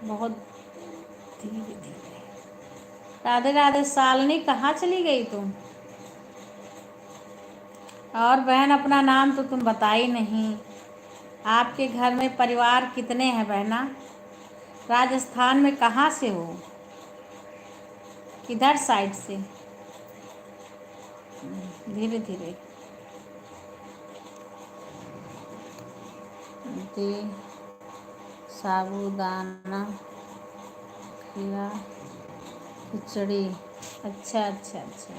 बहुत धीरे धीरे। राधे राधे। शालिनी कहाँ चली गई तुम? और बहन अपना नाम तो तुम बताई नहीं। आपके घर में परिवार कितने हैं बहना? राजस्थान में कहाँ से हो, किधर साइड से? धीरे धीरे। साबूदाना खिला खिचड़ी। अच्छा अच्छा अच्छा।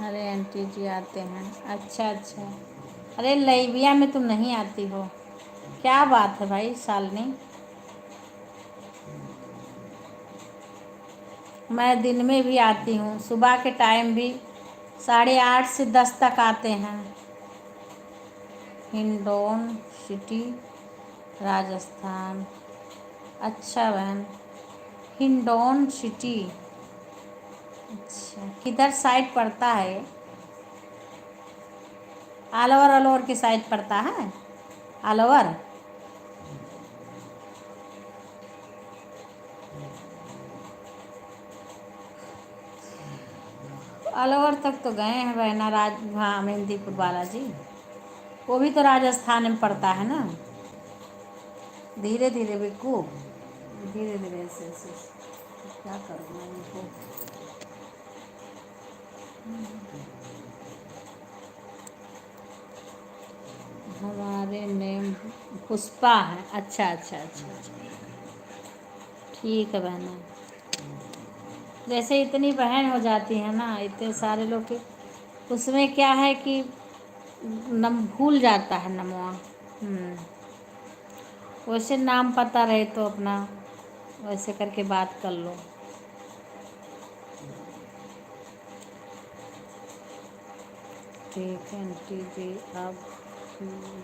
अरे आंटी जी आते हैं। अच्छा अच्छा। अरे लाइविया में तुम नहीं आती हो, क्या बात है भाई शालिनी? मैं दिन में भी आती हूँ, सुबह के टाइम भी 8:30 से 10 तक आते हैं। हिंडौन सिटी राजस्थान। अच्छा बहन, हिंडौन सिटी। अच्छा, किधर साइड पड़ता है? अलवर, अलवर की साइड पड़ता है? अलवर। अलवर तक तो गए हैं बहना, वहाँ मेहंदीपुर बालाजी, वो भी तो राजस्थान में पड़ता है ना। धीरे धीरे बिक्कू, धीरे धीरे ऐसे ऐसे। क्या करूँ मैं इनको? हमारे नेम पुष्पा है। अच्छा अच्छा अच्छा अच्छा, ठीक है बहना। जैसे इतनी बहन हो जाती है ना, इतने सारे लोग के, उसमें क्या है कि नम भूल जाता है नमवा। वैसे नाम पता रहे तो अपना वैसे करके बात कर लो। ठीक है आंटी जी, आप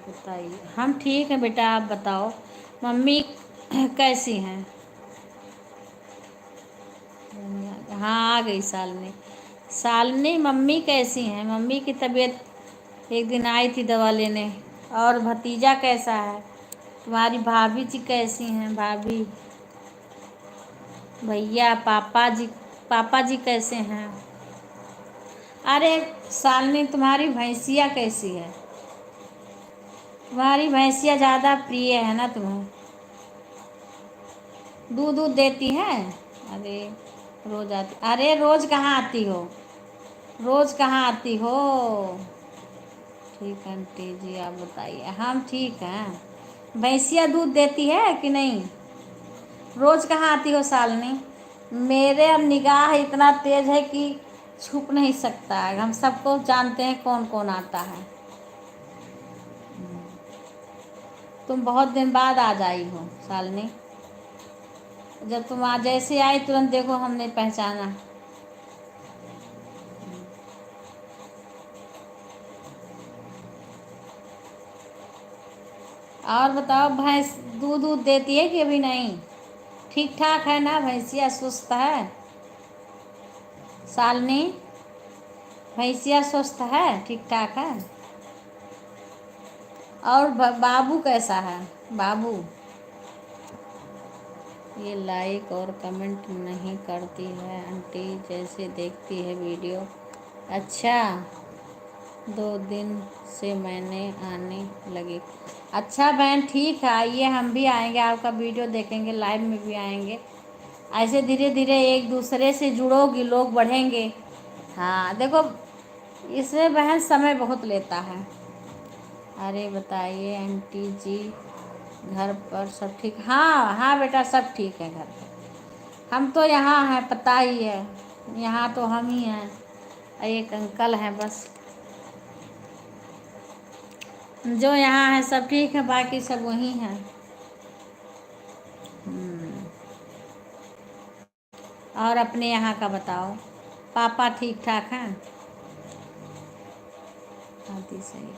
बताइए। हम ठीक हैं बेटा, आप बताओ। मम्मी कैसी हैं? हाँ, आ गई शालिनी। शालिनी, मम्मी कैसी हैं? मम्मी की तबीयत, एक दिन आई थी दवा लेने। और भतीजा कैसा है? तुम्हारी भाभी जी कैसी हैं? भाभी, भैया, पापा जी कैसे हैं? अरे शालिनी, तुम्हारी भैंसिया कैसी है? तुम्हारी भैंसिया ज़्यादा प्रिय है ना तुम्हें? दूध देती है? अरे रोज आती? अरे रोज कहाँ आती हो? रोज कहाँ आती हो? ठीक है आंटी जी, आप बताइए। हम ठीक हैं। भैंसिया दूध देती है कि नहीं? रोज कहाँ आती हो शालिनी? मेरे निगाह इतना तेज है कि छुप नहीं सकता है। हम सबको जानते हैं कौन कौन आता है। तुम बहुत दिन बाद आ जाई हो शालिनी। जब तुम आज जैसे आई तुरंत देखो हमने पहचाना। और बताओ, भैंस दूध देती है कि अभी नहीं? ठीक ठाक है ना भैंसिया? सुस्त है शालिनी? भैंसिया सुस्त है? ठीक ठाक है? और बाबू कैसा है? बाबू ये लाइक और कमेंट नहीं करती है आंटी, जैसे देखती है वीडियो। अच्छा, 2 दिन से मैंने आने लगी। अच्छा बहन, ठीक है, आइए, हम भी आएंगे, आपका वीडियो देखेंगे, लाइव में भी आएंगे। ऐसे धीरे धीरे एक दूसरे से जुड़ोगी, लोग बढ़ेंगे। हाँ देखो, इसमें बहन समय बहुत लेता है। अरे बताइए आंटी जी, घर पर सब ठीक? हाँ हाँ बेटा, सब ठीक है घर पर। हम तो यहाँ हैं, पता ही है, यहाँ तो हम ही हैं, एक अंकल हैं बस। जो यहाँ है सब ठीक है, बाकी सब वहीं हैं। और अपने यहाँ का बताओ, पापा ठीक ठाक हैं? आती सही।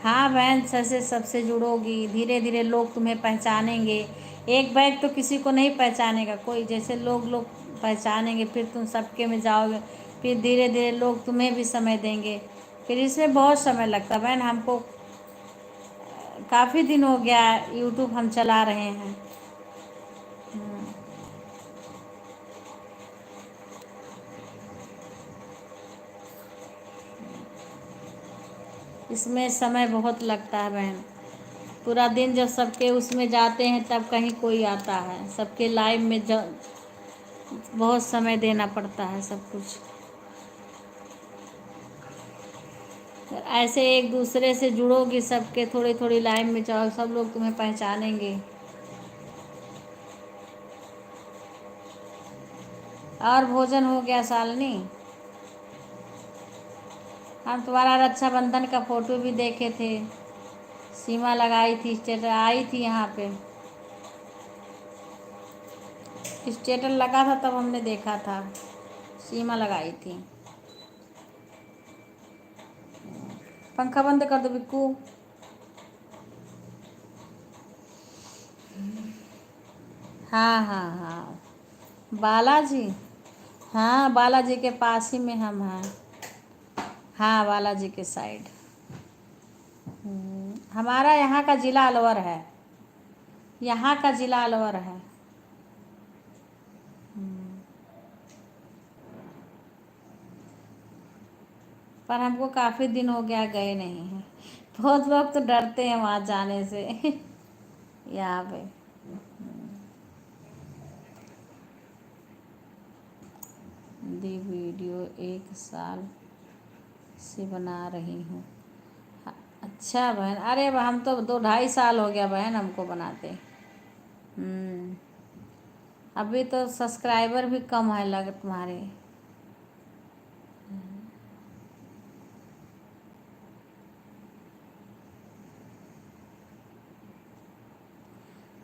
हाँ बहन, सबसे सबसे जुड़ोगी, धीरे धीरे लोग तुम्हें पहचानेंगे। एक बैग तो किसी को नहीं पहचानेगा कोई, जैसे लोग पहचानेंगे, फिर तुम सबके में जाओगे, फिर धीरे धीरे लोग तुम्हें भी समय देंगे। फिर इसमें बहुत समय लगता है बहन। हमको काफ़ी दिन हो गया यूट्यूब हम चला रहे हैं। इसमें समय बहुत लगता है बहन। पूरा दिन जब सबके उसमें जाते हैं तब कहीं कोई आता है, सबके लाइव में बहुत समय देना पड़ता है सब कुछ। ऐसे एक दूसरे से जुड़ोगी, सबके थोड़ी थोड़ी लाइव में जाओ, सब लोग तुम्हें पहचानेंगे। और भोजन हो गया शालिनी? हम तुम्हारा रक्षाबंधन का फोटो भी देखे थे, सीमा लगाई थी, स्टेटस आई थी यहाँ पे, स्टेटस लगा था तब हमने देखा था, सीमा लगाई थी। पंखा बंद कर दो बिक्कू। हाँ हाँ हाँ, बालाजी, हाँ बालाजी के पास ही में हम हैं। हाँ, बालाजी के साइड। हमारा यहाँ का ज़िला अलवर है, यहाँ का ज़िला अलवर है। पर हमको काफ़ी दिन हो गया गए नहीं हैं। बहुत लोग तो डरते हैं वहाँ जाने से यहाँ पे। दी वीडियो 1 साल से बना रही हूँ। अच्छा बहन, अरे हम तो 2-2.5 साल हो गया बहन हमको बनाते। अभी तो सब्सक्राइबर भी कम है लग तुम्हारे।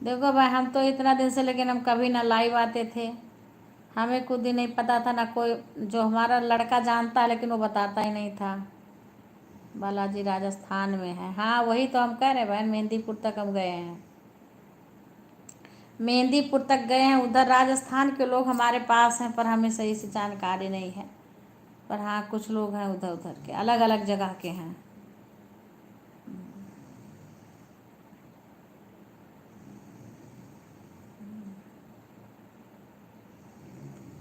देखो भाई, हम तो इतना दिन से, लेकिन हम कभी ना लाइव आते थे, हमें खुद ही नहीं पता था, ना कोई जो हमारा लड़का जानता है लेकिन वो बताता ही नहीं था। बालाजी राजस्थान में है। हाँ वही तो हम कह रहे हैं बहन, मेहंदीपुर तक हम गए हैं, मेहंदीपुर तक गए हैं। उधर राजस्थान के लोग हमारे पास हैं पर हमें सही से जानकारी नहीं है, पर हाँ कुछ लोग हैं उधर उधर के, अलग अलग जगह के हैं।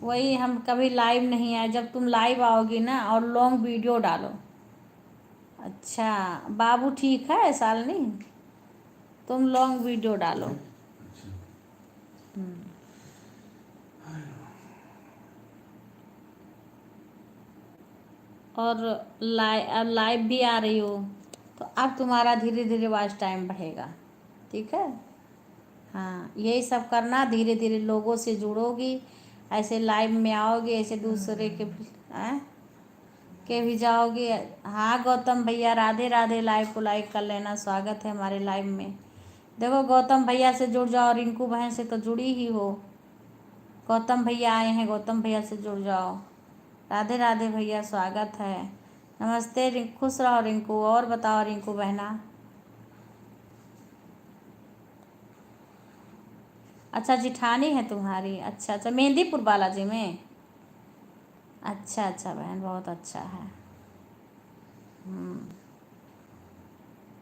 वही हम कभी लाइव नहीं आए, जब तुम लाइव आओगी ना और लॉन्ग वीडियो डालो। अच्छा बाबू ठीक है शालिनी, तुम लॉन्ग वीडियो डालो। और लाइव भी आ रही हो तो अब तुम्हारा धीरे धीरे वॉच टाइम बढ़ेगा, ठीक है। हाँ यही सब करना, धीरे धीरे लोगों से जुड़ोगी, ऐसे लाइव में आओगे, ऐसे दूसरे के भी जाओगे। हाँ गौतम भैया राधे राधे, लाइव को लाइक कर लेना, स्वागत है हमारे लाइव में। देखो गौतम भैया से जुड़ जाओ, रिंकू बहन से तो जुड़ी ही हो। गौतम भैया आए हैं, गौतम भैया से जुड़ जाओ। राधे राधे भैया, स्वागत है, नमस्ते खुश रहो रिंकू। और बताओ रिंकू बहना। अच्छा जिठानी है तुम्हारी, अच्छा अच्छा, मेहंदीपुर बालाजी में। अच्छा अच्छा बहन, बहुत अच्छा है।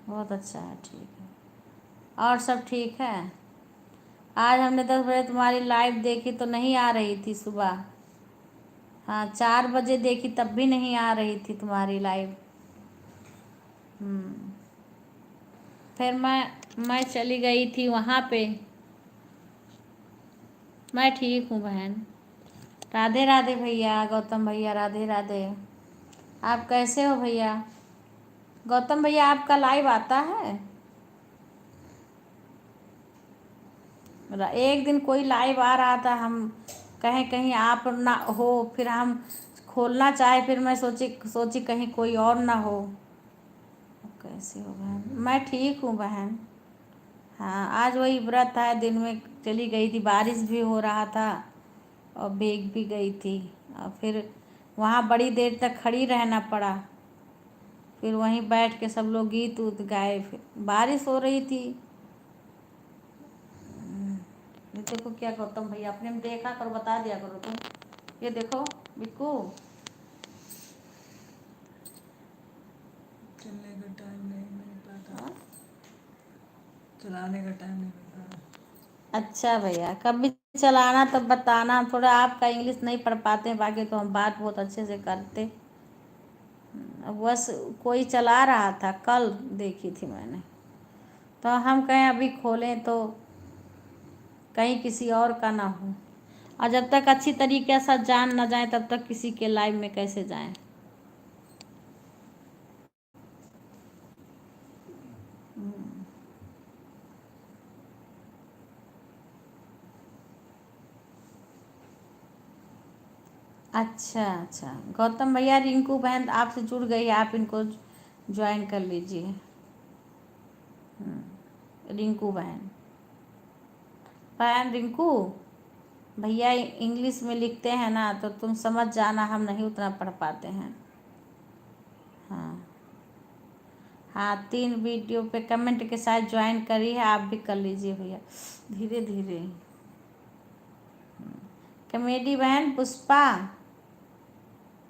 बहुत अच्छा है, ठीक है। और सब ठीक है। आज हमने 10 बजे तुम्हारी लाइव देखी तो नहीं आ रही थी सुबह। हाँ 4 बजे देखी तब भी नहीं आ रही थी तुम्हारी लाइव। फिर मैं चली गई थी वहाँ पे। मैं ठीक हूँ बहन। राधे राधे भैया, गौतम भैया राधे राधे। आप कैसे हो भैया? गौतम भैया आपका लाइव आता है? एक दिन कोई लाइव आ रहा था, हम कहें कहीं आप ना हो, फिर हम खोलना चाहे, फिर मैं सोची कहीं कोई और ना हो। कैसे हो बहन? मैं ठीक हूँ बहन। हाँ आज वही व्रत है, दिन में चली गई थी, बारिश भी हो रहा था और भीग भी गई थी, और फिर वहाँ बड़ी देर तक खड़ी रहना पड़ा। फिर वहीं बैठ के सब लोग गीत उत गाए, फिर बारिश हो रही थी। ये देखो क्या गौतम भैया, अपने में देखा करो, बता दिया करो तुम। ये देखो बिक्कू, चलने का टाइम नहीं मिल पाता, चलाने का टाइम नहीं मिल पाता। अच्छा भैया कभी चलाना तो बताना, थोड़ा आपका इंग्लिश नहीं पढ़ पाते, बाकी तो हम बात बहुत अच्छे से करते। बस कोई चला रहा था, कल देखी थी मैंने, तो हम कहें अभी खोलें तो कहीं किसी और का ना हो, और जब तक अच्छी तरीके से जान ना जाए तब तक किसी के लाइव में कैसे जाएं। अच्छा अच्छा गौतम भैया, रिंकू बहन आपसे जुड़ गई, आप इनको ज्वाइन कर लीजिए। रिंकू बहन, रिंकू भैया इंग्लिश में लिखते हैं ना तो तुम समझ जाना, हम नहीं उतना पढ़ पाते हैं। हाँ हाँ 3 वीडियो पे कमेंट के साथ ज्वाइन करी है, आप भी कर लीजिए भैया धीरे धीरे। कॉमेडी बहन पुष्पा,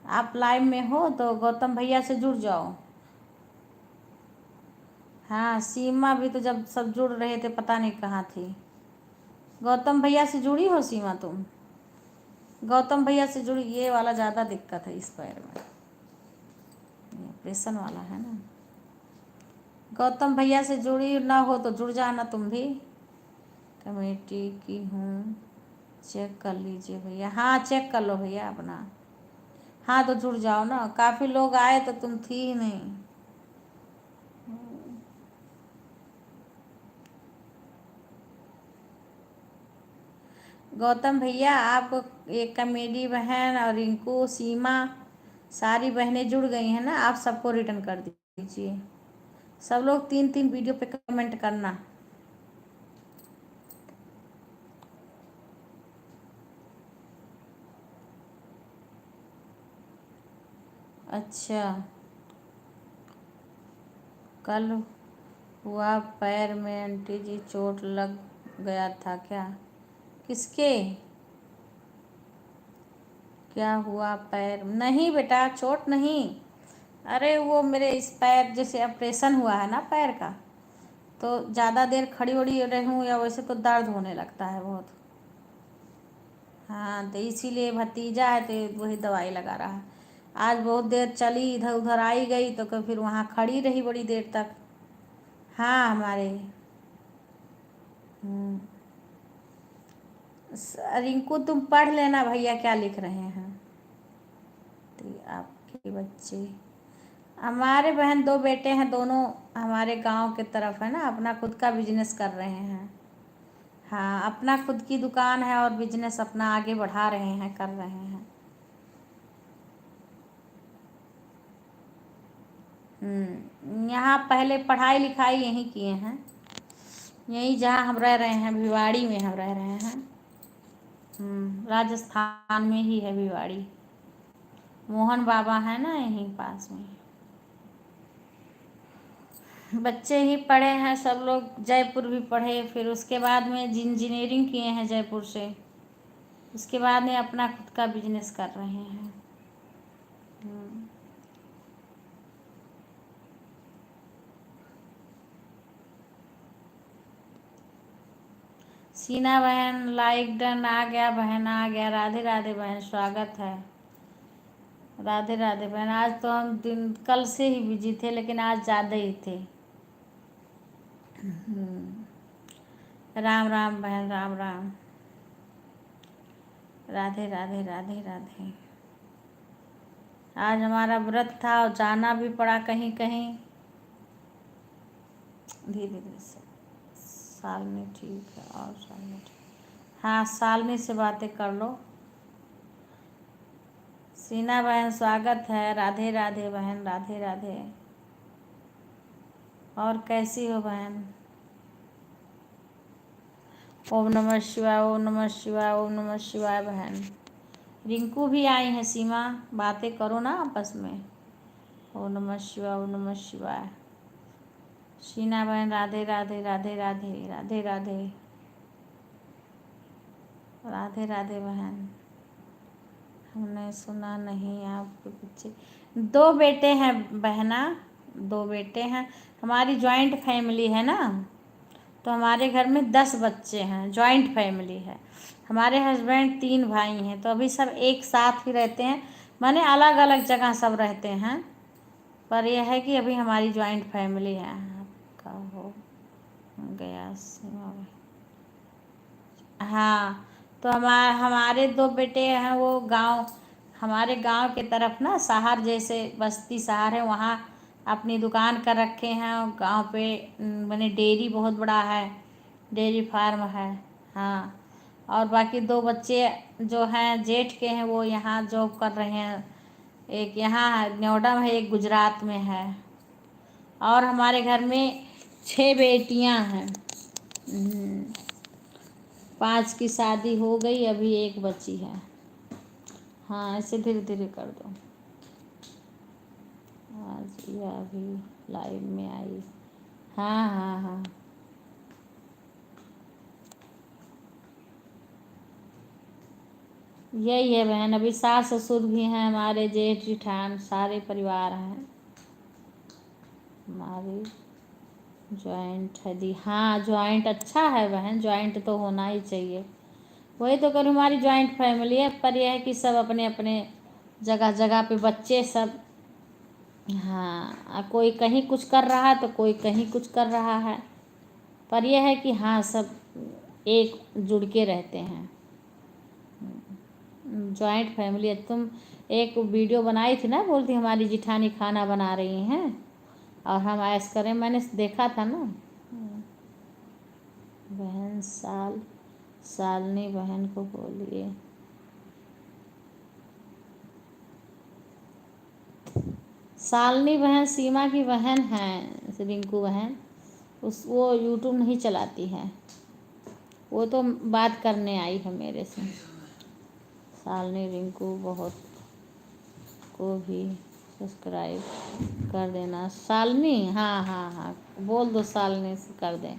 आप लाइव में हो तो गौतम भैया से जुड़ जाओ। हाँ सीमा भी तो जब सब जुड़ रहे थे पता नहीं कहाँ थी। गौतम भैया से जुड़ी हो सीमा तुम? गौतम भैया से जुड़ी, ये वाला ज़्यादा दिक्कत है इस पैर में, ये ऑपरेशन वाला है ना। गौतम भैया से जुड़ी ना हो तो जुड़ जाना तुम भी। कमेटी की हूँ, चेक कर लीजिए भैया। हाँ चेक कर लो भैया अपना। हाँ तो जुड़ जाओ ना, काफ़ी लोग आए तो तुम थी ही नहीं। गौतम भैया आपको एक कॉमेडी बहन और रिंकू सीमा सारी बहनें जुड़ गई हैं ना, आप सबको रिटर्न कर दीजिए। सब लोग 3 वीडियो पे कमेंट करना। अच्छा कल हुआ पैर में आंटी जी चोट लग गया था क्या? किसके? क्या हुआ पैर? नहीं बेटा, चोट नहीं। अरे वो मेरे इस पैर जैसे ऑपरेशन हुआ है ना पैर का, तो ज़्यादा देर खड़ी उड़ी रहूँ या वैसे तो दर्द होने लगता है बहुत। हाँ, तो इसीलिए भतीजा है तो वही दवाई लगा रहा है। आज बहुत देर चली, इधर उधर आई गई तो फिर वहाँ खड़ी रही बड़ी देर तक। हाँ हमारे रिंकू तुम पढ़ लेना भैया क्या लिख रहे हैं। तो आपके बच्चे, हमारे बहन 2 बेटे हैं, दोनों हमारे गांव के तरफ है ना, अपना खुद का बिजनेस कर रहे हैं। हाँ, अपना खुद की दुकान है और बिजनेस अपना आगे बढ़ा रहे हैं, कर रहे हैं। यहाँ पहले पढ़ाई लिखाई यहीं किए हैं, यहीं जहाँ हम रह रहे हैं भिवाड़ी में हम रह रहे हैं। राजस्थान में ही है भिवाड़ी, मोहन बाबा है ना यहीं पास में। बच्चे ही पढ़े हैं सब लोग, जयपुर भी पढ़े, फिर उसके बाद में इंजीनियरिंग किए हैं जयपुर से, उसके बाद में अपना खुद का बिजनेस कर रहे हैं। सीना बहन लाइक डन आ गया, बहन आ गया। राधे राधे बहन, स्वागत है। राधे राधे बहन, आज तो हम कल से ही बिजी थे लेकिन आज ज़्यादा ही थे। राम राम बहन, राम राम। राधे राधे राधे राधे। आज हमारा व्रत था और जाना भी पड़ा कहीं कहीं। धीरे धीरे से सालनी ठीक है और सालनी ठीक। हाँ, सालनी से बातें कर लो। सीना बहन स्वागत है। राधे राधे बहन, राधे राधे। और कैसी हो बहन? ओम नमः शिवाय, ओम नमः शिवाय, ओम नमः शिवाय बहन। रिंकू भी आई हैं। सीमा, बातें करो ना आपस में। ओम नमः शिवाय, ओम नमः शिवाय। शीना बहन राधे राधे राधे राधे राधे राधे राधे राधे बहन। हमने सुना नहीं आपके बच्चे। 2 बेटे हैं बहना, 2 बेटे हैं। हमारी जॉइंट फैमिली है ना, तो हमारे घर में 10 बच्चे हैं, जॉइंट फैमिली है। हमारे हस्बैंड 3 भाई हैं, तो अभी सब एक साथ ही रहते हैं, माने अलग अलग जगह सब रहते हैं, पर यह है कि अभी हमारी जॉइंट फैमिली है। आपका हो गया सीमा। हाँ, तो हमारे 2 बेटे हैं, वो गांव, हमारे गांव के तरफ ना शहर जैसे बस्ती शहर है, वहाँ अपनी दुकान कर रखे हैं। और गांव पे मैंने डेयरी बहुत बड़ा है, डेयरी फार्म है। हाँ, और बाकी 2 बच्चे जो हैं जेठ के हैं, वो यहाँ जॉब कर रहे हैं। एक यहाँ नोएडा में है, एक गुजरात में है। और हमारे घर में 6 बेटियां हैं। 5 की शादी हो गई, अभी 1 बची है। हाँ, ऐसे धीरे धीरे कर दो। आज यह अभी लाइव में आई। हाँ हाँ हाँ, यही है बहन। अभी सास ससुर भी हैं हमारे, जेठ जिठान सारे परिवार हैं हमारी। जॉइंट है दी। हाँ, जॉइंट अच्छा है बहन, जॉइंट तो होना ही चाहिए। वही तो करूँ, हमारी जॉइंट फैमिली है, पर यह है कि सब अपने अपने जगह जगह पे बच्चे सब। हाँ, कोई कहीं कुछ कर रहा है तो कोई कहीं कुछ कर रहा है, पर यह है कि हाँ सब एक जुड़ के रहते हैं। जॉइंट फैमिली है। तुम एक वीडियो बनाई थी ना, बोलती हमारी जिठानी खाना बना रही हैं और हम ऐश करें, मैंने देखा था ना। बहन सालनी बहन को बोलिए। सालनी बहन सीमा की बहन है, रिंकू बहन। वो यूट्यूब नहीं चलाती है, वो तो बात करने आई है मेरे से। सालनी रिंकू बहुत को भी सब्सक्राइब कर देना। शालिनी, हाँ हाँ हाँ, बोल दो शालिनी से कर दें।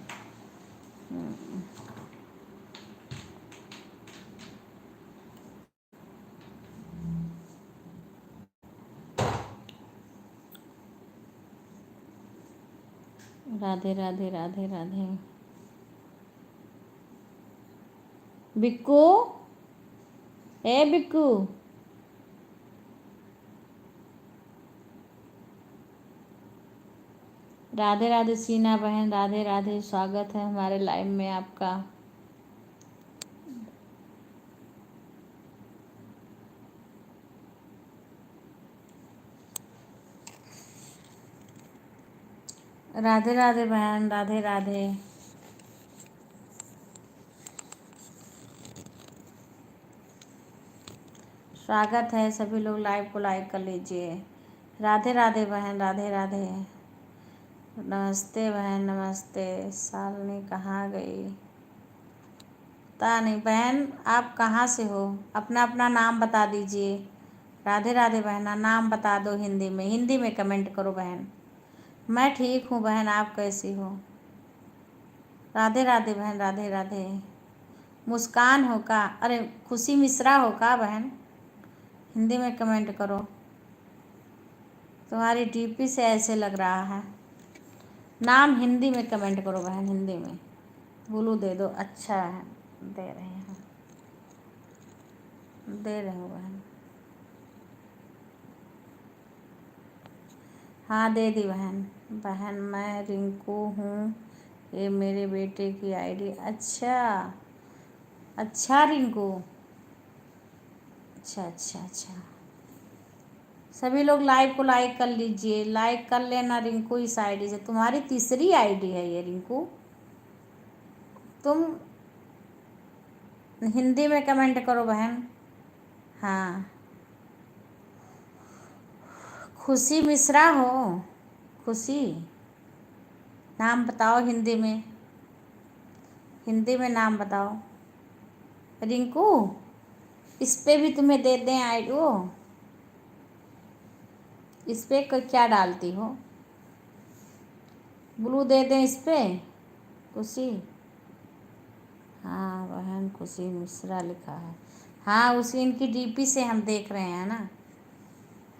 राधे राधे राधे राधे। बिक्कू, ए बिक्कू, राधे राधे सीना बहन, राधे राधे, स्वागत है हमारे लाइव में आपका। राधे राधे बहन, राधे राधे। स्वागत है, सभी लोग लाइव को लाइक कर लीजिए। राधे राधे बहन, राधे राधे। नमस्ते बहन, नमस्ते। शालिनी कहाँ गई पता नहीं। बहन आप कहाँ से हो, अपना अपना नाम बता दीजिए। राधे राधे बहन, नाम बता दो हिंदी में, हिंदी में कमेंट करो बहन। मैं ठीक हूँ बहन, आप कैसी हो? राधे राधे बहन, राधे राधे। मुस्कान हो का? अरे खुशी मिश्रा हो का बहन? हिंदी में कमेंट करो। तुम्हारी डीपी से ऐसे लग रहा है। नाम हिंदी में कमेंट करो बहन, हिंदी में। ब्लू दे दो, अच्छा है, दे रहे हैं, दे रहे हो बहन। हाँ दे दी बहन। बहन मैं रिंकू हूँ, ये मेरे बेटे की आईडी। अच्छा अच्छा रिंकू, अच्छा अच्छा अच्छा। सभी लोग लाइव को लाइक कर लीजिए, लाइक कर लेना रिंकू इस आईडी से। तुम्हारी तीसरी आईडी है ये रिंकू। तुम हिंदी में कमेंट करो बहन। हाँ खुशी मिश्रा हो? खुशी, नाम बताओ हिंदी में, हिंदी में नाम बताओ। रिंकू इस पे भी तुम्हें दे दें आईडी? वो इस पे क्या डालती हो? ब्लू दे दें इस पे? खुशी, हाँ बहन खुशी मिश्रा लिखा है। हाँ उसी इनकी डीपी से हम देख रहे हैं ना।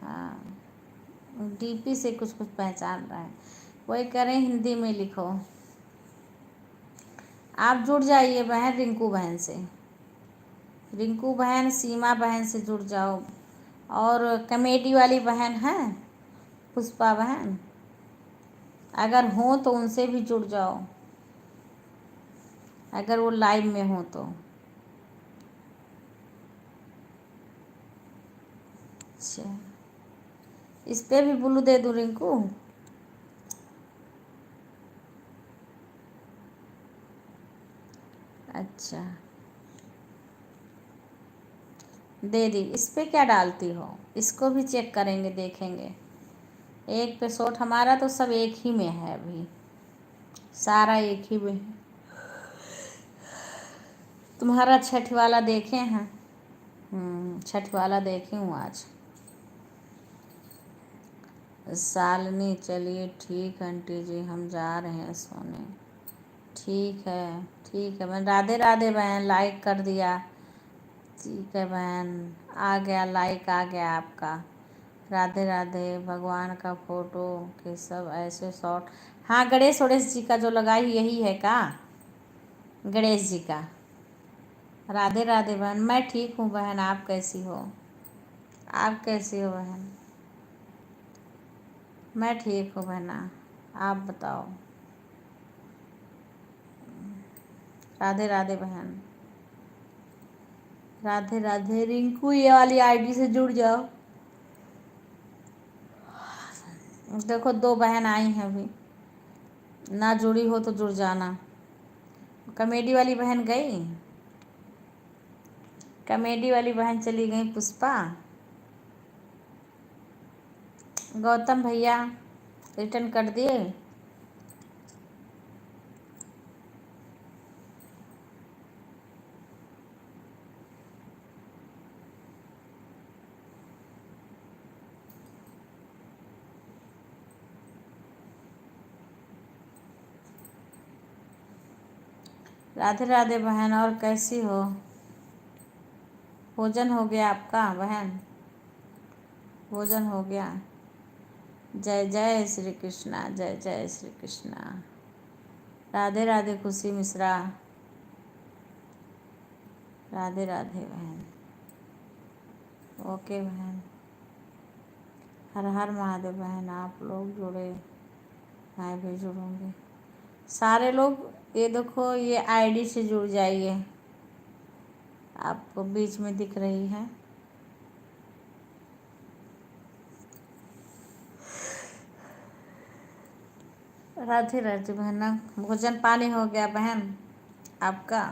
हाँ डीपी से कुछ कुछ पहचान रहा है, वही करें हिंदी में लिखो। आप जुड़ जाइए बहन रिंकू बहन से। रिंकू बहन सीमा बहन से जुड़ जाओ। और कॉमेडी वाली बहन है पुष्पा बहन, अगर हो तो उनसे भी जुड़ जाओ, अगर वो लाइव में हो तो। अच्छा इस पे भी ब्लू दे दूँ रिंकू? अच्छा दे दी। इस पे क्या डालती हो? इसको भी चेक करेंगे, देखेंगे। एक पे शॉट, हमारा तो सब एक ही में है अभी, सारा एक ही में है। तुम्हारा छठ वाला देखे हैं? छठ वाला देखे हूँ आज। शालिनी चलिए ठीक है आंटी जी, हम जा रहे हैं सोने। ठीक है ठीक है बहन। राधे राधे बहन, लाइक कर दिया। ठीक है बहन, आ गया लाइक, आ गया आपका। राधे राधे। भगवान का फोटो के सब ऐसे शॉर्ट, हाँ गणेश वणेश जी का जो लगाई यही है का? गणेश जी का। राधे राधे बहन, मैं ठीक हूँ बहन, आप कैसी हो? आप कैसी हो बहन? मैं ठीक हूँ बहना, आप बताओ। राधे राधे बहन, राधे राधे। रिंकू ये वाली आईडी से जुड़ जाओ। देखो 2 बहन आई हैं अभी, ना जुड़ी हो तो जुड़ जाना। कॉमेडी वाली बहन गई, कॉमेडी वाली बहन चली गई पुष्पा। गौतम भैया रिटर्न कर दिए? राधे राधे बहन, और कैसी हो? भोजन हो गया आपका बहन? भोजन हो गया? जय जय श्री कृष्णा, जय जय श्री कृष्णा। राधे राधे खुशी मिश्रा, राधे राधे बहन। ओके बहन, हर हर महादेव बहन। आप लोग जुड़े, मैं भी जुड़ूंगी। सारे लोग ये देखो, ये आईडी से जुड़ जाइए, आपको बीच में दिख रही है। राधे राधे बहन। भोजन पानी हो गया बहन आपका?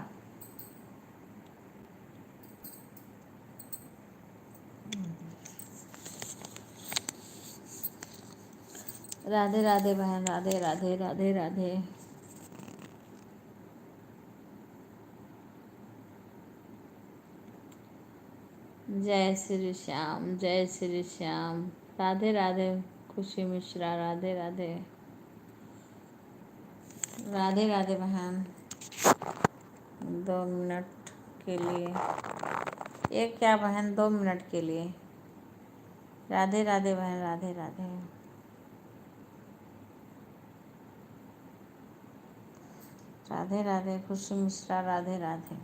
राधे राधे बहन, राधे राधे, राधे राधे। जय श्री श्याम, जय श्री श्याम। राधे राधे खुशी मिश्रा, राधे राधे, राधे राधे बहन। 2 मिनट के लिए, ये क्या बहन, 2 मिनट के लिए। राधे राधे बहन, राधे राधे, राधे राधे खुशी मिश्रा, राधे राधे।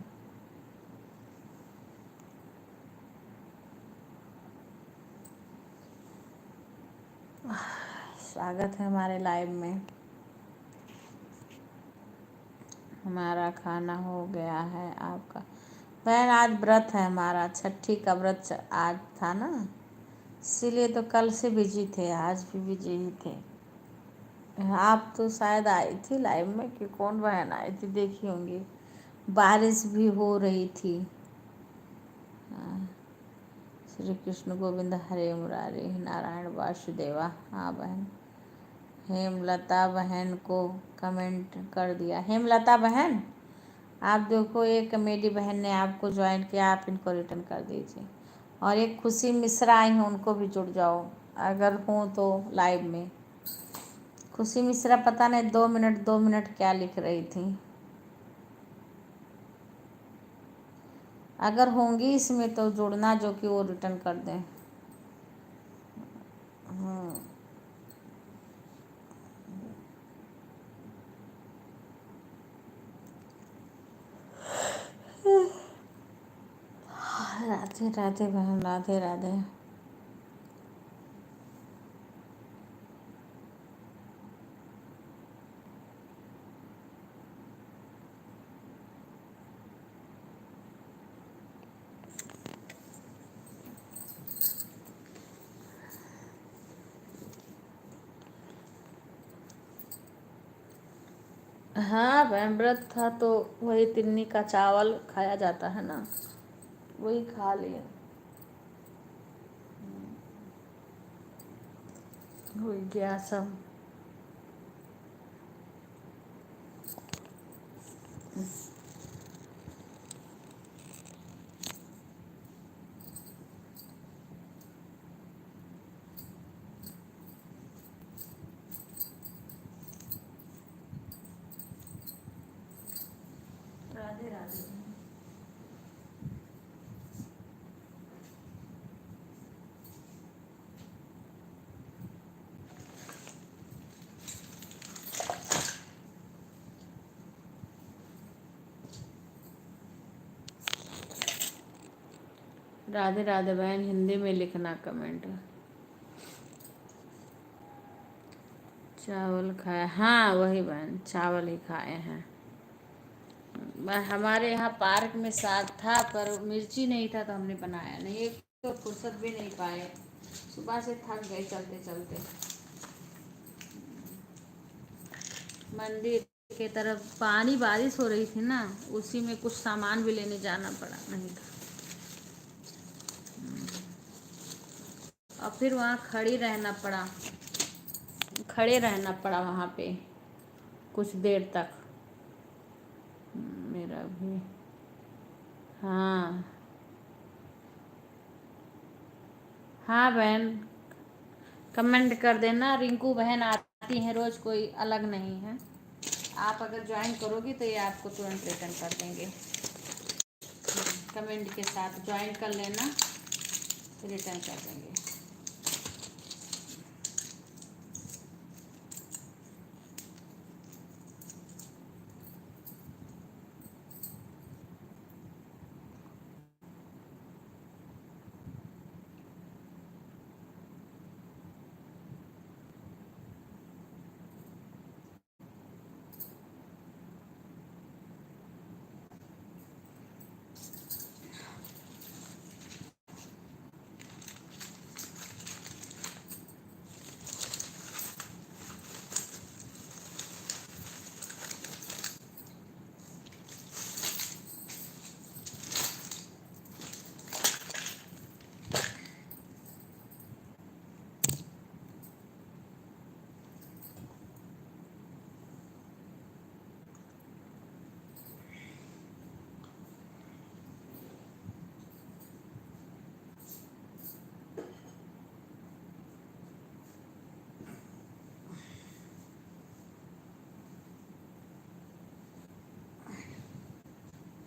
स्वागत है हमारे लाइव में। हमारा खाना हो गया है, आपका? बहन आज व्रत है हमारा, छठी का व्रत आज था ना, इसीलिए तो कल से बिजी थे, आज भी बिजी ही थे। आप तो शायद आई थी लाइव में, कि कौन बहन आई थी देखी होंगी। बारिश भी हो रही थी। हाँ, श्री कृष्ण गोविंद हरे मुरारी, नारायण वासुदेवा। हाँ बहन, हेमलता बहन को कमेंट कर दिया। हेमलता बहन आप देखो, एक मेरी बहन ने आपको ज्वाइन किया, आप इनको रिटर्न कर दीजिए। और एक खुशी मिश्रा आई हैं, उनको भी जुड़ जाओ अगर हो तो लाइव में। खुशी मिश्रा पता नहीं 2 मिनट क्या लिख रही थी। अगर होंगी इसमें तो जुड़ना, जो कि वो रिटर्न कर दें। राधे राधे बहन, राधे राधे। हाँ बहन, व्रत था तो वही तिन्नी का चावल खाया जाता है ना, वही खा लिया। हो गया सब। राधे राधे। राधे राधे बहन, हिंदी में लिखना कमेंट। चावल खाया? हाँ वही बहन, चावल ही खाए हैं। हमारे यहाँ पार्क में साग था, पर मिर्ची नहीं था तो हमने बनाया नहीं। एक तो फुर्सत भी नहीं पाए, सुबह से थक गए चलते चलते। मंदिर के तरफ पानी, बारिश हो रही थी ना, उसी में कुछ सामान भी लेने जाना पड़ा, नहीं था। और फिर वहाँ खड़े रहना पड़ा वहाँ पे कुछ देर तक। मेरा भी। हाँ हाँ बहन, कमेंट कर देना। रिंकू बहन आती हैं रोज, कोई अलग नहीं है, आप अगर ज्वाइन करोगी तो ये आपको तुरंत रिटर्न कर देंगे। कमेंट के साथ ज्वाइन कर लेना, रिटर्न कर देंगे।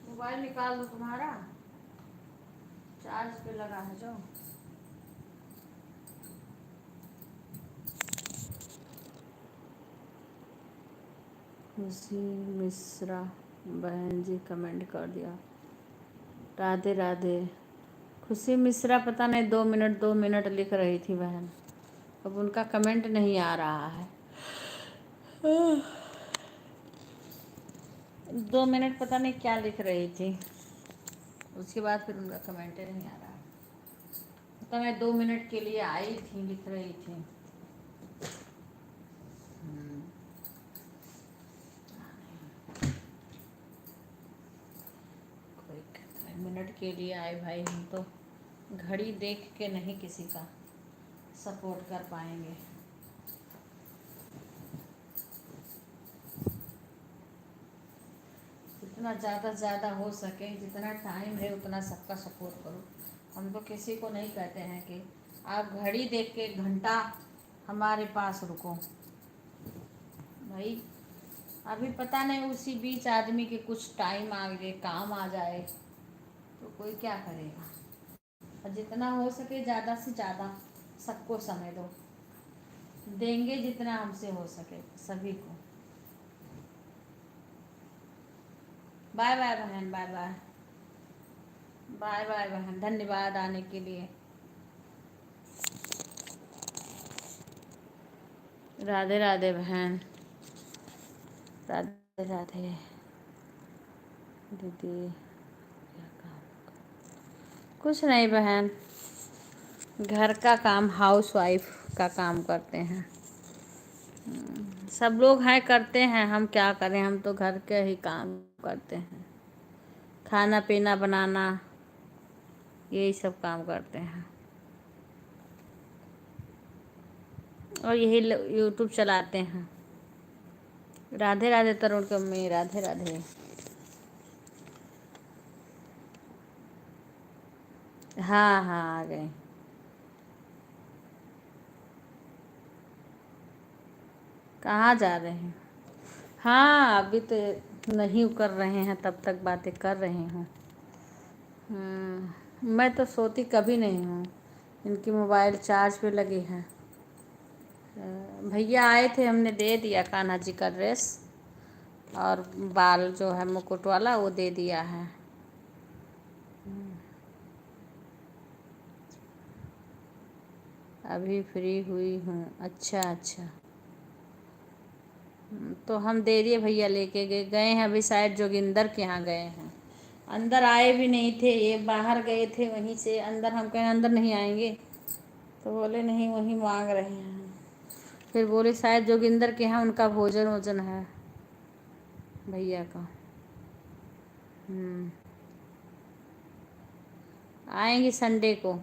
मोबाइल निकाल दो तुम्हारा, चार्ज पे लगा है जो। खुशी मिश्रा बहन जी कमेंट कर दिया, राधे राधे। खुशी मिश्रा पता नहीं 2 मिनट लिख रही थी बहन, अब उनका कमेंट नहीं आ रहा है। 2 मिनट पता नहीं क्या लिख रही थी, उसके बाद फिर उनका कमेंट ही नहीं आ रहा। तो मैं 2 मिनट के लिए आई थी, लिख रही थी। कोई मिनट के लिए आए भाई, हम तो घड़ी देख के नहीं किसी का सपोर्ट कर पाएंगे। जितना ज़्यादा से ज़्यादा हो सके, जितना टाइम है उतना सबका सपोर्ट करो। हम तो किसी को नहीं कहते हैं कि आप घड़ी देख के घंटा हमारे पास रुको भाई। अभी पता नहीं उसी बीच आदमी के कुछ टाइम आगे काम आ जाए तो कोई क्या करेगा। और जितना हो सके ज़्यादा से ज़्यादा सबको समय दो, देंगे जितना हमसे हो सके सभी को। बाय बाय बहन, बाय बाय, बाय बाय बहन, धन्यवाद आने के लिए। राधे राधे बहन, राधे राधे दीदी। क्या काम? कुछ नहीं बहन, घर का काम, हाउस वाइफ का काम करते हैं। सब लोग हैं करते हैं, हम क्या करें, हम तो घर के ही काम करते हैं। खाना पीना बनाना यही सब काम करते हैं, और यही यूट्यूब चलाते हैं। राधे राधे तरुण की अम्मी, राधे राधे। हाँ हाँ आ गए। कहाँ जा रहे हैं? हाँ अभी तो नहीं कर रहे हैं, तब तक बातें कर रहे हूँ। मैं तो सोती कभी नहीं हूँ, इनकी मोबाइल चार्ज पे लगी है। भैया आए थे, हमने दे दिया कान्हा जी का ड्रेस, और बाल जो है मुकुट वाला वो दे दिया है। अभी फ्री हुई हूँ। अच्छा अच्छा, तो हम दे दिए, भैया लेके गए हैं। अभी शायद जोगिंदर के यहाँ गए हैं, अंदर आए भी नहीं थे, ये बाहर गए थे, वहीं से अंदर। हम कहें अंदर नहीं आएंगे, तो बोले नहीं वहीं मांग रहे हैं। फिर बोले शायद जोगिंदर के यहाँ उनका भोजन वोजन है भैया का। आएंगे संडे को।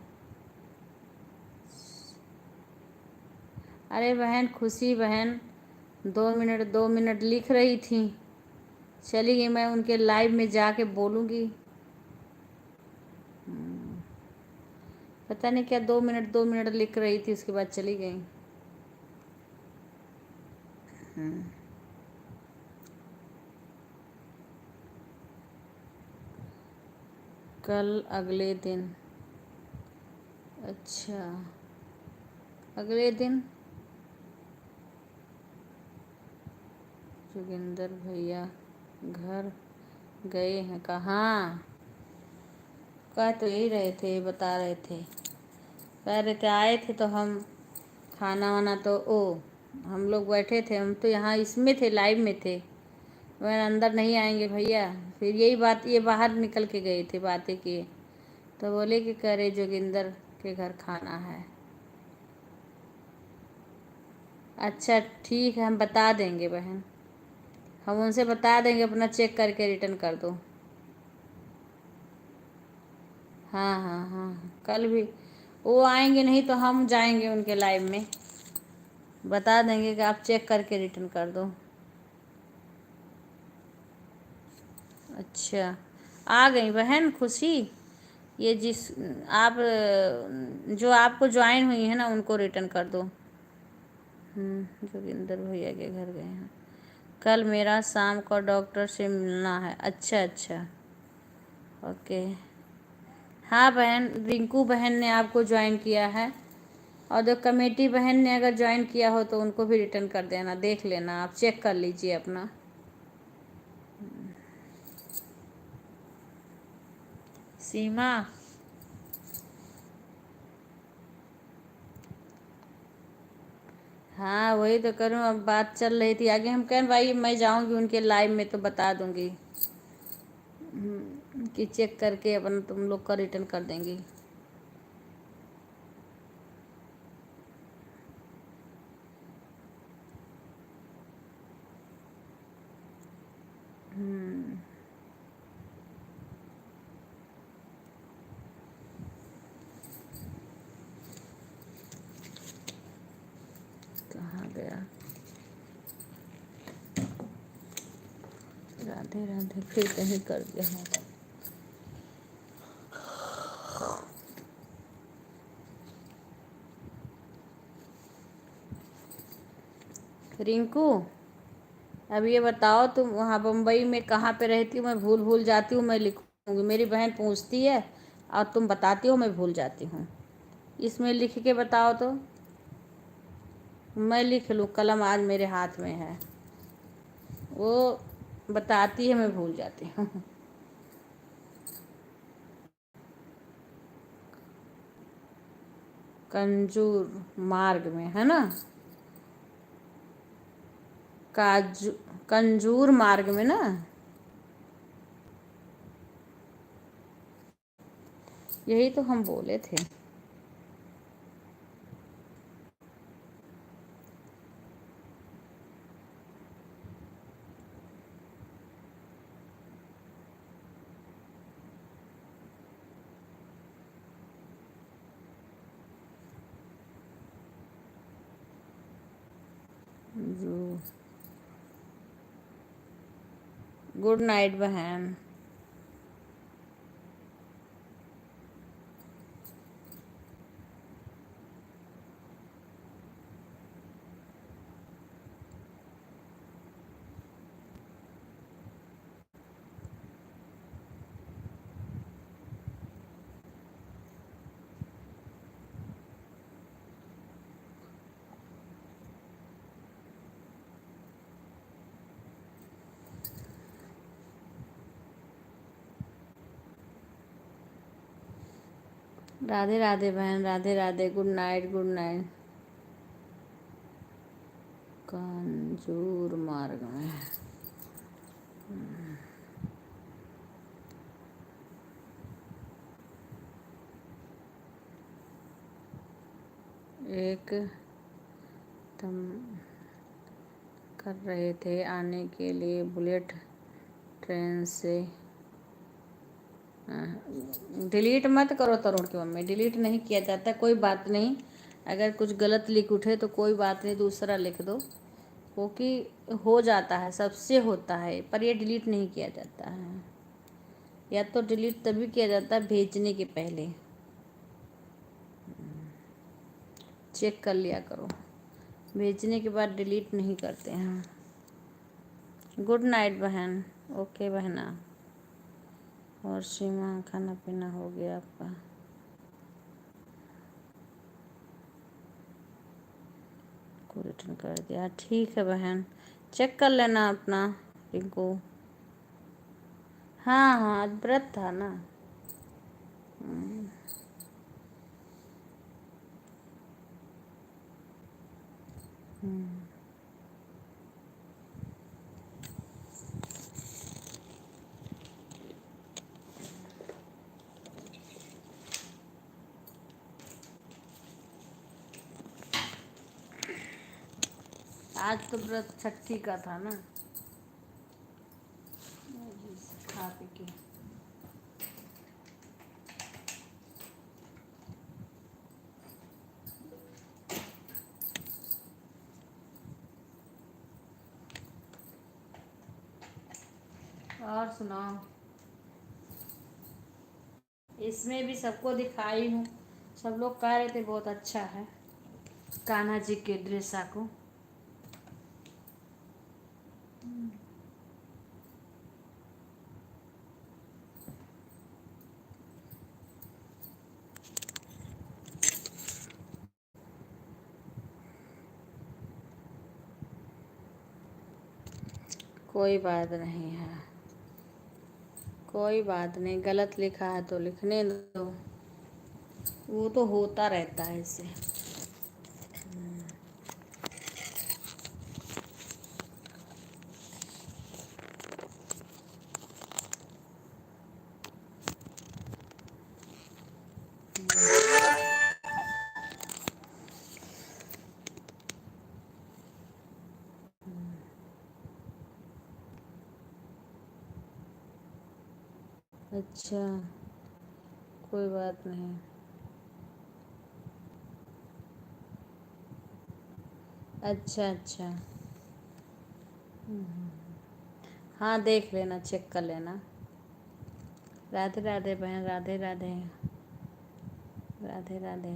अरे बहन खुशी बहन 2 मिनट लिख रही थी, चली गई। मैं उनके लाइव में जाके बोलूँगी। पता नहीं क्या 2 मिनट लिख रही थी, उसके बाद चली गई। कल अगले दिन। अच्छा, अगले दिन जोगिंदर भैया घर गए हैं। कहाँ? कह तो यही रहे थे, बता रहे थे, कह रहे थे आए थे तो हम खाना वाना तो हम लोग बैठे थे, हम तो यहाँ इसमें थे, लाइव में थे, वह अंदर नहीं आएंगे भैया। फिर यही बात, ये बाहर निकल के गए थे, बातें किए तो बोले कि कह रहे जोगिंदर के घर खाना है। अच्छा ठीक है, हम बता देंगे बहन, हम उनसे बता देंगे, अपना चेक करके रिटर्न कर दो। हाँ हाँ हाँ, कल भी वो आएंगे नहीं तो हम जाएंगे उनके लाइव में, बता देंगे कि आप चेक करके रिटर्न कर दो। अच्छा, आ गई बहन खुशी। ये जिस आप जो आपको ज्वाइन हुई है ना, उनको रिटर्न कर दो। जोगिंदर भैया के घर गए हैं। कल मेरा शाम को डॉक्टर से मिलना है। अच्छा अच्छा, ओके। हाँ बहन, रिंकू बहन ने आपको ज्वाइन किया है, और जो कमेटी बहन ने अगर ज्वाइन किया हो तो उनको भी रिटर्न कर देना, देख लेना, आप चेक कर लीजिए अपना। सीमा, हाँ वही तो करूँ, अब बात चल रही थी आगे, हम कहें भाई मैं जाऊंगी उनके लाइव में तो बता दूंगी कि चेक करके अपन तुम लोग का रिटर्न कर देंगी। कहाँ गया? राधे राधे, फिर कहीं कर दिया है। रिंकू, अब ये बताओ तुम वहाँ बम्बई में कहाँ पे रहती हो? मैं भूल जाती हूँ, मैं लिखूँगी, मेरी बहन पूछती है और तुम बताती हो, मैं भूल जाती हूँ। इसमें लिख के बताओ तो मैं लिख लूँ, कलम आज मेरे हाथ में है, वो बताती है, मैं भूल जाती हूँ। कंजूर मार्ग में है ना? कंजूर मार्ग में ना? यही तो हम बोले थे। गुड नाइट बहन। राधे राधे बहन, Radhe Radhe, good night, good night. Kanjurmarg में एक तुम कर रहे थे आने के लिए बुलेट ट्रेन से। डिलीट मत करो तरुण की मम्मी, डिलीट नहीं किया जाता, कोई बात नहीं, अगर कुछ गलत लिख उठे तो कोई बात नहीं, दूसरा लिख दो, क्योंकि हो जाता है, सबसे होता है, पर ये डिलीट नहीं किया जाता है। या तो डिलीट तभी किया जाता है भेजने के पहले, चेक कर लिया करो, भेजने के बाद डिलीट नहीं करते हैं। गुड नाइट बहन, ओके बहना। और सीमा, खाना पीना हो गया आपका? को रिटर्न कर दिया, ठीक है बहन, चेक कर लेना अपना रिंकू। हाँ हाँ, आज व्रत था ना। आज तो व्रत छठी का था ना, खा पी के। और सुनाओ, इसमें भी सबको दिखाई हूँ, सब लोग कह रहे थे बहुत अच्छा है कान्हा जी के ड्रेसा को। कोई बात नहीं है, कोई बात नहीं, गलत लिखा है तो लिखने दो, वो तो होता रहता है इससे। अच्छा, कोई बात नहीं। अच्छा अच्छा, हाँ देख लेना, चेक कर लेना। राधे राधे बहन, राधे राधे, राधे राधे,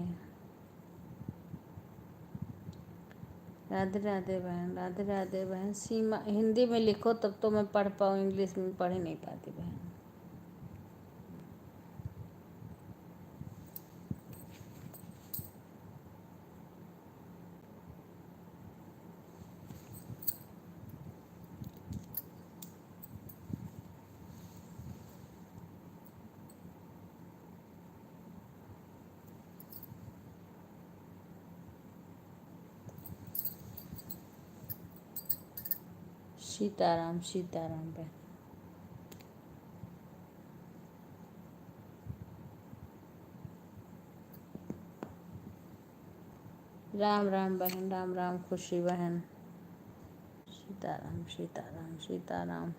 राधे राधे बहन, राधे राधे बहन। सीमा, हिंदी में लिखो तब तो मैं पढ़ पाऊँ, इंग्लिश में पढ़ ही नहीं पाती बहन। सीताराम, सीताराम बहन। राम राम बहन, राम राम खुशी बहन। सीताराम, सीताराम, सीताराम।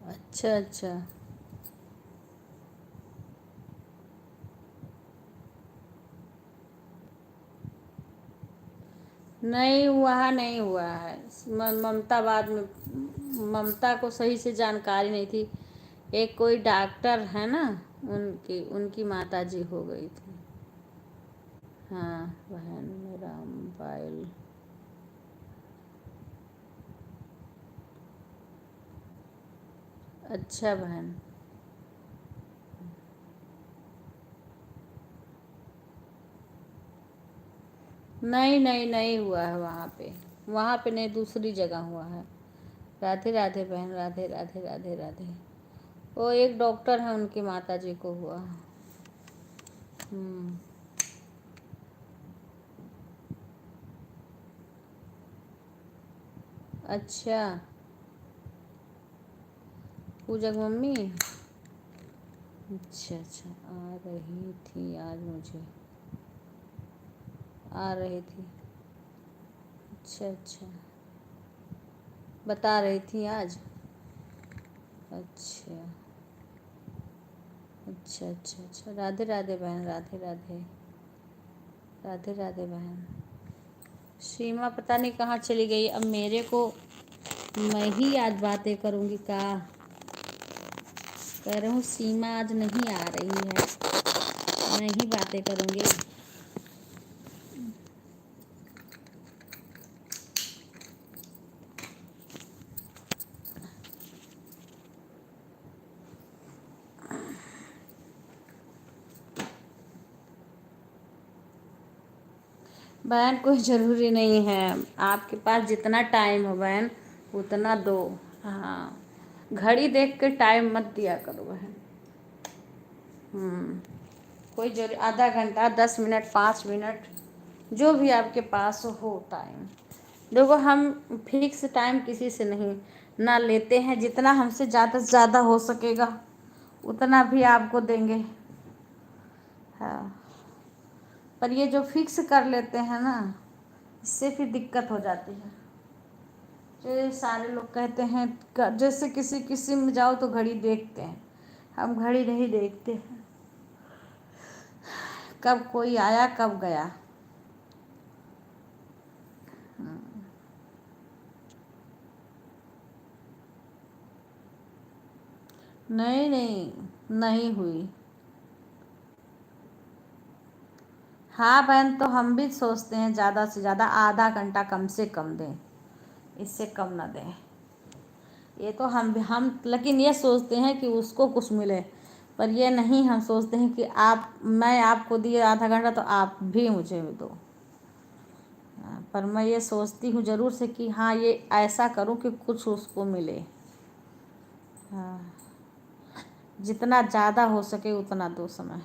अच्छा अच्छा, नहीं वहाँ नहीं हुआ है। ममता बाद में, ममता को सही से जानकारी नहीं थी। एक कोई डॉक्टर है ना, उनकी उनकी माता जी हो गई थी। हाँ बहन, मेरा मोबाइल। अच्छा बहन, नहीं नहीं नहीं हुआ है वहाँ पे, वहाँ पे नहीं, दूसरी जगह हुआ है। राधे राधे बहन, राधे राधे राधे राधे। वो एक डॉक्टर है, उनकी माता जी को हुआ। अच्छा, पूजा की मम्मी। अच्छा अच्छा, आ रही थी आज, मुझे आ रही थी। अच्छा अच्छा, बता रही थी आज। अच्छा अच्छा अच्छा अच्छा, राधे राधे बहन, राधे राधे राधे राधे बहन। सीमा पता नहीं कहाँ चली गई। अब मेरे को, मैं ही आज बातें करूँगी का। कह रही हूँ सीमा आज नहीं आ रही है, मैं ही बातें करूँगी। बहन कोई ज़रूरी नहीं है, आपके पास जितना टाइम हो बहन उतना दो। हाँ, घड़ी देख के टाइम मत दिया करो बहन। कोई जरूरी, आधा घंटा, 10 मिनट, 5 मिनट, जो भी आपके पास हो टाइम। देखो हम फिक्स टाइम किसी से नहीं ना लेते हैं, जितना हमसे ज़्यादा से ज़्यादा हो सकेगा उतना भी आपको देंगे। हाँ, पर ये जो फिक्स कर लेते हैं ना, इससे फिर दिक्कत हो जाती है। जो सारे लोग कहते हैं जैसे किसी किसी में जाओ तो घड़ी देखते हैं, हम घड़ी नहीं देखते हैं, कब कोई आया कब गया। नहीं नहीं, नहीं हुई। हाँ बहन, तो हम भी सोचते हैं ज़्यादा से ज़्यादा आधा घंटा कम से कम दें, इससे कम ना दें। ये तो हम लेकिन ये सोचते हैं कि उसको कुछ मिले, पर ये नहीं हम सोचते हैं कि मैं आपको दिए आधा घंटा तो आप भी मुझे दो। पर मैं ये सोचती हूँ ज़रूर से कि हाँ ये ऐसा करूँ कि कुछ उसको मिले। हाँ, जितना ज़्यादा हो सके उतना दो समय।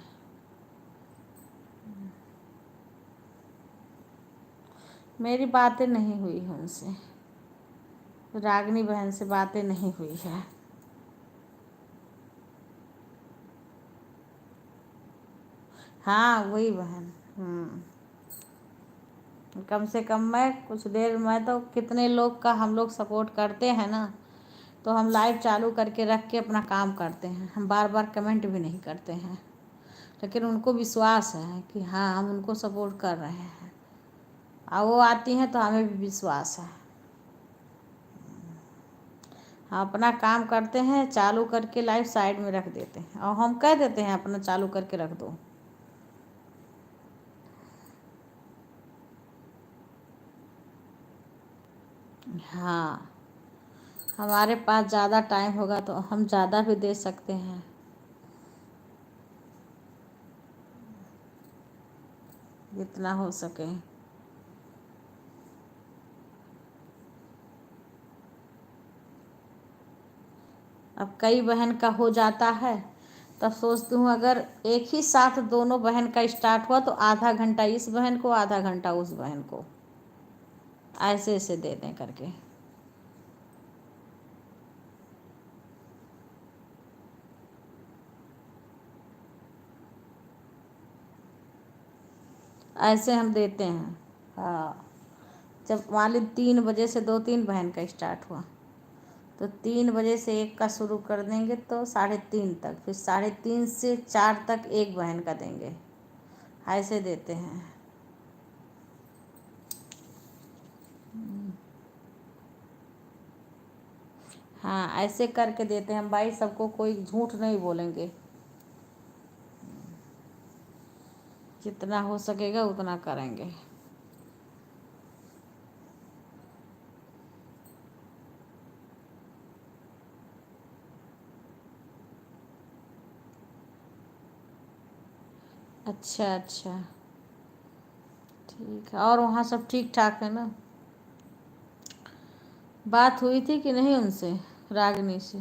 मेरी बातें नहीं हुई हैं उनसे, रागनी बहन से बातें नहीं हुई है। हाँ वही बहन। कम से कम मैं कुछ देर, मैं तो कितने लोग का हम लोग सपोर्ट करते हैं ना, तो हम लाइव चालू करके रख के अपना काम करते हैं, हम बार बार कमेंट भी नहीं करते हैं। लेकिन उनको विश्वास है कि हाँ हम उनको सपोर्ट कर रहे हैं, और वो आती हैं तो हमें भी विश्वास है। हम अपना काम करते हैं, चालू करके लाइव साइड में रख देते हैं, और हम कह देते हैं अपना चालू करके रख दो। हाँ, हमारे पास ज़्यादा टाइम होगा तो हम ज़्यादा भी दे सकते हैं। जितना हो सके। अब कई बहन का हो जाता है, तब सोचती हूँ अगर एक ही साथ दोनों बहन का स्टार्ट हुआ तो आधा घंटा इस बहन को, आधा घंटा उस बहन को, ऐसे ऐसे दे दें करके। ऐसे हम देते हैं। हाँ, जब मान ली 3 बजे से 2-3 बहन का स्टार्ट हुआ तो 3 बजे से एक का शुरू कर देंगे तो 3:30 तक, फिर 3:30 से 4 तक एक बहन का देंगे, ऐसे देते हैं। हाँ, ऐसे करके देते हैं हम भाई, सबको कोई झूठ नहीं बोलेंगे, जितना हो सकेगा उतना करेंगे। अच्छा अच्छा, ठीक है। और वहाँ सब ठीक ठाक है ना? बात हुई थी कि नहीं उनसे, रागिनी से?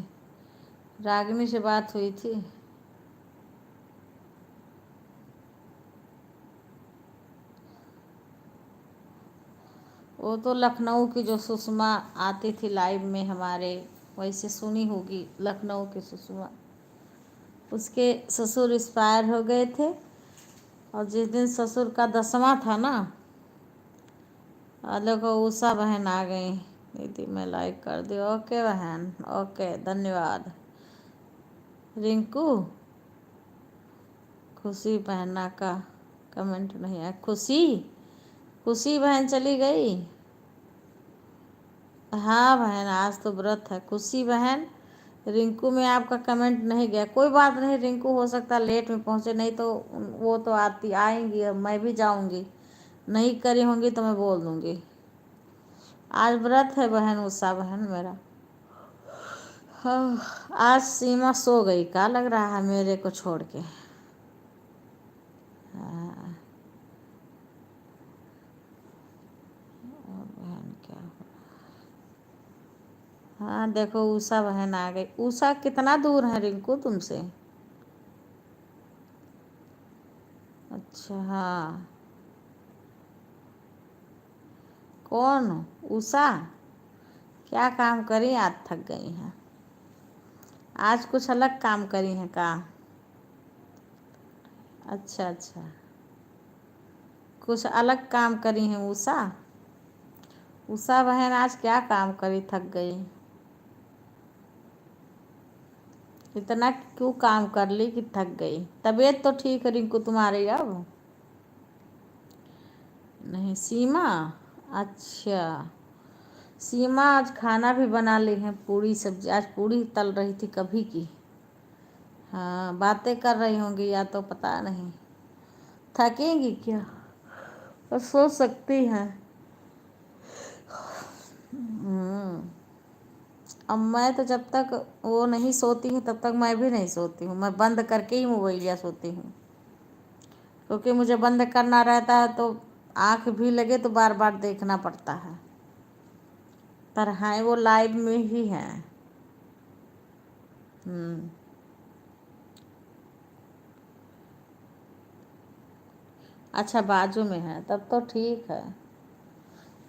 रागिनी से बात हुई थी? वो तो लखनऊ की जो सुषमा आती थी लाइव में हमारे, वैसे सुनी होगी, लखनऊ की सुषमा। उसके ससुर एक्सपायर हो गए थे, और जिस दिन ससुर का 10वां था ना, देखो उषा बहन आ गई। दीदी मैं लाइक कर दी। ओके बहन, ओके, धन्यवाद। रिंकू, खुशी बहना का कमेंट नहीं है। खुशी बहन चली गई। हाँ बहन, आज तो व्रत है। खुशी बहन, रिंकू में आपका कमेंट नहीं गया, कोई बात नहीं। रिंकू हो सकता है लेट में पहुँचे, नहीं तो वो तो आएंगी, और मैं भी जाऊंगी। नहीं करी होंगी तो मैं बोल दूंगी। आज व्रत है बहन, उषा बहन मेरा। हाँ, आज सीमा सो गई का लग रहा है मेरे को छोड़ के। हाँ, और बहन क्या हो। हाँ देखो उषा बहन आ गई। उषा कितना दूर है रिंकू तुमसे? अच्छा हाँ, कौन उषा? क्या काम करी, आज थक गई हैं? आज कुछ अलग काम करी हैं का? अच्छा, कुछ अलग काम करी हैं उषा? उषा बहन आज क्या काम करी, थक गई? इतना क्यों काम कर ली कि थक गई? तबीयत तो ठीक है रिंकू तुम्हारी अब? नहीं सीमा, अच्छा। सीमा आज खाना भी बना ली है, पूरी सब्जी। आज पूरी तल रही थी कभी की। हाँ, बातें कर रही होंगी या तो पता नहीं। थकेंगी क्या? और सो सकती हैं। अब मैं तो जब तक वो नहीं सोती हूँ तब तक मैं भी नहीं सोती हूँ। मैं बंद करके ही मोबाइल या सोती हूँ, क्योंकि मुझे बंद करना रहता है तो आँख भी लगे तो बार बार देखना पड़ता है। पर हाँ, वो लाइव में ही हैं। अच्छा बाजू में है, तब तो ठीक है।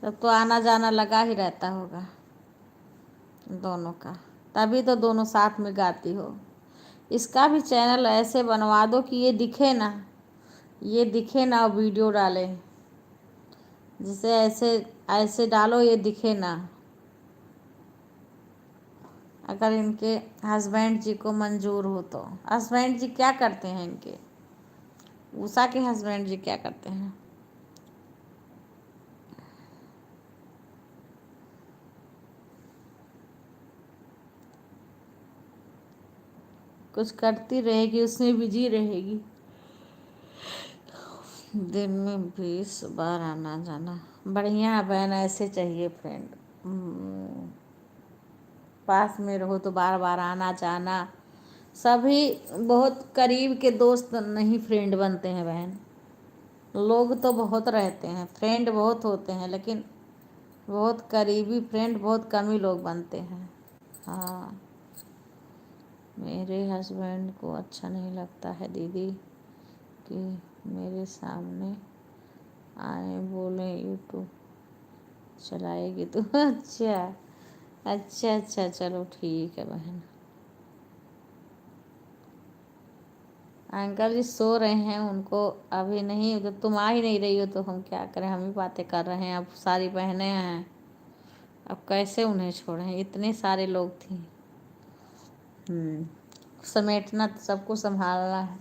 तब तो आना जाना लगा ही रहता होगा दोनों का, तभी तो दोनों साथ में गाती हो। इसका भी चैनल ऐसे बनवा दो कि ये दिखे ना, और वीडियो डाले, जिसे ऐसे ऐसे डालो ये दिखे ना। अगर इनके हस्बैंड जी को मंजूर हो तो। हस्बैंड जी क्या करते हैं इनके? उषा के हस्बैंड जी क्या करते हैं? कुछ करती रहेगी, उसमें बिजी रहेगी। दिन में 20 बार आना जाना, बढ़िया है बहन, ऐसे चाहिए फ्रेंड। पास में रहो तो बार बार आना जाना। सभी बहुत करीब के दोस्त नहीं फ्रेंड बनते हैं बहन। लोग तो बहुत रहते हैं, फ्रेंड बहुत होते हैं, लेकिन बहुत करीबी फ्रेंड बहुत कम ही लोग बनते हैं। हाँ, मेरे हस्बैंड को अच्छा नहीं लगता है दीदी कि मेरे सामने आए बोले यूट्यूब चलाएगी तो। अच्छा, चलो ठीक है बहन। अंकल जी सो रहे हैं, उनको अभी नहीं, जब तुम आ ही नहीं रही हो तो हम क्या करें, हम ही बातें कर रहे हैं। अब सारी बहनें हैं, अब कैसे उन्हें छोड़ें, इतने सारे लोग थी। समेटना तो सबको संभालना है।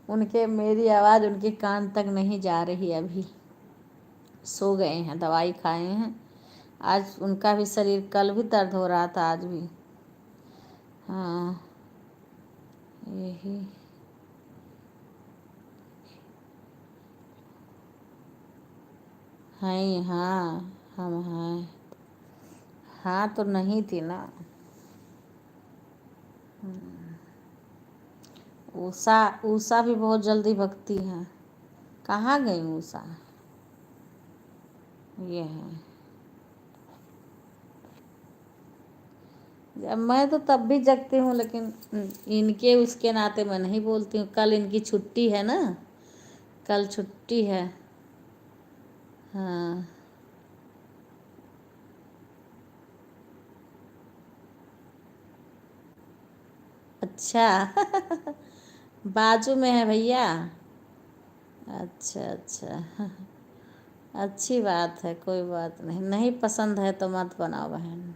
उनके मेरी आवाज़ उनके कान तक नहीं जा रही अभी। सो गए हैं, दवाई खाए हैं। आज उनका भी शरीर, कल भी दर्द हो रहा था, आज भी। हाँ यही। हैं हाँ, हम हैं। हाँ तो नहीं थी ना। उषा भी बहुत जल्दी भगती है। कहाँ गई उषा? ये है। मैं तो तब भी जगती हूँ, लेकिन इनके उसके नाते मैं नहीं बोलती हूँ। कल इनकी छुट्टी है ना, कल छुट्टी है। हाँ अच्छा बाजू में है भैया। अच्छा अच्छा अच्छी बात है, कोई बात नहीं। नहीं पसंद है तो मत बनाओ बहन,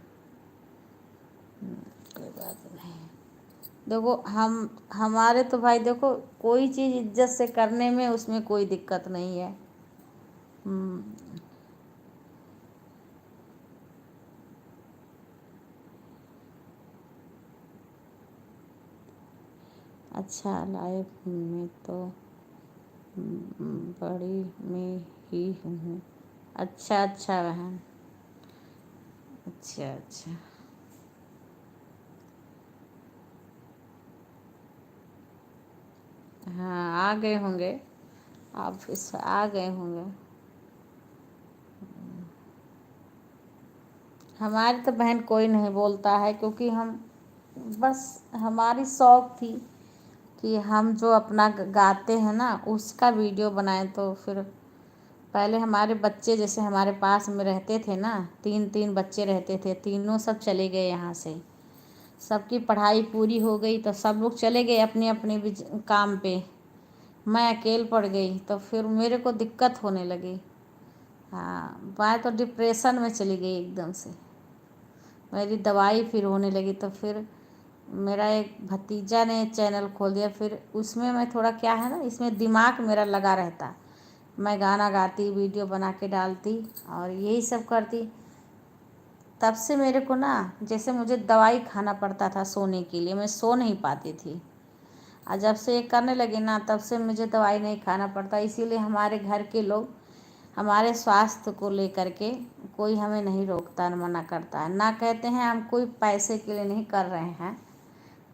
कोई बात नहीं। देखो हमारे तो भाई देखो, कोई चीज़ इज्जत से करने में उसमें कोई दिक्कत नहीं है। हम्म, अच्छा लाइफ में तो बड़ी में ही हूँ। अच्छा अच्छा बहन, अच्छा अच्छा। हाँ आ गए होंगे, आप इस आ गए होंगे। हमारी तो बहन कोई नहीं बोलता है, क्योंकि हम बस हमारी शौक थी कि हम जो अपना गाते हैं ना उसका वीडियो बनाएं। तो फिर पहले हमारे बच्चे जैसे हमारे पास में रहते थे ना, 3 बच्चे रहते थे, तीनों सब चले गए यहाँ से। सबकी पढ़ाई पूरी हो गई तो सब लोग चले गए अपने अपने काम पे। मैं अकेले पड़ गई, तो फिर मेरे को दिक्कत होने लगी। हाँ मैं तो डिप्रेशन में चली गई एकदम से। मेरी दवाई फिर होने लगी, तो फिर मेरा एक भतीजा ने चैनल खोल दिया। फिर उसमें मैं थोड़ा क्या है ना, इसमें दिमाग मेरा लगा रहता। मैं गाना गाती, वीडियो बना के डालती और यही सब करती। तब से मेरे को ना, जैसे मुझे दवाई खाना पड़ता था सोने के लिए, मैं सो नहीं पाती थी। और जब से ये करने लगी ना, तब से मुझे दवाई नहीं खाना पड़ता। इसीलिए हमारे घर के लोग हमारे स्वास्थ्य को लेकर के कोई हमें नहीं रोकता, मना करता है ना। कहते हैं हम कोई पैसे के लिए नहीं कर रहे हैं,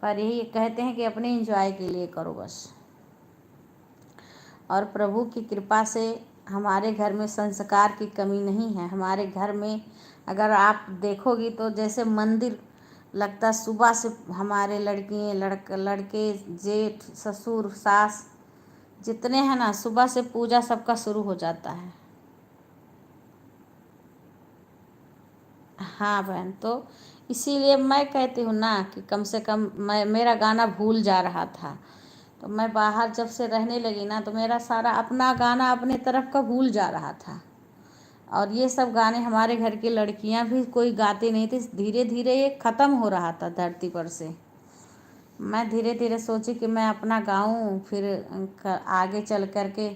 पर यही कहते हैं कि अपने एंजॉय के लिए करो बस। और प्रभु की कृपा से हमारे घर में संस्कार की कमी नहीं है। हमारे घर में अगर आप देखोगी तो जैसे मंदिर लगता, सुबह से हमारे लड़के जेठ ससुर सास जितने हैं ना, सुबह से पूजा सबका शुरू हो जाता है। हाँ बहन, तो इसीलिए मैं कहती हूँ ना कि कम से कम मेरा गाना भूल जा रहा था। तो मैं बाहर जब से रहने लगी ना, तो मेरा सारा अपना गाना अपने तरफ का भूल जा रहा था। और ये सब गाने हमारे घर की लड़कियां भी कोई गाती नहीं थी। धीरे धीरे ये ख़त्म हो रहा था धरती पर से। मैं धीरे धीरे सोची कि मैं अपना गाऊं, फिर आगे चल कर के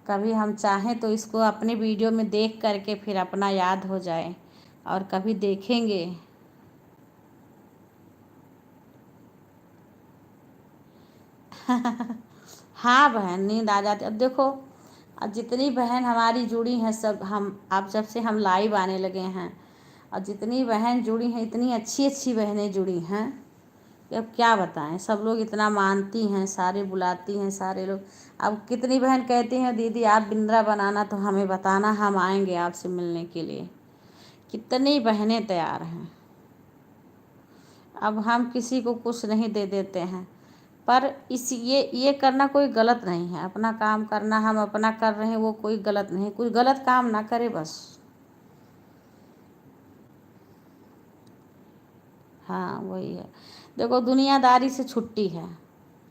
कभी हम चाहें तो इसको अपने वीडियो में देख करके फिर अपना याद हो जाए और कभी देखेंगे। हाँ बहन, नींद आ जाती। अब देखो, अब जितनी बहन हमारी जुड़ी हैं सब, हम अब जब से हम लाइव आने लगे हैं, और जितनी बहन जुड़ी हैं, इतनी अच्छी अच्छी बहनें जुड़ी हैं कि अब क्या बताएं। सब लोग इतना मानती हैं, सारे बुलाती हैं, सारे लोग। अब कितनी बहन कहती हैं दीदी आप वृंदावन आना तो हमें बताना, हम आएंगे आपसे मिलने के लिए। कितनी बहनें तैयार हैं। अब हम किसी को कुछ नहीं दे देते हैं, पर ये करना कोई गलत नहीं है। अपना काम करना, हम अपना कर रहे हैं, वो कोई गलत नहीं। कोई गलत काम ना करे बस। हाँ वही है। देखो दुनियादारी से छुट्टी है,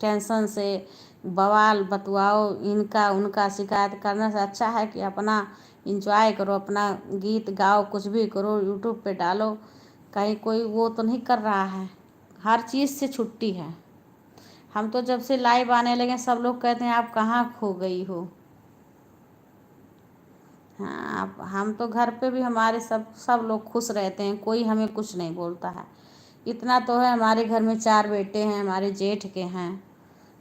टेंशन से बवाल बतवाओ, इनका उनका शिकायत करने से अच्छा है कि अपना इंजॉय करो, अपना गीत गाओ, कुछ भी करो, यूट्यूब पे डालो। कहीं कोई वो तो नहीं कर रहा है। हर चीज़ से छुट्टी है। हम तो जब से लाइव आने लगे सब लोग कहते हैं आप कहाँ खो गई हो। हाँ हम तो घर पे भी हमारे सब लोग खुश रहते हैं, कोई हमें कुछ नहीं बोलता है। इतना तो है, हमारे घर में 4 बेटे हैं, हमारे जेठ के हैं।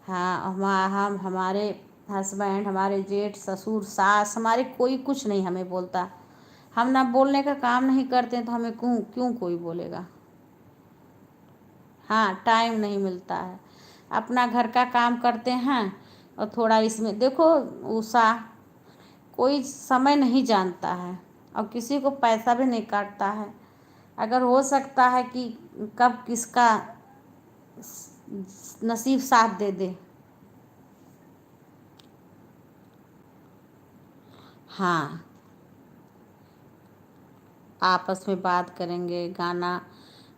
हाँ हम हमारे हस्बैंड, हमारे जेठ ससुर सास, हमारे कोई कुछ नहीं हमें बोलता। हम ना बोलने का काम नहीं करते हैं तो हमें क्यों क्यों कोई बोलेगा। हाँ टाइम नहीं मिलता है। अपना घर का काम करते हैं और थोड़ा इसमें देखो उषा, कोई समय नहीं जानता है और किसी को पैसा भी नहीं काटता है। अगर हो सकता है कि कब किसका नसीब साथ दे दे। हाँ, आपस में बात करेंगे, गाना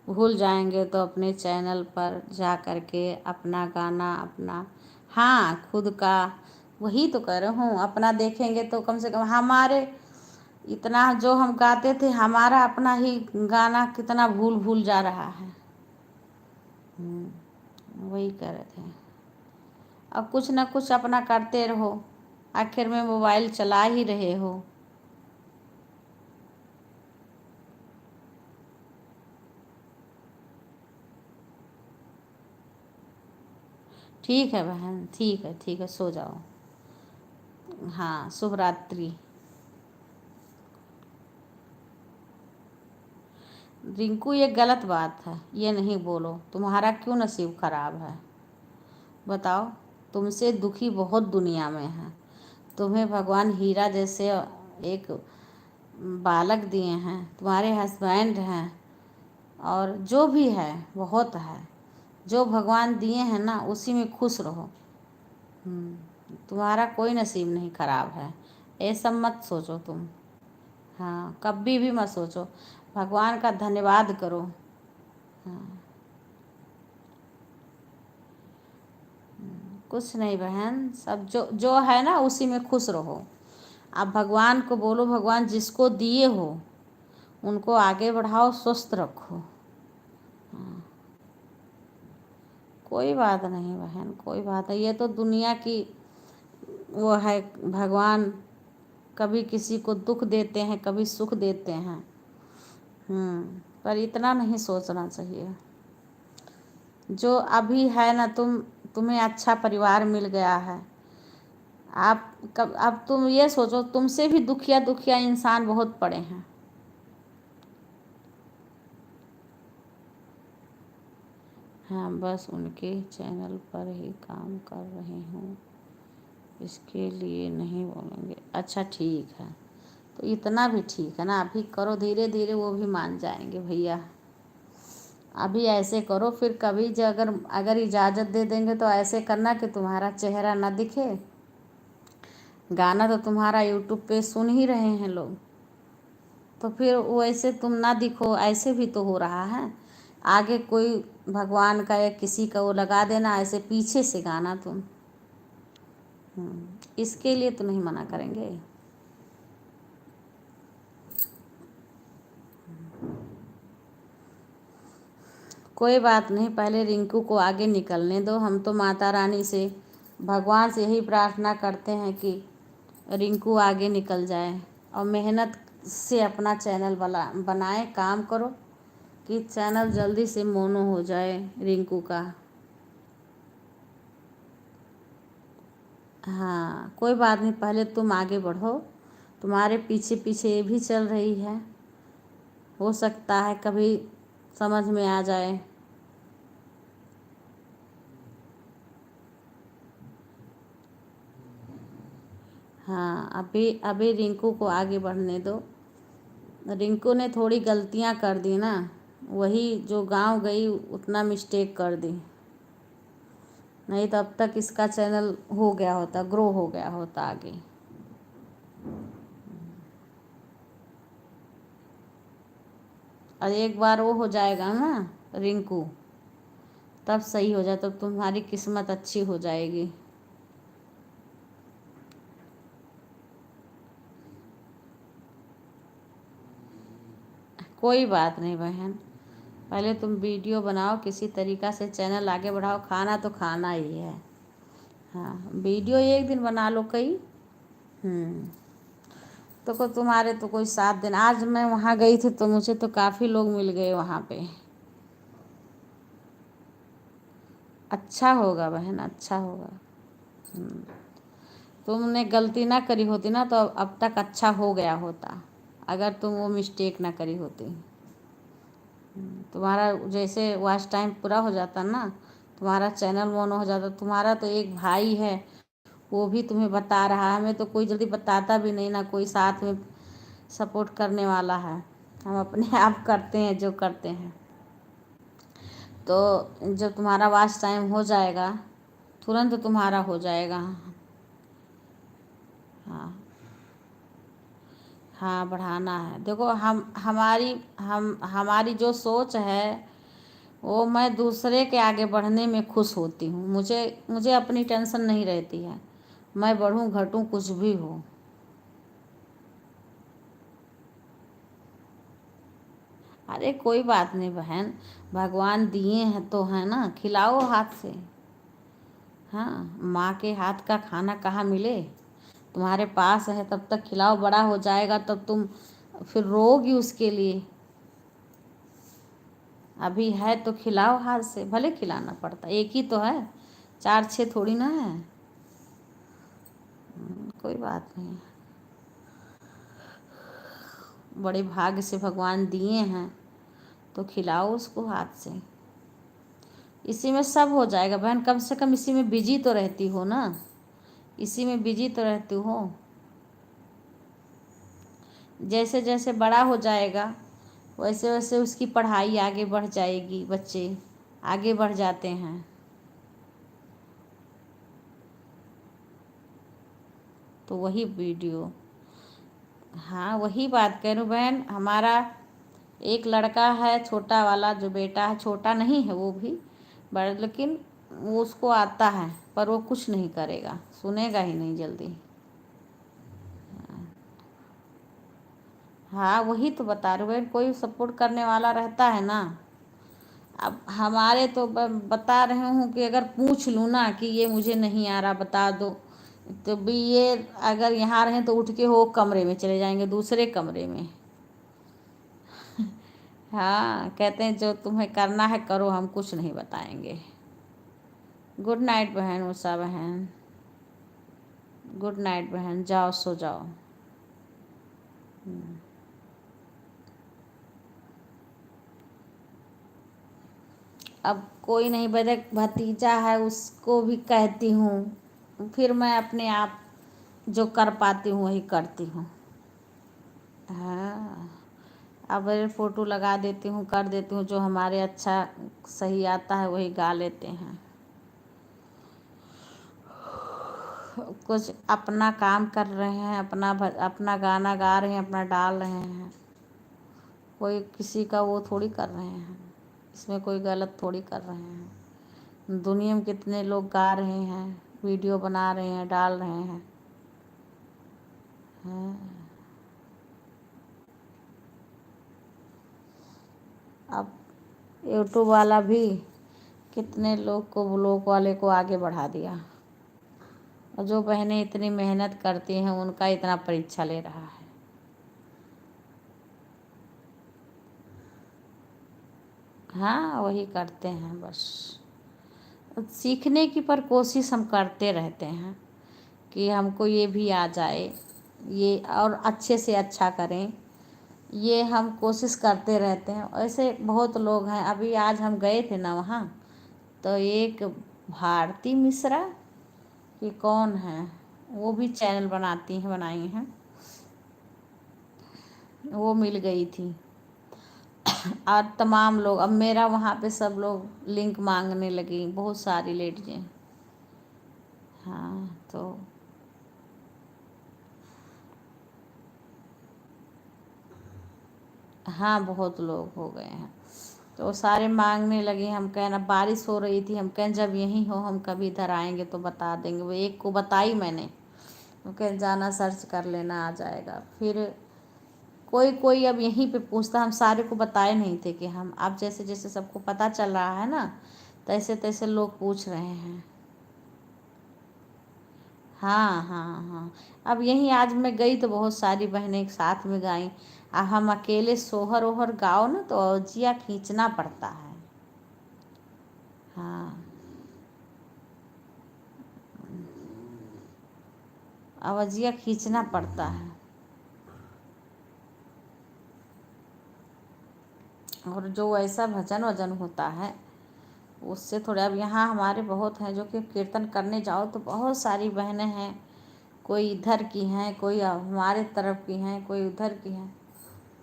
भूल जाएंगे तो अपने चैनल पर जा कर के अपना गाना अपना, हाँ खुद का, वही तो कह रही हूँ, अपना देखेंगे तो कम से कम हमारे इतना जो हम गाते थे हमारा अपना ही गाना कितना भूल भूल जा रहा है। वही कह रहे थे। अब कुछ न कुछ अपना करते रहो, आखिर में मोबाइल चला ही रहे हो। ठीक है बहन, ठीक है, सो जाओ। हाँ, शुभ रात्रि। रिंकू ये गलत बात है, ये नहीं बोलो। तुम्हारा क्यों नसीब खराब है बताओ? तुमसे दुखी बहुत दुनिया में है। तुम्हें भगवान हीरा जैसे एक बालक दिए हैं, तुम्हारे हस्बैंड हैं, और जो भी है बहुत है। जो भगवान दिए हैं ना उसी में खुश रहो। तुम्हारा कोई नसीब नहीं खराब है, ऐसा मत सोचो तुम। हाँ, कभी भी मत सोचो, भगवान का धन्यवाद करो। हाँ, कुछ नहीं बहन, सब जो जो है ना उसी में खुश रहो। आप भगवान को बोलो, भगवान जिसको दिए हो उनको आगे बढ़ाओ, स्वस्थ रखो। हाँ, कोई बात नहीं बहन, कोई बात नहीं। ये तो दुनिया की वो है, भगवान कभी किसी को दुख देते हैं, कभी सुख देते हैं। पर इतना नहीं सोचना चाहिए। जो अभी है ना, तुम्हें अच्छा परिवार मिल गया है। अब तुम ये सोचो, तुमसे भी दुखिया दुखिया इंसान बहुत पड़े हैं। हाँ, बस उनके चैनल पर ही काम कर रही हूँ, इसके लिए नहीं बोलेंगे। अच्छा ठीक है, तो इतना भी ठीक है ना, अभी करो, धीरे धीरे वो भी मान जाएंगे भैया। अभी ऐसे करो, फिर कभी जो अगर इजाज़त दे देंगे तो ऐसे करना कि तुम्हारा चेहरा ना दिखे। गाना तो तुम्हारा यूट्यूब पे सुन ही रहे हैं लोग, तो फिर वैसे तुम ना दिखो, ऐसे भी तो हो रहा है। आगे कोई भगवान का या किसी का वो लगा देना, ऐसे पीछे से गाना तुम। इसके लिए तो नहीं मना करेंगे। कोई बात नहीं, पहले रिंकू को आगे निकलने दो। हम तो माता रानी से, भगवान से यही प्रार्थना करते हैं कि रिंकू आगे निकल जाए और मेहनत से अपना चैनल बनाए, काम करो कि चैनल जल्दी से मोनो हो जाए रिंकू का। हाँ, कोई बात नहीं, पहले तुम आगे बढ़ो, तुम्हारे पीछे पीछे ये भी चल रही है, हो सकता है कभी समझ में आ जाए। हाँ, अभी रिंकू को आगे बढ़ने दो। रिंकू ने थोड़ी गलतियां कर दी ना, वही जो गांव गई उतना मिस्टेक कर दी, नहीं तो अब तक इसका चैनल हो गया होता, ग्रो हो गया होता आगे। और एक बार वो हो जाएगा ना रिंकू, तब सही हो जाए, तब तुम्हारी किस्मत अच्छी हो जाएगी। कोई बात नहीं बहन, पहले तुम वीडियो बनाओ, किसी तरीक़ा से चैनल आगे बढ़ाओ। खाना तो खाना ही है। हाँ, वीडियो एक दिन बना लो कई। तो तुम्हारे तो कोई 7 दिन, आज मैं वहाँ गई थी तो मुझे तो काफ़ी लोग मिल गए वहाँ पे। अच्छा होगा बहन, अच्छा होगा। तुमने गलती ना करी होती ना तो अब तक अच्छा हो गया होता, अगर तुम वो मिस्टेक ना करी होती। तुम्हारा जैसे वॉच टाइम पूरा हो जाता ना, तुम्हारा चैनल मोनो हो जाता। तुम्हारा तो एक भाई है, वो भी तुम्हें बता रहा है, हमें तो कोई जल्दी बताता भी नहीं ना, कोई साथ में सपोर्ट करने वाला है। हम अपने आप करते हैं जो करते हैं। तो जब तुम्हारा वॉच टाइम हो जाएगा तुरंत तुम्हारा हो जाएगा। हाँ हाँ, बढ़ाना है। देखो हमारी जो सोच है वो, मैं दूसरे के आगे बढ़ने में खुश होती हूँ। मुझे अपनी टेंशन नहीं रहती है, मैं बढ़ूँ घटूँ कुछ भी हो। अरे कोई बात नहीं बहन, भगवान दिए हैं तो है ना, खिलाओ हाथ से। हाँ, माँ के हाथ का खाना कहाँ मिले, तुम्हारे पास है तब तक खिलाओ, बड़ा हो जाएगा तब तुम फिर रोगी उसके लिए। अभी है तो खिलाओ हाथ से, भले खिलाना पड़ता, एक ही तो है, 4-6 थोड़ी ना है। कोई बात नहीं, बड़े भाग्य से भगवान दिए हैं तो खिलाओ उसको हाथ से। इसी में सब हो जाएगा बहन, कम से कम इसी में बिजी तो रहती हो ना, इसी में बिजी तो रहती हो। जैसे जैसे बड़ा हो जाएगा वैसे वैसे उसकी पढ़ाई आगे बढ़ जाएगी, बच्चे आगे बढ़ जाते हैं। तो वही वीडियो, हाँ वही बात कह रही हूँ बहन। हमारा एक लड़का है छोटा वाला, जो बेटा है, छोटा नहीं है वो भी बड़ा, लेकिन वो उसको आता है पर वो कुछ नहीं करेगा, सुनेगा ही नहीं जल्दी। हाँ वही तो बता रही हूँ बहन, कोई सपोर्ट करने वाला रहता है ना। अब हमारे तो बता रही हूँ कि अगर पूछ लूँ ना कि ये मुझे नहीं आ रहा बता दो, तो भी ये अगर यहाँ रहें तो उठ के वो कमरे में चले जाएंगे, दूसरे कमरे में। हाँ, कहते हैं जो तुम्हें करना है करो, हम कुछ नहीं बताएंगे। गुड नाइट बहन, उषा बहन, गुड नाइट बहन, जाओ सो जाओ। अब कोई नहीं, मेरा भतीजा है उसको भी कहती हूँ, फिर मैं अपने आप जो कर पाती हूँ वही करती हूँ। हाँ, अब फ़ोटो लगा देती हूँ, कर देती हूँ, जो हमारे अच्छा सही आता है वही गा लेते हैं। कुछ अपना काम कर रहे हैं, अपना गाना गा रहे हैं, अपना डाल रहे हैं, कोई किसी का वो थोड़ी कर रहे हैं, इसमें कोई गलत थोड़ी कर रहे हैं। दुनिया में कितने लोग गा रहे हैं, वीडियो बना रहे हैं, डाल रहे हैं। अब यूट्यूब वाला भी कितने लोग को, ब्लॉग वाले को आगे बढ़ा दिया, और जो बहनें इतनी मेहनत करती हैं उनका इतना परीक्षा ले रहा है। हाँ वही करते हैं बस, सीखने की पर कोशिश हम करते रहते हैं कि हमको ये भी आ जाए, ये और अच्छे से अच्छा करें, ये हम कोशिश करते रहते हैं। ऐसे बहुत लोग हैं, अभी आज हम गए थे ना वहाँ, तो एक भारती मिश्रा कि कौन है, वो भी चैनल बनाई हैं, वो मिल गई थी। और तमाम लोग, अब मेरा वहाँ पे सब लोग लिंक मांगने लगी, बहुत सारी लेडीजें। हाँ तो हाँ बहुत लोग हो गए हैं, तो सारे मांगने लगे। हम कहना, बारिश हो रही थी, हम कहें जब यहीं हो हम कभी इधर आएंगे तो बता देंगे। वो एक को बताई मैंने, वो कह जाना सर्च कर लेना आ जाएगा। फिर कोई कोई अब यहीं पे पूछता, हम सारे को बताए नहीं थे कि हम, अब जैसे जैसे सबको पता चल रहा है ना, तैसे तैसे लोग पूछ रहे हैं। हाँ हाँ हाँ, अब यहीं आज मैं गई तो बहुत सारी बहनें एक साथ में गाईं। अब हम अकेले सोहर ओहर गाओ ना तो अवजिया खींचना पड़ता है। हाँ, अवजिया खींचना पड़ता है। और जो ऐसा भजन वजन होता है उससे थोड़े, अब यहाँ हमारे बहुत हैं जो कि कीर्तन करने जाओ तो बहुत सारी बहनें हैं, कोई इधर की हैं, कोई हमारे तरफ की हैं, कोई उधर की हैं।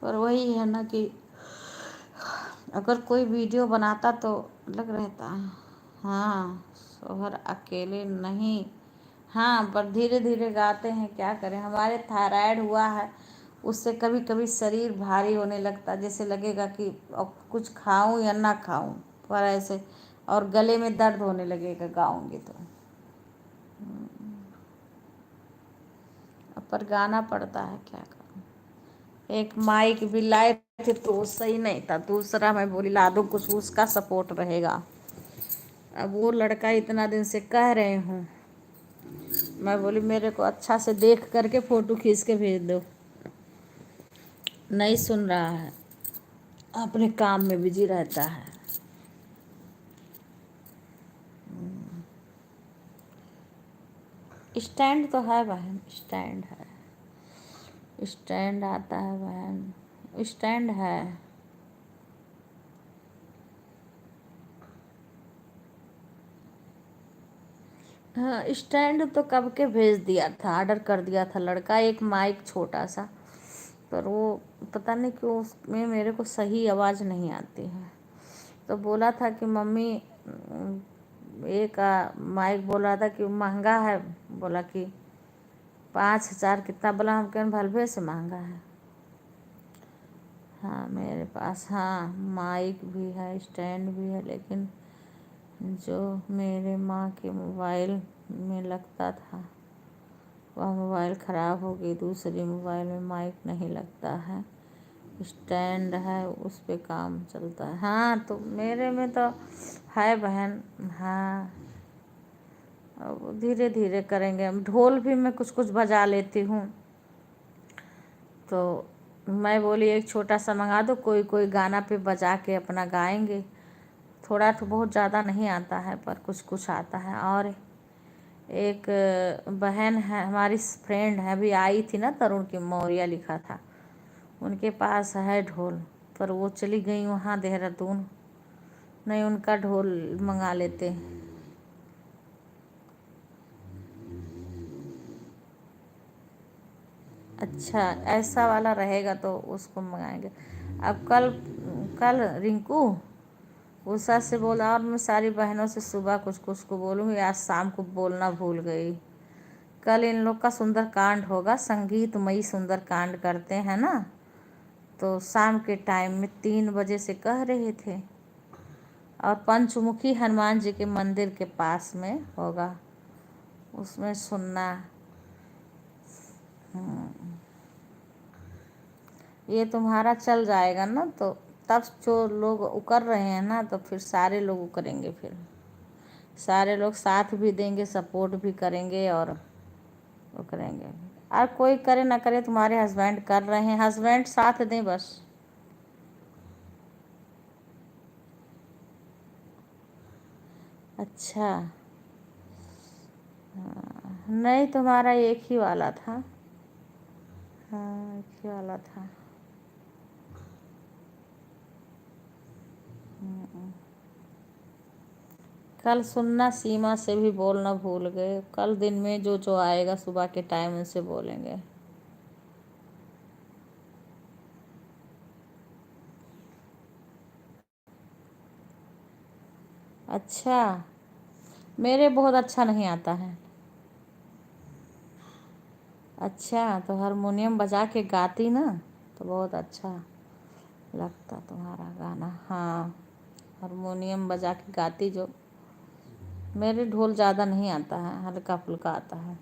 पर वही है ना कि अगर कोई वीडियो बनाता तो अलग रहता। हाँ, शोहर अकेले नहीं। हाँ, पर धीरे धीरे गाते हैं, क्या करें, हमारे थायराइड हुआ है, उससे कभी कभी शरीर भारी होने लगता, जैसे लगेगा कि अब कुछ खाऊं या ना खाऊं, पर ऐसे, और गले में दर्द होने लगेगा गाऊंगी तो। पर गाना पड़ता है, क्या करूं। एक माइक भी लाए थे तो वो सही नहीं था, दूसरा मैं बोली ला दो, कुछ उसका सपोर्ट रहेगा। अब वो लड़का इतना दिन से कह रहे हूँ, मैं बोली मेरे को अच्छा से देख करके फोटो खींच के भेज दो, नहीं सुन रहा है, अपने काम में बिजी रहता है। स्टैंड तो है बहन, स्टैंड है, स्टैंड आता है बहन, स्टैंड है। हाँ, स्टैंड तो कब के भेज दिया था, ऑर्डर कर दिया था लड़का, एक माइक छोटा सा, पर वो पता नहीं क्यों उसमें मेरे को सही आवाज़ नहीं आती है। तो बोला था कि मम्मी एक माइक बोल रहा था कि महंगा है, बोला कि 5,000 कितना, बोला हम कहें भलभे से महंगा है। हाँ मेरे पास, हाँ माइक भी है, स्टैंड भी है, लेकिन जो मेरे माँ के मोबाइल में लगता था वह मोबाइल ख़राब हो गई, दूसरी मोबाइल में माइक नहीं लगता है, स्टैंड है, उस पे काम चलता है। हाँ तो मेरे में तो है बहन। हाँ, अब धीरे धीरे करेंगे। ढोल भी मैं कुछ कुछ बजा लेती हूँ, तो मैं बोली एक छोटा सा मंगा दो, कोई कोई गाना पे बजा के अपना गाएंगे। थोड़ा तो बहुत ज़्यादा नहीं आता है, पर कुछ कुछ आता है। और एक बहन है हमारी, फ्रेंड है, अभी आई थी ना, तरुण की मौर्या लिखा था, उनके पास है ढोल, पर वो चली गई वहाँ देहरादून, नहीं उनका ढोल मंगा लेते। अच्छा, ऐसा वाला रहेगा तो उसको मंगाएंगे। अब कल कल रिंकू उषा से बोला, और मैं सारी बहनों से सुबह कुछ कुछ को बोलूँगी, आज शाम को बोलना भूल गई। कल इन लोग का सुंदर कांड होगा, संगीतमयी सुंदर कांड करते हैं ना, तो शाम के टाइम में 3 बजे से कह रहे थे, और पंचमुखी हनुमान जी के मंदिर के पास में होगा, उसमें सुनना। ये तुम्हारा चल जाएगा ना, तो तब जो लोग उकर रहे हैं ना, तो फिर सारे लोग उकरेंगे, फिर सारे लोग साथ भी देंगे, सपोर्ट भी करेंगे और उकरेंगे। और कोई करे ना करे, तुम्हारे हस्बैंड कर रहे हैं, हस्बैंड साथ दें बस। अच्छा, नहीं तुम्हारा एक ही वाला था। हाँ एक ही वाला था। कल सुनना, सीमा से भी बोलना भूल गए, कल दिन में जो जो आएगा सुबह के टाइम उनसे बोलेंगे। अच्छा, मेरे बहुत अच्छा नहीं आता है। अच्छा, तो हारमोनियम बजा के गाती ना तो बहुत अच्छा लगता तुम्हारा गाना। हाँ, हारमोनियम बजा के गाती जो। मेरे ढोल ज़्यादा नहीं आता है, हल्का फुल्का आता है,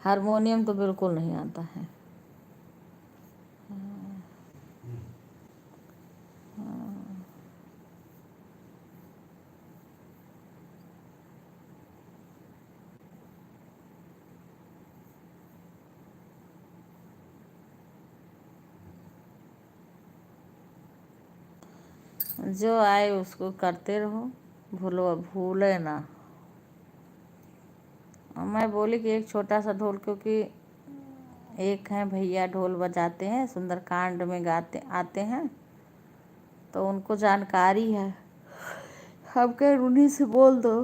हारमोनियम तो बिल्कुल नहीं आता है। जो आए उसको करते रहो, भूले ना। मैं बोली कि एक छोटा सा ढोल, क्योंकि एक है भैया ढोल बजाते हैं, सुंदरकांड में गाते आते हैं, तो उनको जानकारी है। हम कह उन्हीं से बोल दो,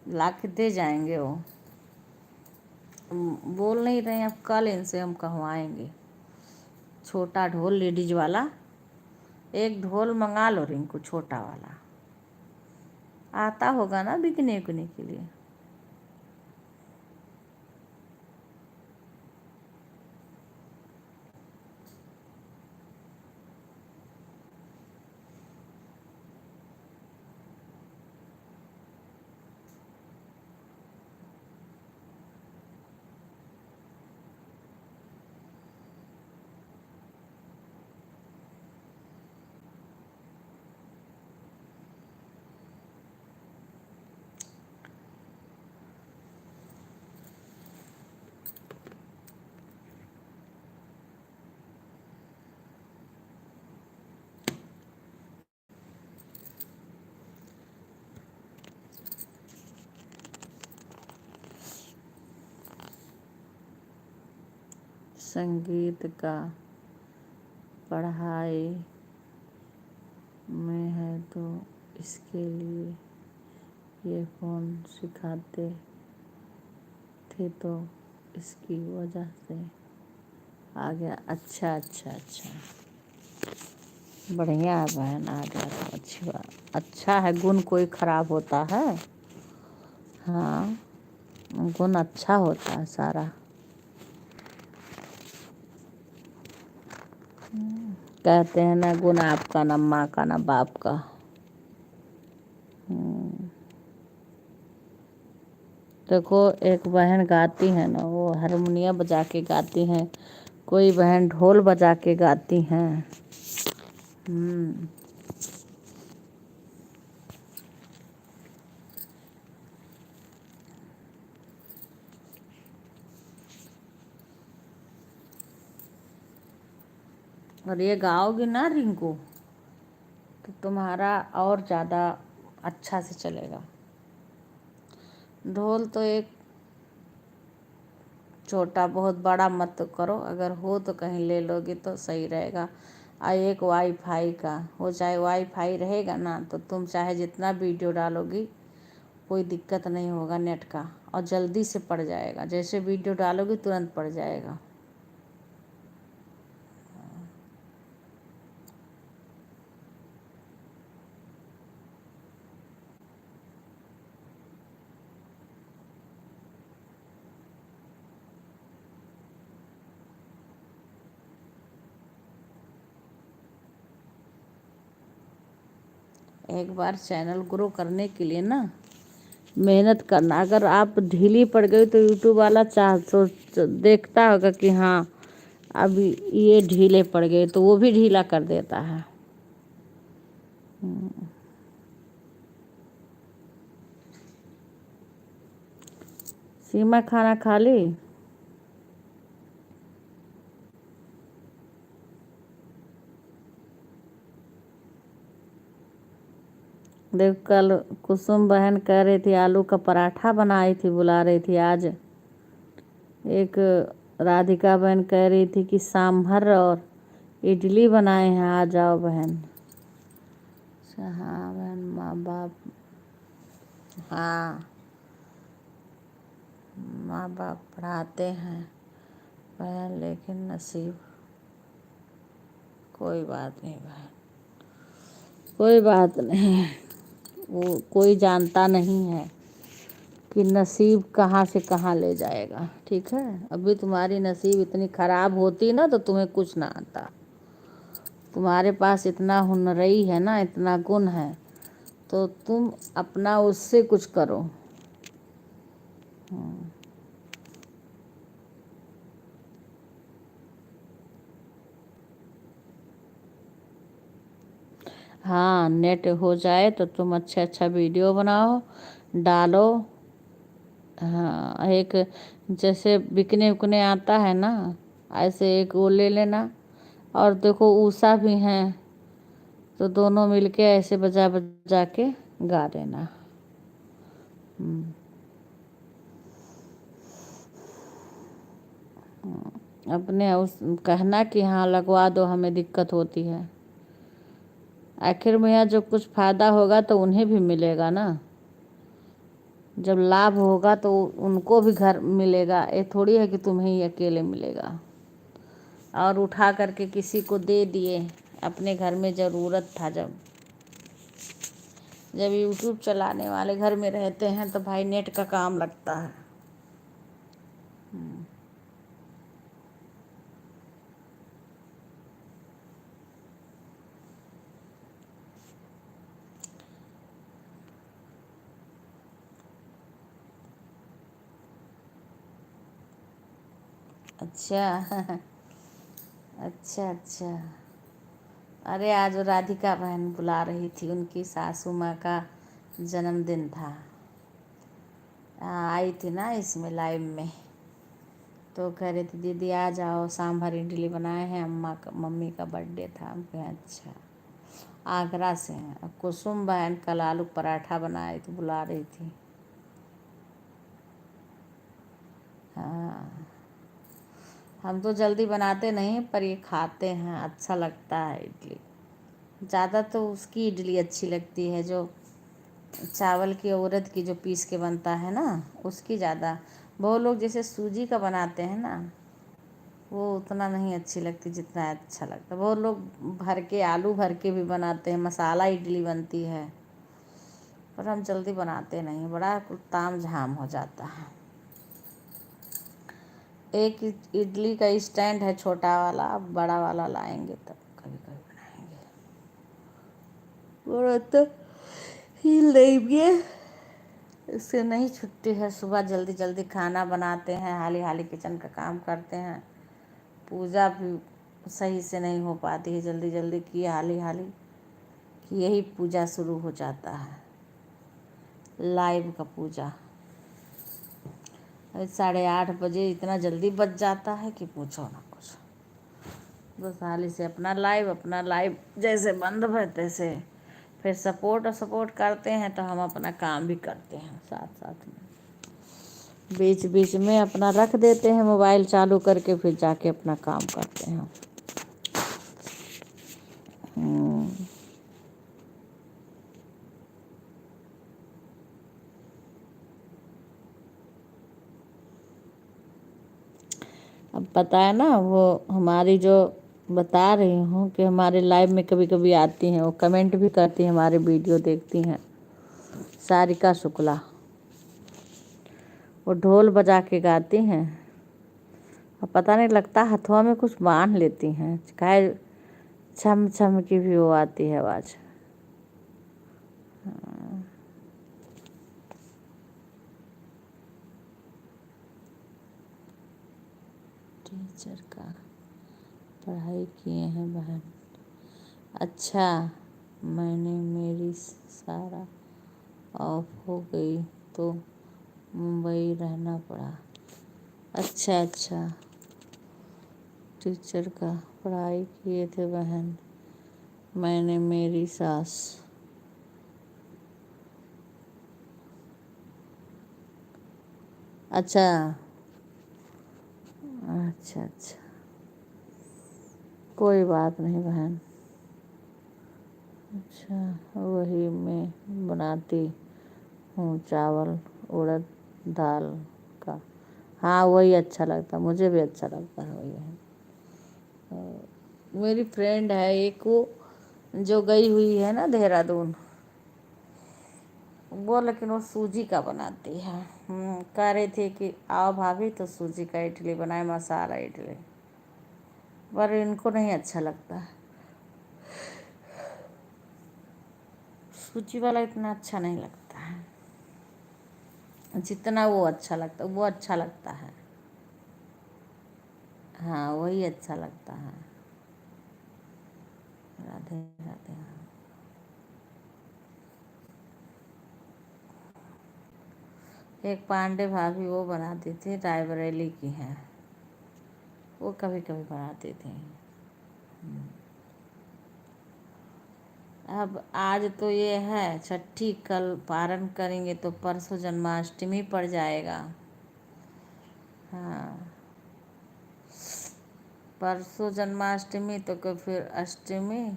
ला के दे जाएंगे वो। बोल नहीं रहे हैं, अब कल इनसे हम कहवाएंगे छोटा ढोल लेडीज वाला। एक ढोल मंगा लो रिंकू, छोटा वाला आता होगा ना बिकने उकने के लिए। संगीत का पढ़ाई में है तो इसके लिए ये फ़ोन सिखाते थे तो इसकी वजह से आ गया। अच्छा अच्छा अच्छा, बढ़िया है बहन, आ गया तो अच्छी बात। अच्छा है, गुण कोई खराब होता है? हाँ, गुण अच्छा होता है सारा। कहते हैं ना, गुण आपका ना माँ का ना बाप का। देखो एक बहन गाती है ना, वो हारमोनियम बजा के गाती हैं, कोई बहन ढोल बजा के गाती हैं। और ये गाओगी ना रिंकू, तो तुम्हारा और ज़्यादा अच्छा से चलेगा। ढोल तो एक छोटा, बहुत बड़ा मत करो, अगर हो तो कहीं ले लोगे तो सही रहेगा। एक वाईफाई का हो, चाहे वाईफाई रहेगा ना तो तुम चाहे जितना वीडियो डालोगी कोई दिक्कत नहीं होगा नेट का, और जल्दी से पड़ जाएगा। जैसे वीडियो डालोगी तुरंत पड़ जाएगा। एक बार चैनल ग्रो करने के लिए ना मेहनत करना। अगर आप ढीली पड़ गई तो यूट्यूब वाला देखता होगा कि हाँ अब ये ढीले पड़ गए, तो वो भी ढीला कर देता है। सीमा खाना खा ली? देख, कल कुसुम बहन कह रही थी आलू का पराठा बनाई थी, बुला रही थी आज। एक राधिका बहन कह रही थी कि सांभर और इडली बनाए हैं, आ जाओ बहन। हाँ बहन, माँ बाप, हाँ माँ बाप पढ़ाते हैं बहन, लेकिन नसीब। कोई बात नहीं बहन, कोई बात नहीं, वो कोई जानता नहीं है कि नसीब कहाँ से कहाँ ले जाएगा। ठीक है, अभी तुम्हारी नसीब इतनी खराब होती ना तो तुम्हें कुछ ना आता। तुम्हारे पास इतना हुनरई है ना, इतना गुण है, तो तुम अपना उससे कुछ करो। हाँ, नेट हो जाए तो तुम अच्छा अच्छा वीडियो बनाओ, डालो। हाँ, एक जैसे बिकने उकने आता है ना, ऐसे एक वो ले लेना। और देखो उषा भी हैं, तो दोनों मिलके ऐसे बजा बजा के गा देना। अपने उस कहना कि हाँ लगवा दो, हमें दिक्कत होती है। आखिर में यहाँ जो कुछ फ़ायदा होगा तो उन्हें भी मिलेगा ना। जब लाभ होगा तो उनको भी घर मिलेगा, ये थोड़ी है कि तुम्हें ही अकेले मिलेगा। और उठा करके किसी को दे दिए, अपने घर में ज़रूरत था जब यूट्यूब चलाने वाले घर में रहते हैं तो भाई नेट का काम लगता है। अच्छा अच्छा अच्छा। अरे आज वो राधिका बहन बुला रही थी, उनकी सासू माँ का जन्मदिन था। आई थी ना इसमें लाइव में, तो कह रही थी दीदी आ जाओ, सांभर इडली बनाए हैं, मम्मी का बर्थडे था। हम कहे अच्छा। आगरा से हैं। कुसुम बहन कल आलू पराठा बनाई तो बुला रही थी। हाँ, हम तो जल्दी बनाते नहीं, पर ये खाते हैं, अच्छा लगता है इडली। ज़्यादा तो उसकी इडली अच्छी लगती है जो चावल की उड़द की जो पीस के बनता है ना, उसकी ज़्यादा। बहुत लोग जैसे सूजी का बनाते हैं ना, वो उतना नहीं अच्छी लगती जितना अच्छा लगता है। बहुत लोग भर के आलू भर के भी बनाते हैं, मसाला इडली बनती है, पर हम जल्दी बनाते नहीं, बड़ा ताम झाम हो जाता है। एक इडली का स्टैंड है छोटा वाला, अब बड़ा वाला लाएंगे तब कभी कभी बनाएंगे। और तो हिल लेंगे, इससे नहीं छुट्टी है। सुबह जल्दी जल्दी खाना बनाते हैं, हाली हाली किचन का काम करते हैं। पूजा भी सही से नहीं हो पाती है, जल्दी जल्दी की हाली हाली कि यही पूजा शुरू हो जाता है, लाइव का पूजा। 8:30 बजे इतना जल्दी बच जाता है कि पूछो ना कुछ। बस हाली से अपना लाइव जैसे बंद है तैसे फिर सपोर्ट करते हैं, तो हम अपना काम भी करते हैं साथ साथ में। बीच बीच में अपना रख देते हैं मोबाइल चालू करके, फिर जाके अपना काम करते हैं। अब पता है ना, वो हमारी जो बता रही हूँ कि हमारे लाइव में कभी कभी आती हैं, वो कमेंट भी करती हैं, हमारे वीडियो देखती हैं, सारिका शुक्ला। वो ढोल बजा के गाती हैं, और पता नहीं लगता हथुआ में कुछ बांध लेती हैं, चाहे छम छम की भी वो आती है आवाज़। टीचर का पढ़ाई किए हैं बहन। अच्छा, मैंने मेरी सारा ऑफ हो गई तो मुंबई रहना पड़ा। अच्छा अच्छा, टीचर का पढ़ाई किए थे बहन, मैंने मेरी सास। अच्छा अच्छा अच्छा, कोई बात नहीं बहन। अच्छा, वही मैं बनाती हूँ चावल उड़द दाल का। हाँ, वही अच्छा लगता, मुझे भी अच्छा लगता है वही है। मेरी फ्रेंड है एक, वो जो गई हुई है ना देहरादून, वो लेकिन वो सूजी का बनाती है। कह रही थी कि आओ भाभी तो सूजी का इडली बनाए, मसाला इडली, पर इनको नहीं अच्छा लगता है, सूजी वाला इतना अच्छा नहीं लगता है जितना वो अच्छा लगता, वो अच्छा लगता है। हाँ, वही अच्छा लगता है। राधे राधे। एक पांडे भाभी वो बनाती थी, रायबरेली की हैं, वो कभी कभी बनाती थी। अब आज तो ये है छठी, कल पारण करेंगे तो परसों जन्माष्टमी पड़ जाएगा। हाँ, परसों जन्माष्टमी तो फिर अष्टमी,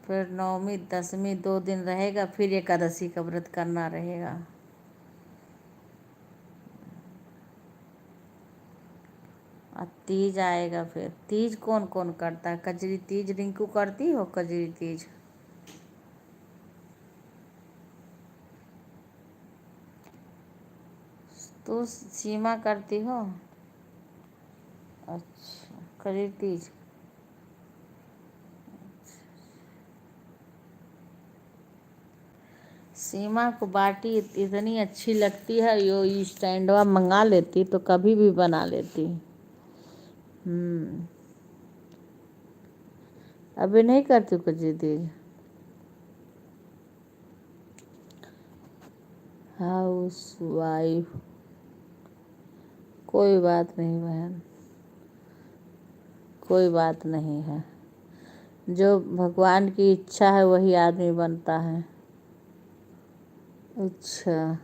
फिर नवमी दशमी 2 दिन रहेगा, फिर एकादशी का व्रत करना रहेगा। और तीज आएगा फिर। तीज कौन कौन करता है? कजरी तीज रिंकू करती हो? कजरी तीज तू सीमा करती हो? अच्छा, कजरी तीज। सीमा को बाटी इतनी अच्छी लगती है, यो स्टैंडवा मंगा लेती तो कभी भी बना लेती। अभी नहीं करती कुछ दीदी। हाउस वाइफ, कोई बात नहीं बहन, कोई बात नहीं है। जो भगवान की इच्छा है वही आदमी बनता है। अच्छा,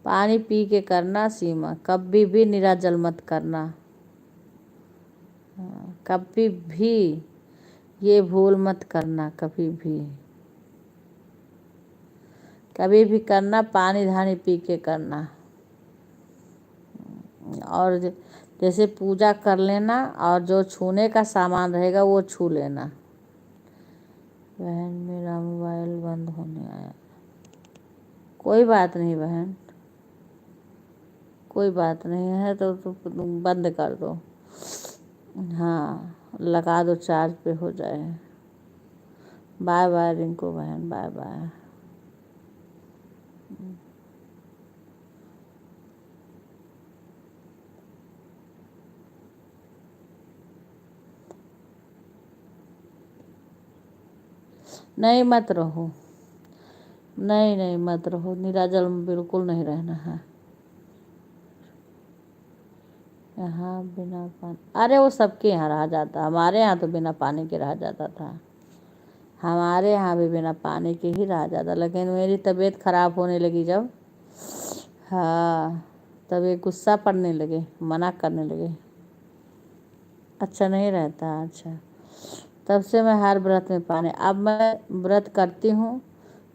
पानी पी के करना सीमा, कभी भी निरा जल मत करना। कभी भी ये भूल मत करना, कभी भी। कभी भी करना पानी धानी पी के करना। और जैसे पूजा कर लेना और जो छूने का सामान रहेगा वो छू लेना। बहन मेरा मोबाइल बंद होने आया। कोई बात नहीं बहन, कोई बात नहीं है तो तुम बंद कर दो। हाँ, लगा दो, चार्ज पे हो जाए। बाय बाय रिंकू बहन, बाय बाय। नहीं मत रहो, नहीं नहीं मत रहो, निराजल में बिल्कुल नहीं रहना है। यहाँ बिना पानी, अरे वो सबके यहाँ रहा जाता, हमारे यहाँ तो बिना पानी के रहा जाता था। हमारे यहाँ भी बिना पानी के ही रहा जाता, लेकिन मेरी तबीयत ख़राब होने लगी जब, हाँ, तब ये गुस्सा पड़ने लगे, मना करने लगे। अच्छा नहीं रहता। अच्छा, तब से मैं हर व्रत में पानी, अब मैं व्रत करती हूँ,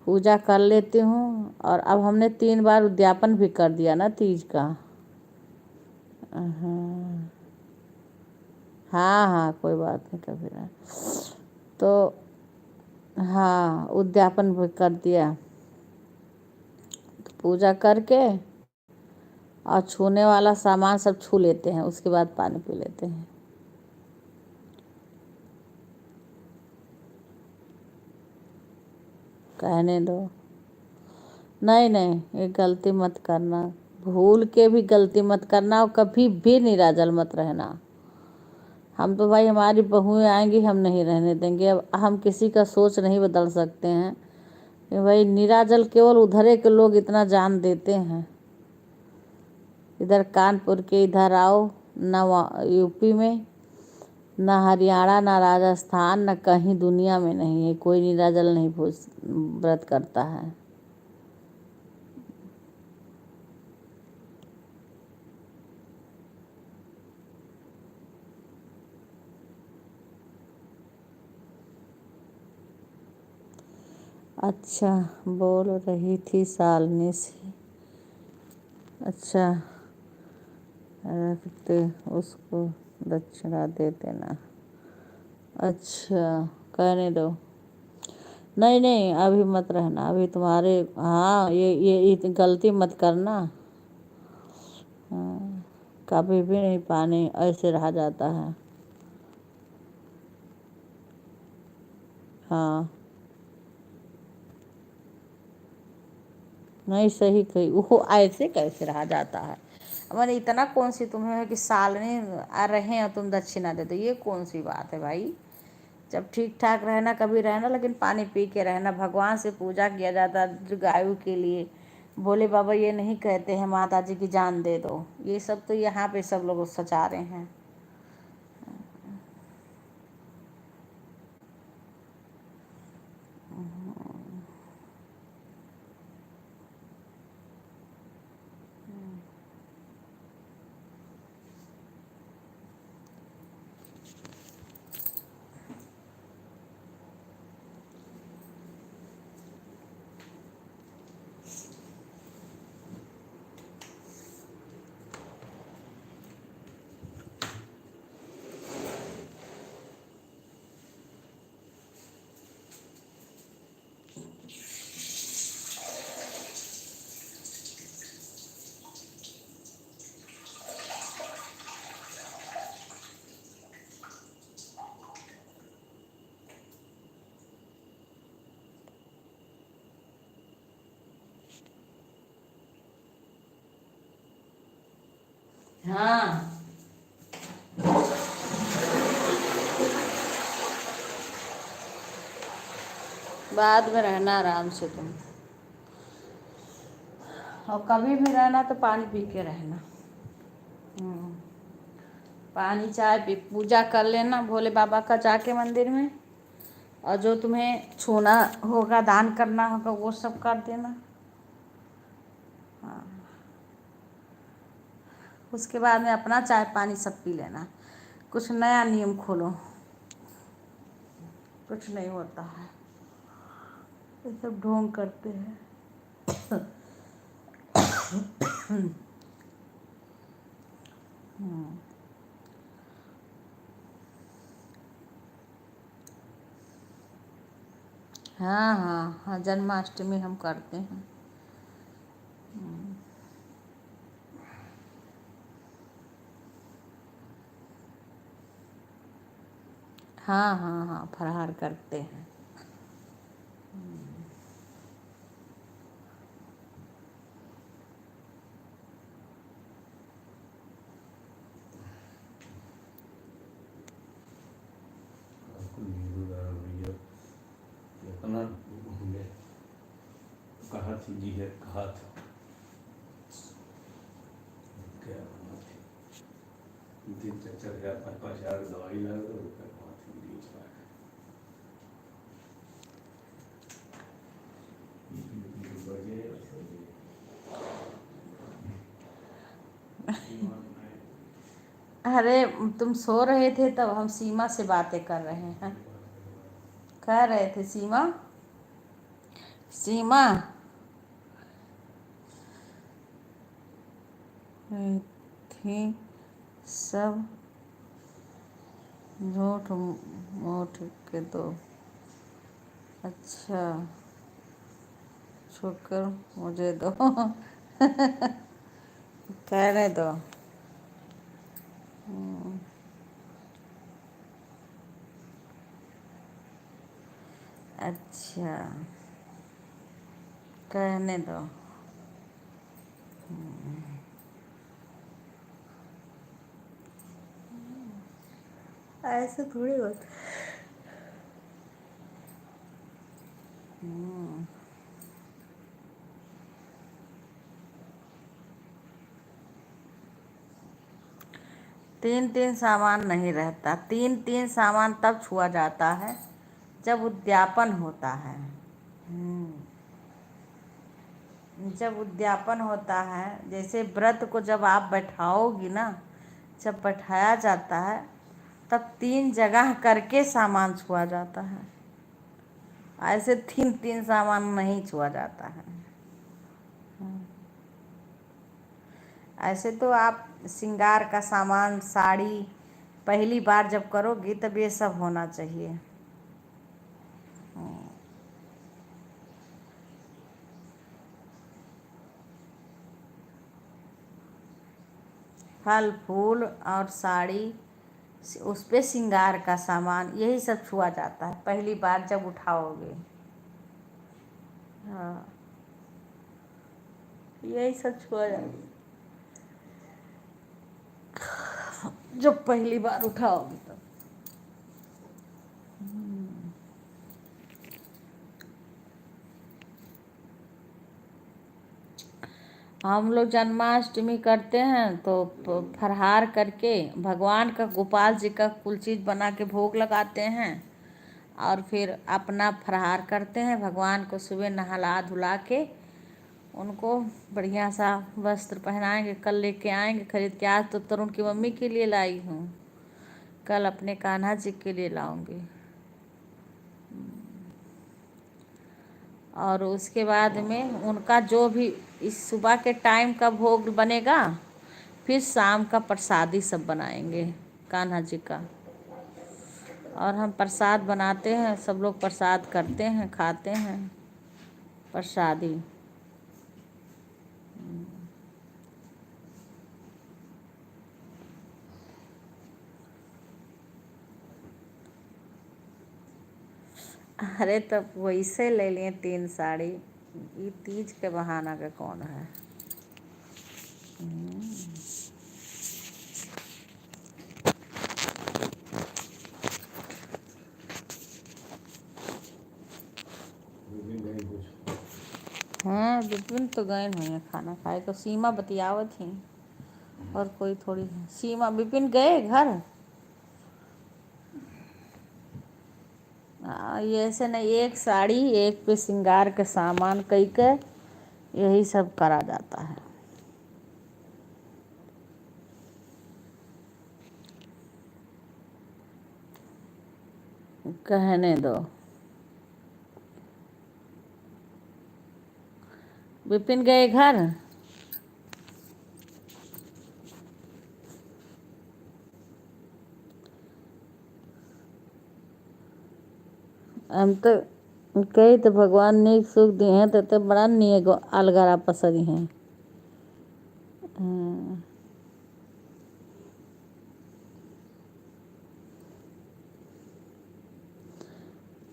पूजा कर लेती हूँ। और अब हमने 3 बार उद्यापन भी कर दिया ना तीज का। हाँ हाँ हाँ, कोई बात नहीं, कभी नहीं। तो हाँ, उद्यापन भी कर दिया, तो पूजा करके और छूने वाला सामान सब छू लेते हैं, उसके बाद पानी पी लेते हैं। कहने दो। नहीं नहीं, ये गलती मत करना, भूल के भी गलती मत करना, और कभी भी निराजल मत रहना। हम तो भाई, हमारी बहुएं आएंगी, हम नहीं रहने देंगे। अब हम किसी का सोच नहीं बदल सकते हैं कि भाई निराजल केवल उधरे के लोग इतना जान देते हैं। इधर कानपुर के इधर आओ, न यूपी में, न हरियाणा, न राजस्थान, न कहीं दुनिया में नहीं है कोई निराजल नहीं व्रत करता है। अच्छा, बोल रही थी शालिनी से। अच्छा, रखते उसको दक्षिणा दे देना। अच्छा, कहने दो। नहीं नहीं, अभी मत रहना, अभी तुम्हारे, हाँ, ये गलती मत करना। हाँ, कभी भी नहीं पानी ऐसे रहा जाता है। हाँ, नहीं सही कही, वो ऐसे कैसे रहा जाता है? मैंने इतना कौन सी तुम्हें है कि सालनी आ रहे हैं तुम दक्षिणा दे दो, ये कौन सी बात है भाई? जब ठीक ठाक रहना कभी रहना, लेकिन पानी पी के रहना। भगवान से पूजा किया जाता है गायों के लिए, भोले बाबा ये नहीं कहते हैं माता जी की जान दे दो। ये सब तो यहाँ पे सब लोग सचा रहे हैं। हाँ बाद में रहना आराम से तुम, और कभी भी रहना तो पानी पी के रहना। पानी चाय पी, पूजा कर लेना भोले बाबा का जाके मंदिर में, और जो तुम्हें छूना होगा, दान करना होगा, वो सब कर देना। हाँ, उसके बाद में अपना चाय पानी सब पी लेना। कुछ नया नियम खोलो, कुछ नहीं होता है, ये सब ढोंग करते हैं। हाँ हाँ हाँ, जन्माष्टमी हम करते हैं। हाँ हाँ हाँ, फरार करते हैं। आपको नींद आ रही है, अपना होंगे कहा थी जी है, कहा था क्या करना थी, दिन तक चल गया, 5,000 दवाई लगा दो रुपये कहा थी नींद आ अरे तुम सो रहे थे तब हम सीमा से बातें कर रहे हैं, कह रहे थे सीमा सीमा थी सब झूठ मूठ के दो, अच्छा शुक्र मुझे दो। कहने दो। अच्छा कहने दो। ऐसे थोड़ी होता। 3 सामान नहीं रहता। 3 सामान तब छुआ जाता है जब उद्यापन होता है। जब उद्यापन होता है, जैसे व्रत को जब आप बैठाओगी ना, जब बैठाया जाता है तब 3 जगह करके सामान छुआ जाता है। ऐसे 3 सामान नहीं छुआ जाता है। ऐसे तो आप श्रृंगार का सामान, साड़ी पहली बार जब करोगी तब ये सब होना चाहिए। फल फूल और साड़ी, उस पे श्रृंगार का सामान, यही सब छुआ जाता है पहली बार जब उठाओगे। हाँ, यही सब छुआ जाता है जब पहली बार उठाओगे तब। हम लोग जन्माष्टमी करते हैं तो फरहार करके भगवान का, गोपाल जी का कुल चीज़ बना के भोग लगाते हैं, और फिर अपना फरहार करते हैं। भगवान को सुबह नहला धुला के उनको बढ़िया सा वस्त्र पहनाएंगे, कल लेके आएंगे खरीद के। आज तो तरुण की मम्मी के लिए लाई हूँ, कल अपने कान्हा जी के लिए लाऊंगी। और उसके बाद में उनका जो भी इस सुबह के टाइम का भोग बनेगा, फिर शाम का प्रसादी सब बनाएंगे कान्हा जी का। और हम प्रसाद बनाते हैं, सब लोग प्रसाद करते हैं, खाते हैं प्रसादी। अरे तब वैसे ले लिए 3 साड़ी, ये तीज के बहाना का कौन है। विपिन तो गए हुए हैं खाना खाए, तो सीमा बतियावत थी और कोई थोड़ी है। सीमा विपिन गए घर। ये ऐसे नहीं, एक साड़ी एक पे श्रृंगार के सामान कई के यही सब करा जाता है। कहने दो। विपिन गए घर। हम तो कई तो भगवान ने सुख दिए हैं, तो बड़ा नहीं अलगरा पसरी हैं।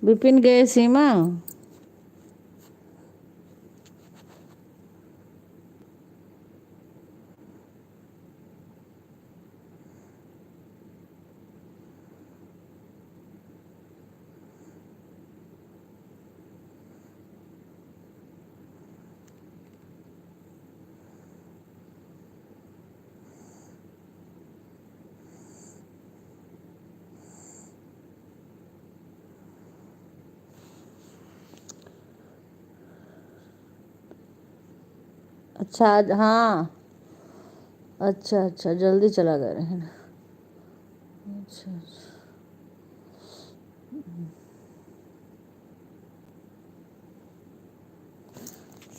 विपिन गए सीमा। अच्छा आज, हाँ अच्छा अच्छा जल्दी चला गए हैं। अच्छा अच्छा।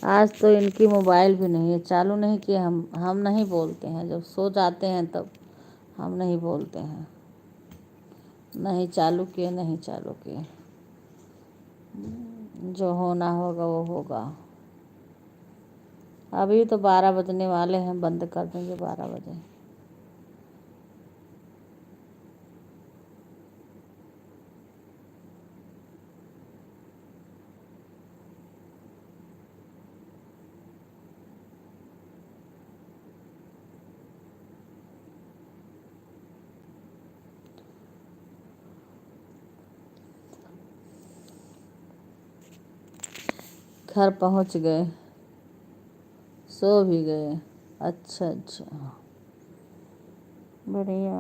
आज तो इनकी मोबाइल भी नहीं है, चालू नहीं किए। हम नहीं बोलते हैं, जब सो जाते हैं तब हम नहीं बोलते हैं। नहीं चालू किए, नहीं चालू किए। जो होना होगा वो होगा। अभी तो 12 बजने वाले हैं, बंद कर देंगे 12 बजे। घर पहुंच गए, सो भी गए। अच्छा अच्छा बढ़िया।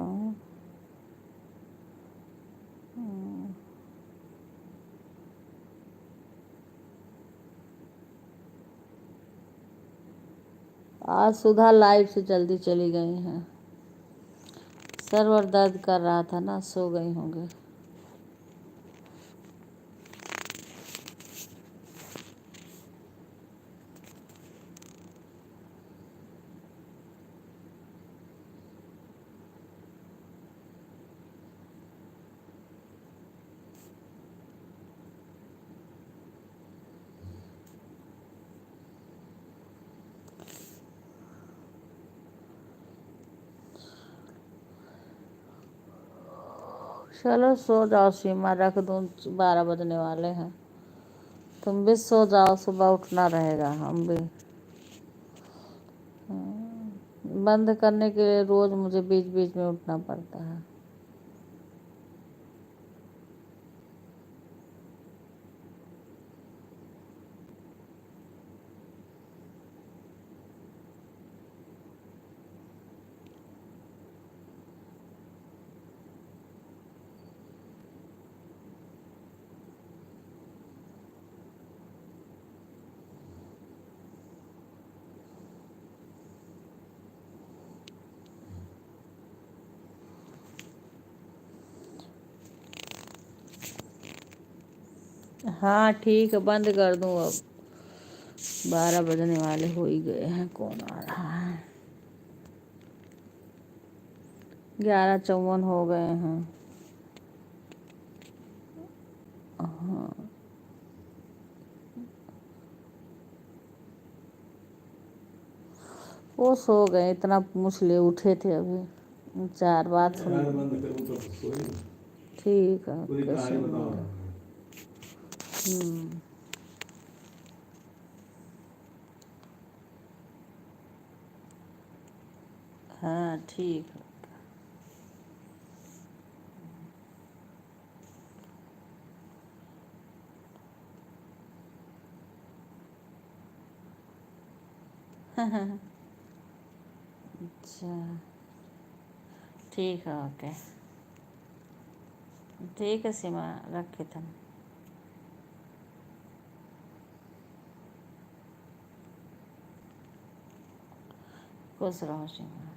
आज सुधा लाइव से जल्दी चली गई हैं। सर्वर दर्द कर रहा था ना, सो गई होंगे। चलो सो जाओ सीमा, रख दूँ, 12 बजने वाले हैं। तुम भी सो जाओ, सुबह उठना रहेगा। हम भी बंद करने के लिए रोज मुझे बीच बीच में उठना पड़ता है। हाँ ठीक है, बंद कर दूँ अब। 12 बजने वाले हो ही गए हैं। कौन आ रहा है? 11:54 हो गए हैं। हाँ वो सो गए, इतना पूछ ले, उठे थे अभी। 4 बात सुन। बंद करूँ तो सोई। ठीक है, पूरी कैसे कहानी बताओ। हाँ ठीक है। अच्छा ठीक है, ओके ठीक है सीमा, रखे तुम। खुश रहो सीमा।